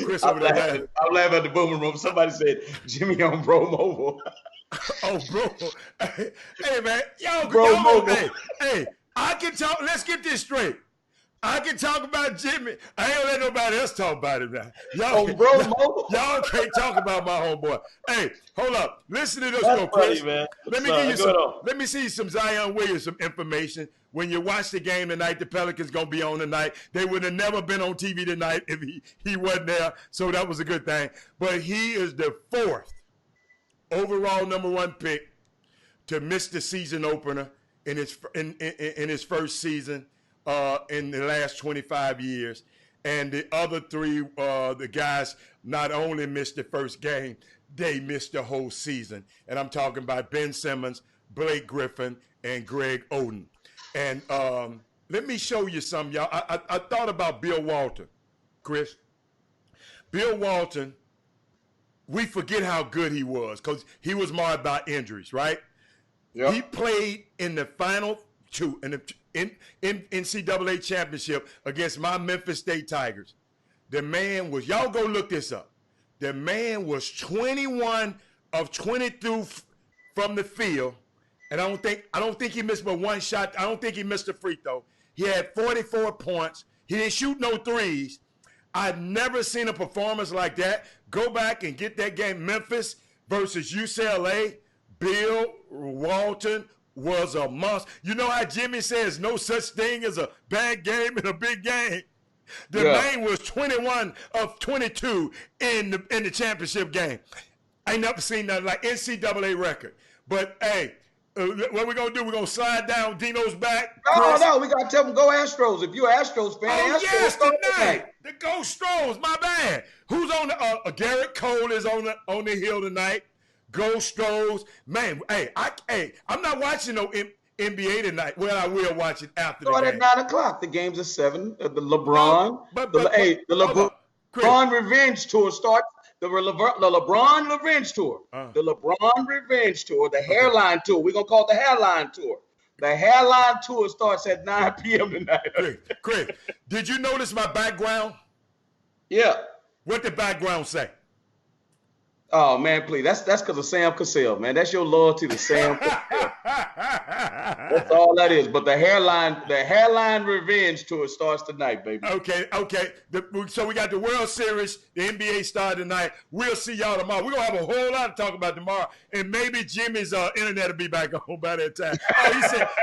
Chris over there.
I'm laughing at the booming room. Somebody said Jimmy on Bro Mobile.
Oh, bro. Hey, man.
Bro Mobile.
Hey, I can talk. Let's get this straight. I can talk about Jimmy. I ain't gonna let nobody else talk about him now. Y'all can't talk about my homeboy. Hey, hold up. Listen to this, Chris.
Man.
Let me see some Zion Williams, some information. When you watch the game tonight, the Pelicans gonna be on tonight. They would have never been on TV tonight if he wasn't there. So that was a good thing. But he is the 4th overall #1 pick to miss the season opener in his first season in the last 25 years. And the other 3, the guys not only missed the first game, they missed the whole season. And I'm talking about Ben Simmons, Blake Griffin, and Greg Oden. And let me show you something, y'all. I thought about Bill Walton, Chris. Bill Walton, we forget how good he was because he was marred by injuries, right?
Yep.
He played in the final two in NCAA championship against my Memphis State Tigers. The man was, y'all go look this up. The man was 21 of 22 from the field, and I don't think he missed but one shot. I don't think he missed a free throw. He had 44 points. He didn't shoot no threes. I've never seen a performance like that. Go back and get that game, Memphis versus UCLA. Bill Walton was a monster. You know how Jimmy says no such thing as a bad game in a big game? The man was 21 of 22 in the championship game. I ain't never seen nothing like NCAA record. But, hey, what we going to do? We're going to slide down Dino's back.
No, we got to tell them go Astros. If you're an Astros fan,
Oh,
Astros
yes,
tonight.
tonight. The Go Stros, my bad. Who's on the Garrett Cole is on the hill tonight. Go Stros. Man, I'm not watching no NBA tonight. Well, I will watch it after the game.
Start at 9 o'clock. The game's at 7. The LeBron.
No,
LeBron Revenge Tour starts. The LeBron Revenge Tour. The LeBron Revenge Tour. The Hairline Tour. We're going to call it the Hairline Tour. The Hairline Tour starts at 9 p.m. tonight.
Chris, did you notice my background?
Yeah.
What did background say?
Oh, man, please. That's because of Sam Cassell, man. That's your loyalty to Sam Cassell. That's all that is. But the hairline Revenge Tour starts tonight, baby.
Okay. So we got the World Series, the NBA started tonight. We'll see y'all tomorrow. We're going to have a whole lot to talk about tomorrow. And maybe Jimmy's internet will be back on by that time. Oh,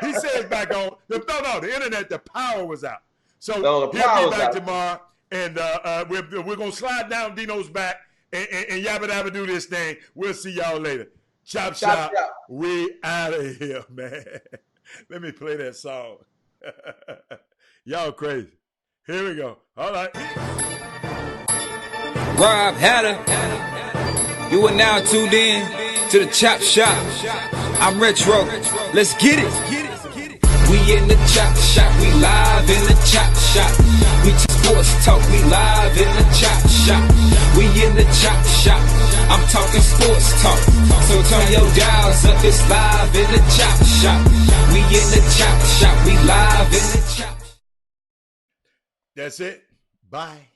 he said it's back on. The internet, the power was out. So he'll be back tomorrow. And we're going to slide down Dino's back. And yabba dabba do this thing. We'll see y'all later. Chop, chop. We out of here, man. Let me play that song. Y'all crazy. Here we go. All right.
Rob Hatter. You are now tuned in to the Chop Shop. I'm Retro. Let's get it. We in the Chop Shop. We live in the Chop Shop. We sports talk. We live in the Chop Shop. We in the Chop Shop. I'm talking sports talk. So turn your dials up. It's live in the Chop Shop. We in the Chop Shop. We live in the Chop.
That's it. Bye.